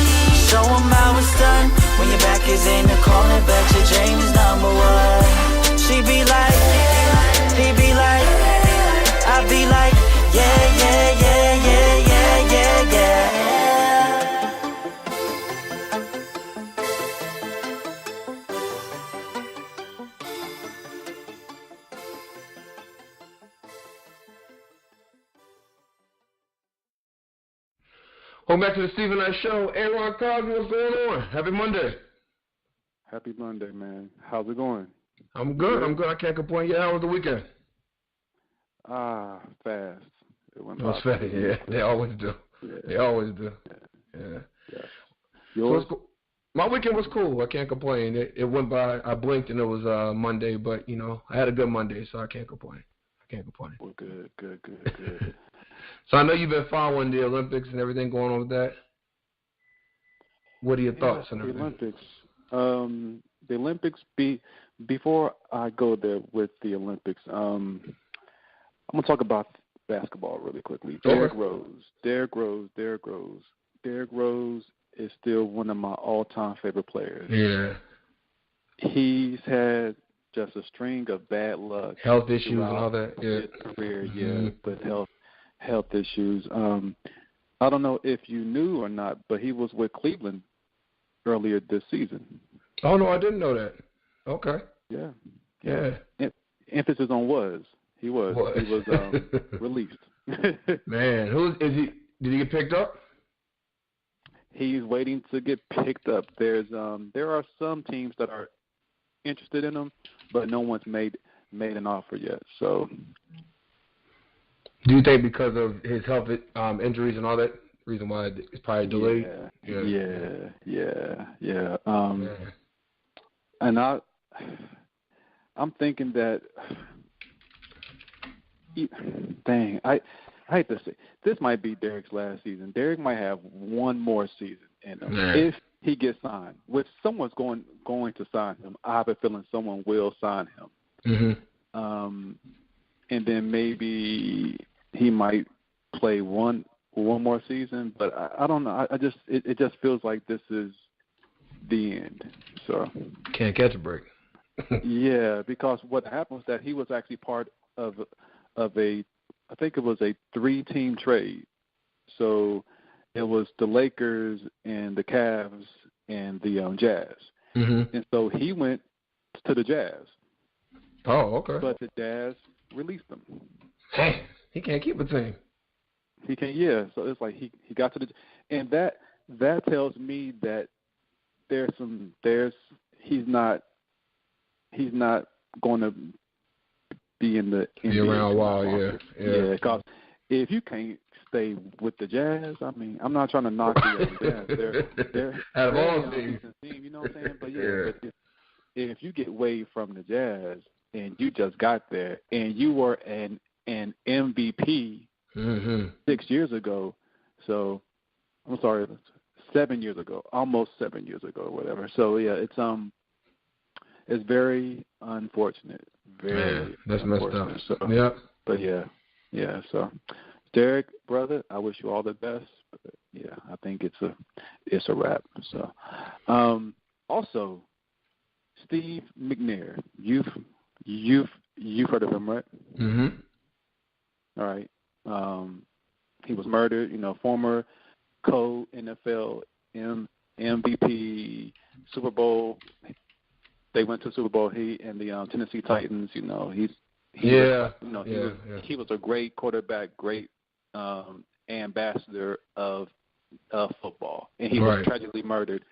show 'em how it's done. When your back is in the corner, bet your James number one. She be like, he be like, I be like, yeah, yeah, yeah, yeah, yeah, yeah, yeah. Welcome back to the Stephen Knight Show. Aaron Cosby, what's going on? Happy Monday. Happy Monday, man. How's it going? I'm good. I can't complain. Yeah, how was the weekend? Fast. It was fast. Yeah, they always do. Yeah. They always do. Yeah. Yours? So my weekend was cool. I can't complain. It went by. I blinked and it was Monday, but you know I had a good Monday, so I can't complain. Well, good. So I know you've been following the Olympics and everything going on with that. What are your thoughts on everything? The Olympics. Before I go there with the Olympics, I'm gonna talk about basketball really quickly. Derrick Rose is still one of my all-time favorite players. Yeah. He's had just a string of bad luck, health issues and all that. His career, but health issues. I don't know if you knew or not, but he was with Cleveland earlier this season. Oh no, I didn't know that. Okay. Yeah. Emphasis on was. He was released. Man, who is he? Did he get picked up? He's waiting to get picked up. There are some teams that are interested in him, but no one's made an offer yet. So, do you think because of his health injuries and all that reason why it's probably delayed? Yeah. And I'm thinking that. Dang, I hate to say this might be Derrick's last season. Derrick might have one more season in him if he gets signed. Which someone's going to sign him. I have a feeling someone will sign him. Mm-hmm. And then maybe he might play one more season. But I don't know. It just feels like this is the end. So can't catch a break. Yeah, because what happened was that he was actually part of a, I think it was a 3-team trade. So it was the Lakers and the Cavs and the Jazz. Mm-hmm. And so he went to the Jazz. Oh, okay. But the Jazz released him. Hey, he can't keep a team. He can't. Yeah. So it's like he got to the, and that tells me that he's not going to be in the be around a while. Yeah. Because if you can't stay with the Jazz, I mean, I'm not trying to knock the Jazz. They're out of all team, you know what I'm saying? But but if you get away from the Jazz and you just got there and you were an MVP 6 years ago, so I'm sorry, 7 years ago, almost 7 years ago, or whatever. So yeah, it's very unfortunate. That's messed up. So, yeah. But yeah. So, Derrick, brother, I wish you all the best. But yeah, I think it's a wrap. So, also, Steve McNair, you've heard of him, right? Mm-hmm. All right. He was murdered. Former co-NFL MVP, Super Bowl they went to the Super Bowl. He and the Tennessee Titans. He was a great quarterback, great ambassador of football, and he was tragically murdered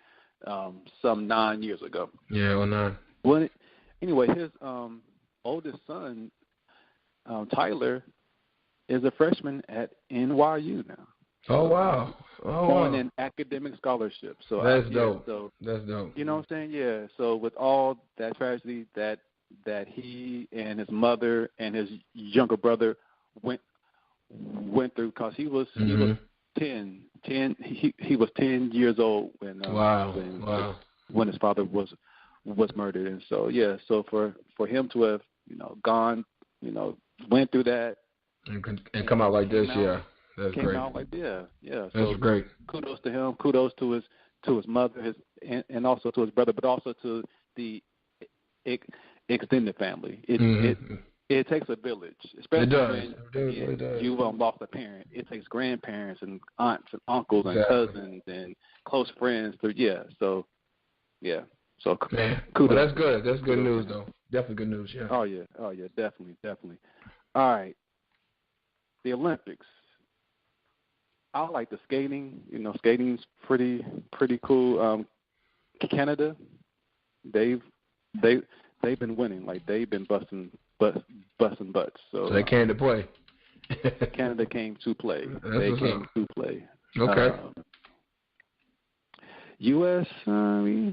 some 9 years ago. Yeah, 09. Well, anyway, his oldest son, Tyler, is a freshman at NYU now. Oh wow! On an academic scholarship. So that's dope. That's dope. You know what I'm saying? Yeah. So with all that tragedy that he and his mother and his younger brother went through, because he was 10. He was 10 years old when his father was murdered. And so so for him to have went through that and come out like this, that's great. Out like that's so great. Kudos to him. Kudos to his mother, and also to his brother, but also to the extended family. It takes a village, especially when you've lost a parent. It takes grandparents and aunts and uncles and cousins and close friends. So So man, kudos. Well, that's good. That's good news, though. Definitely good news. Yeah. Oh yeah. Definitely. All right. The Olympics. I like the skating. Skating's pretty cool. Canada, they've been winning. Like, they've been busting butts. So they came to play. Canada came to play. Okay. U.S. We're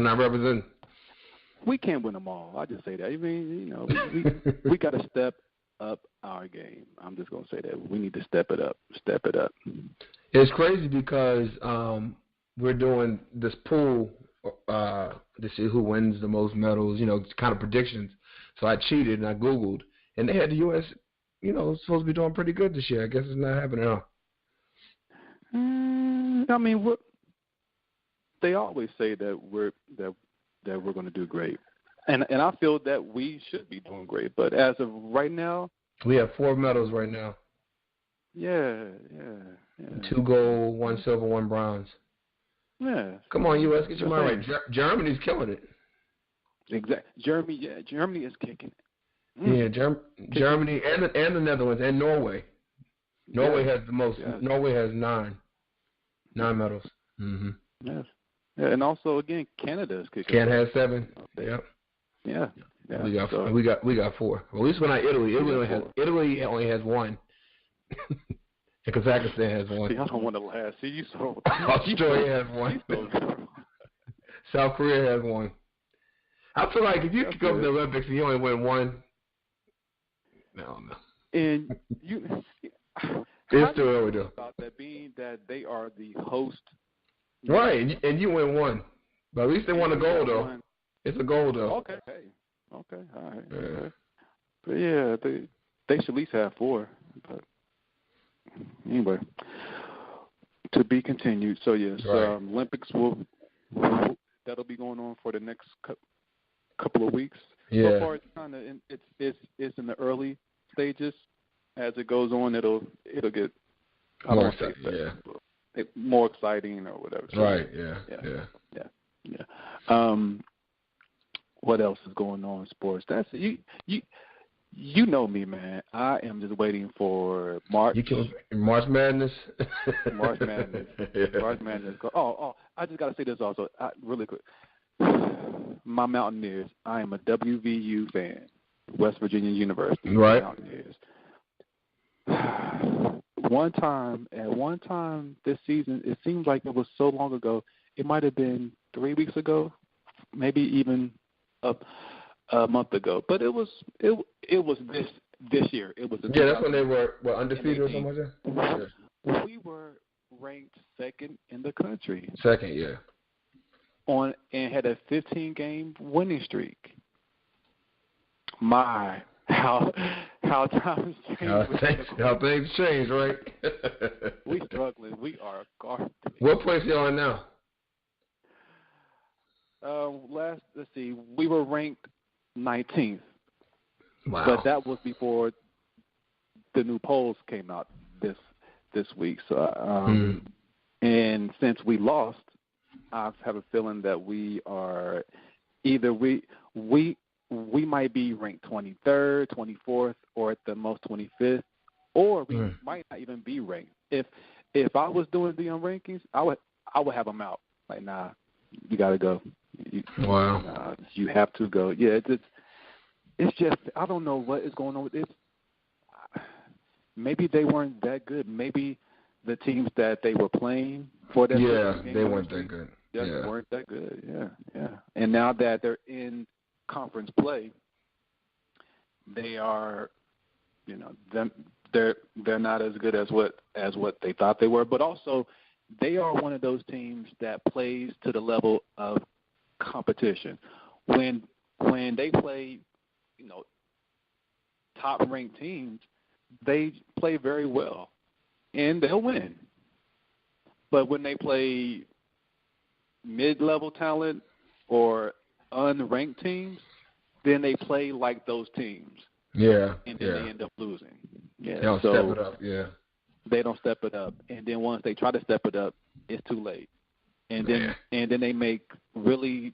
not representing. We can't win them all. I just say that. I mean, we got to step up our game. I'm just gonna say that we need to step it up. It's crazy because we're doing this pool to see who wins the most medals. Kind of predictions. So I cheated and I Googled, and they had the U.S. Supposed to be doing pretty good this year. I guess it's not happening now. I mean, they always say that we're going to do great. And I feel that we should be doing great. But as of right now, we have 4 medals right now. Yeah. 2 gold, 1 silver, 1 bronze. Yeah. Come on, U.S., get your mind right. Germany's killing it. Exactly. Germany is kicking it. Yeah, Germany and the Netherlands and Norway. Norway has the most. Yes. Norway has 9 medals. Mm-hmm. Yes. Yeah, and also again, Canada is kicking. Canada has 7. Yep. Yeah. We got 4. Well, at least we're not Italy. Italy only has 1. And Kazakhstan has 1. See, I don't want to laugh. See, you so. Australia has 1. South Korea has 1. I feel like if you could go to the Olympics and you only win 1, no. And it's too early though. About that being that they are the host. Right, and you win 1. But at least they won a gold though. It's a gold though. Okay, all right. Yeah. But yeah, they should at least have 4. But anyway, to be continued. So yes, Olympics that'll be going on for the next couple of weeks. Yeah. So far, it's kind of it's in the early stages. As it goes on, it'll get more exciting or whatever. So, right. Yeah. What else is going on in sports? That's you know me, man. I am just waiting for March. March Madness. March Madness. March Madness. Oh, I just gotta say this also, really quick. My Mountaineers. I am a WVU fan. West Virginia University. Right. Mountaineers. One time this season, it seems like it was so long ago. It might have been 3 weeks ago, maybe even a month ago. But it was this year. It was that's when they were undefeated or something like that. Yeah. We were ranked 2nd in the country. 2nd, yeah. And had a 15-game winning streak. My. How times change. How things change, right? We struggling. We are garbage. What place y'all in now? Let's see. We were ranked 19th. Wow. But that was before the new polls came out this week. So and since we lost I have a feeling that we are either we might be ranked 23rd, 24th, or at the most 25th, or we might not even be ranked. If I was doing the rankings, I would have them out. Like, nah, you got to go. Wow. You have to go. Yeah, it's just I don't know what is going on with this. Maybe they weren't that good. Maybe the teams that they were playing for that. Yeah, they weren't that good. They weren't that good. Yeah. And now that they're in conference play, they are, they're not as good as what they thought they were. But also, they are one of those teams that plays to the level of competition. When they play, top-ranked teams, they play very well, and they'll win. But when they play mid-level talent or unranked teams, then they play like those teams. Yeah. And then they end up losing. Yeah. They don't step it up, yeah. They don't step it up. And then once they try to step it up, it's too late. And then they make really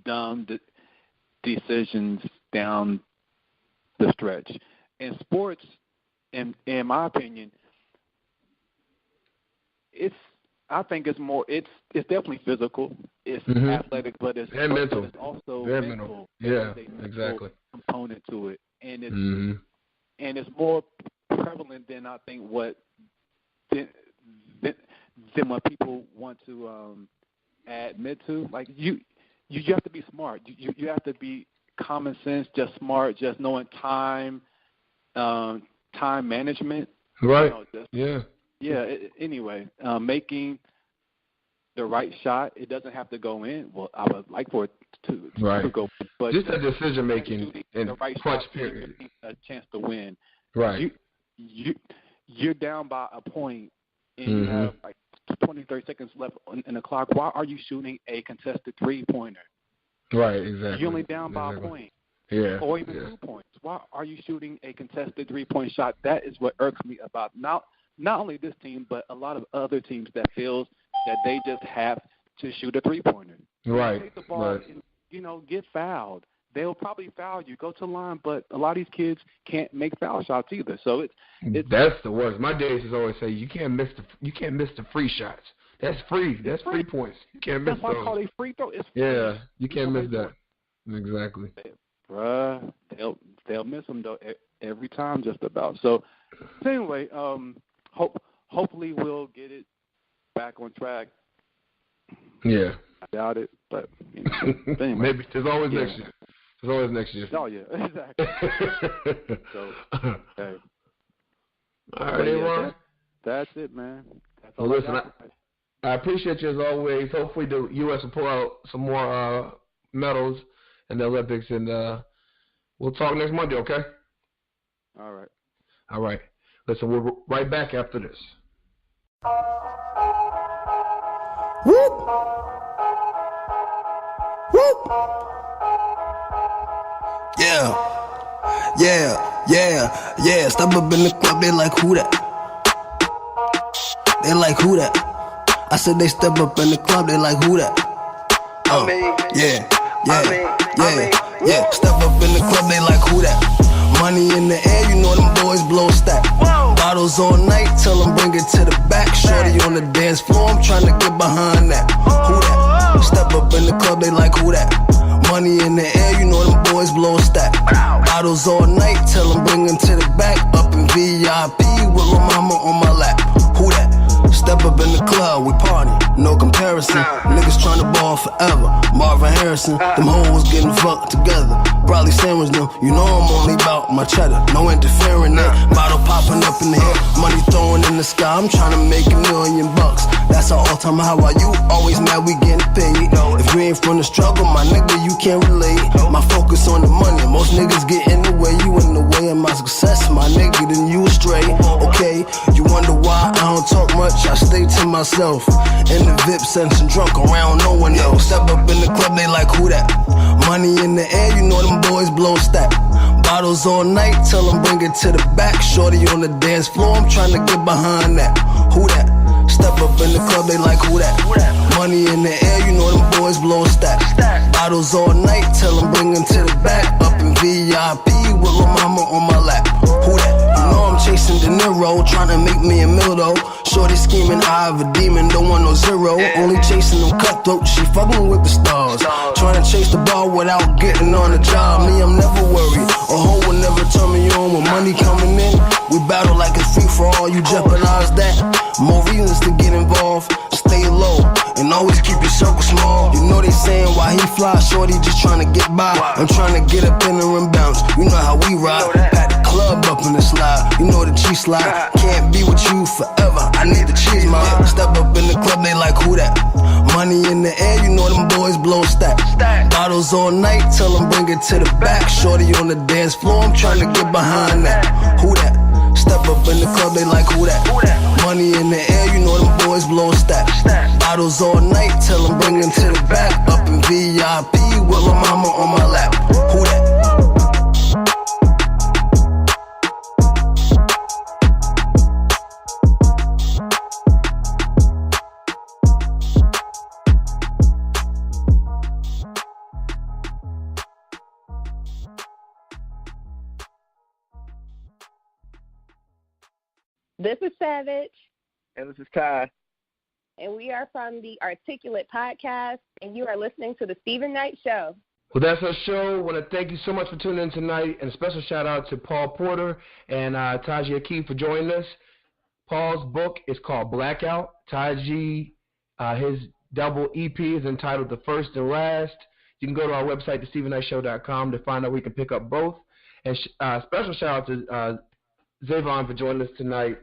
dumb decisions down the stretch. And sports, in my opinion, I think it's definitely physical. It's athletic, but it's mental. It's also very mental. Yeah, There's a exactly. component to it, and it's more prevalent than I think than what people want to admit to. Like you have to be smart. You have to be common sense, just smart, just knowing time management. Right. Yeah. Anyway, making the right shot. It doesn't have to go in. Well, I would like for it to go, but just a decision making in the right clutch shot, period. A chance to win. Right. You're down by a point, and you have like 20, 30 seconds left in the clock. Why are you shooting a contested 3-pointer? Right. Exactly. You're only down by a point. Yeah. Or even 2 points. Why are you shooting a contested 3-point shot? That is what irks me about not only this team, but a lot of other teams that feels that they just have to shoot a 3-pointer. Right. Take the ball and, get fouled. They'll probably foul you. Go to the line, but a lot of these kids can't make foul shots either. So that's the worst. My days is always say you can't miss the free shots. That's free. That's free points. You can't miss those. That's why I call it free throw. It's free. You can't miss that. Exactly. Bruh, they'll miss them though every time just about. So anyway, hopefully we'll get it back on track. Yeah. I doubt it, but anyway. Maybe there's always next year. There's always next year. Oh yeah, exactly. So hey. All right, Ron. That's it, man. That's all listen, I appreciate you as always. Hopefully the U.S. will pull out some more medals in the Olympics, and we'll talk next Monday, okay? All right. All right. Listen, we'll be right back after this. Whoop! Whoop! Yeah. Step up in the club, they like who that? They like who that? I said they step up in the club, they like who that? Yeah. Step up in the club, they like who that? Money in the air, you know them boys blow stack. Bottles all night, tell them bring it to the back. Shorty on the dance floor, I'm trying to get behind that. Who that? Step up in the club, they like who that? Money in the air, you know them boys blow stack. Bottles all night, tell them bring them to the back. Up in VIP with lil' mama on my lap. Who that? Step up in the club, we party, no comparison. Niggas tryna ball forever. Marvin Harrison, them hoes getting fucked together. Probably sandwich them, you know I'm only about my cheddar. No interfering there, bottle popping up in the air, money throwing in the sky. I'm tryna make $1 million. That's our all-time high. While you always mad we getting paid. If you ain't from the struggle, my nigga, you can't relate. My focus on the money, most niggas get in the way. You in the way of my success, my nigga, then you astray. Okay, you wonder why I don't talk much. I stay to myself. In the VIP sense and drunk around no one else. Step up in the club, they like who that? Money in the air, you know them boys blow stack. Bottles all night, tell them bring it to the back. Shorty on the dance floor, I'm trying to get behind that. Who that? Step up in the club, they like who that? Money in the air, you know them boys blowing stacks. Bottles all night, tell them bring them to the back. Up in VIP with my mama on my lap. Who that? You know I'm chasing De Niro, trying to make me a meal though. Shorty scheming, eye of a demon, don't want no zero. Only chasing them cutthroats, she fucking with the stars. Trying to chase the ball without getting on the job. Me, I'm never worried, a hoe will never turn me on. When money coming in, we battle like it's free for all. You jeopardize that, more reasons to get involved. Stay low, and always keep your circle small. You know they saying why he fly, shorty just trying to get by. I'm trying to get up in the rim bounce, you know how we ride. Pack the club up in the slide, you know the cheese slide. Can't be with you forever, I need the cheese, man. Step up in the club, they like, who that? Money in the air, you know them boys blow stacks. Bottles all night, tell them bring it to the back. Shorty on the dance floor, I'm trying to get behind that. Who that? Step up in the club, they like, who that? Money in the air, you know them boys blowing stacks. Bottles all night, tell them bring them to the back. Up in VIP with my mama on my lap. Who that? This is Savage. And this is Kai. And we are from the Articulate Podcast, and you are listening to The Stephen Knight Show. Well, that's our show. I want to thank you so much for tuning in tonight, and a special shout-out to Paul Porter and Taji Aqib for joining us. Paul's book is called Blackout. Taji, his double EP is entitled The First and Last. You can go to our website, thestephennightshow.com, to find out where you can pick up both. And special shout-out to Zavon for joining us tonight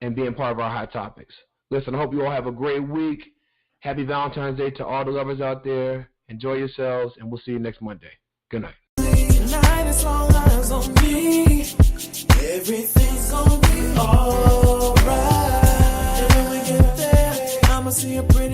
and being part of our Hot Topics. Listen, I hope you all have a great week. Happy Valentine's Day to all the lovers out there. Enjoy yourselves, and we'll see you next Monday. Good night. Tonight it's all eyes on me. Everything's gonna be alright. And when we get there, I'ma see a pretty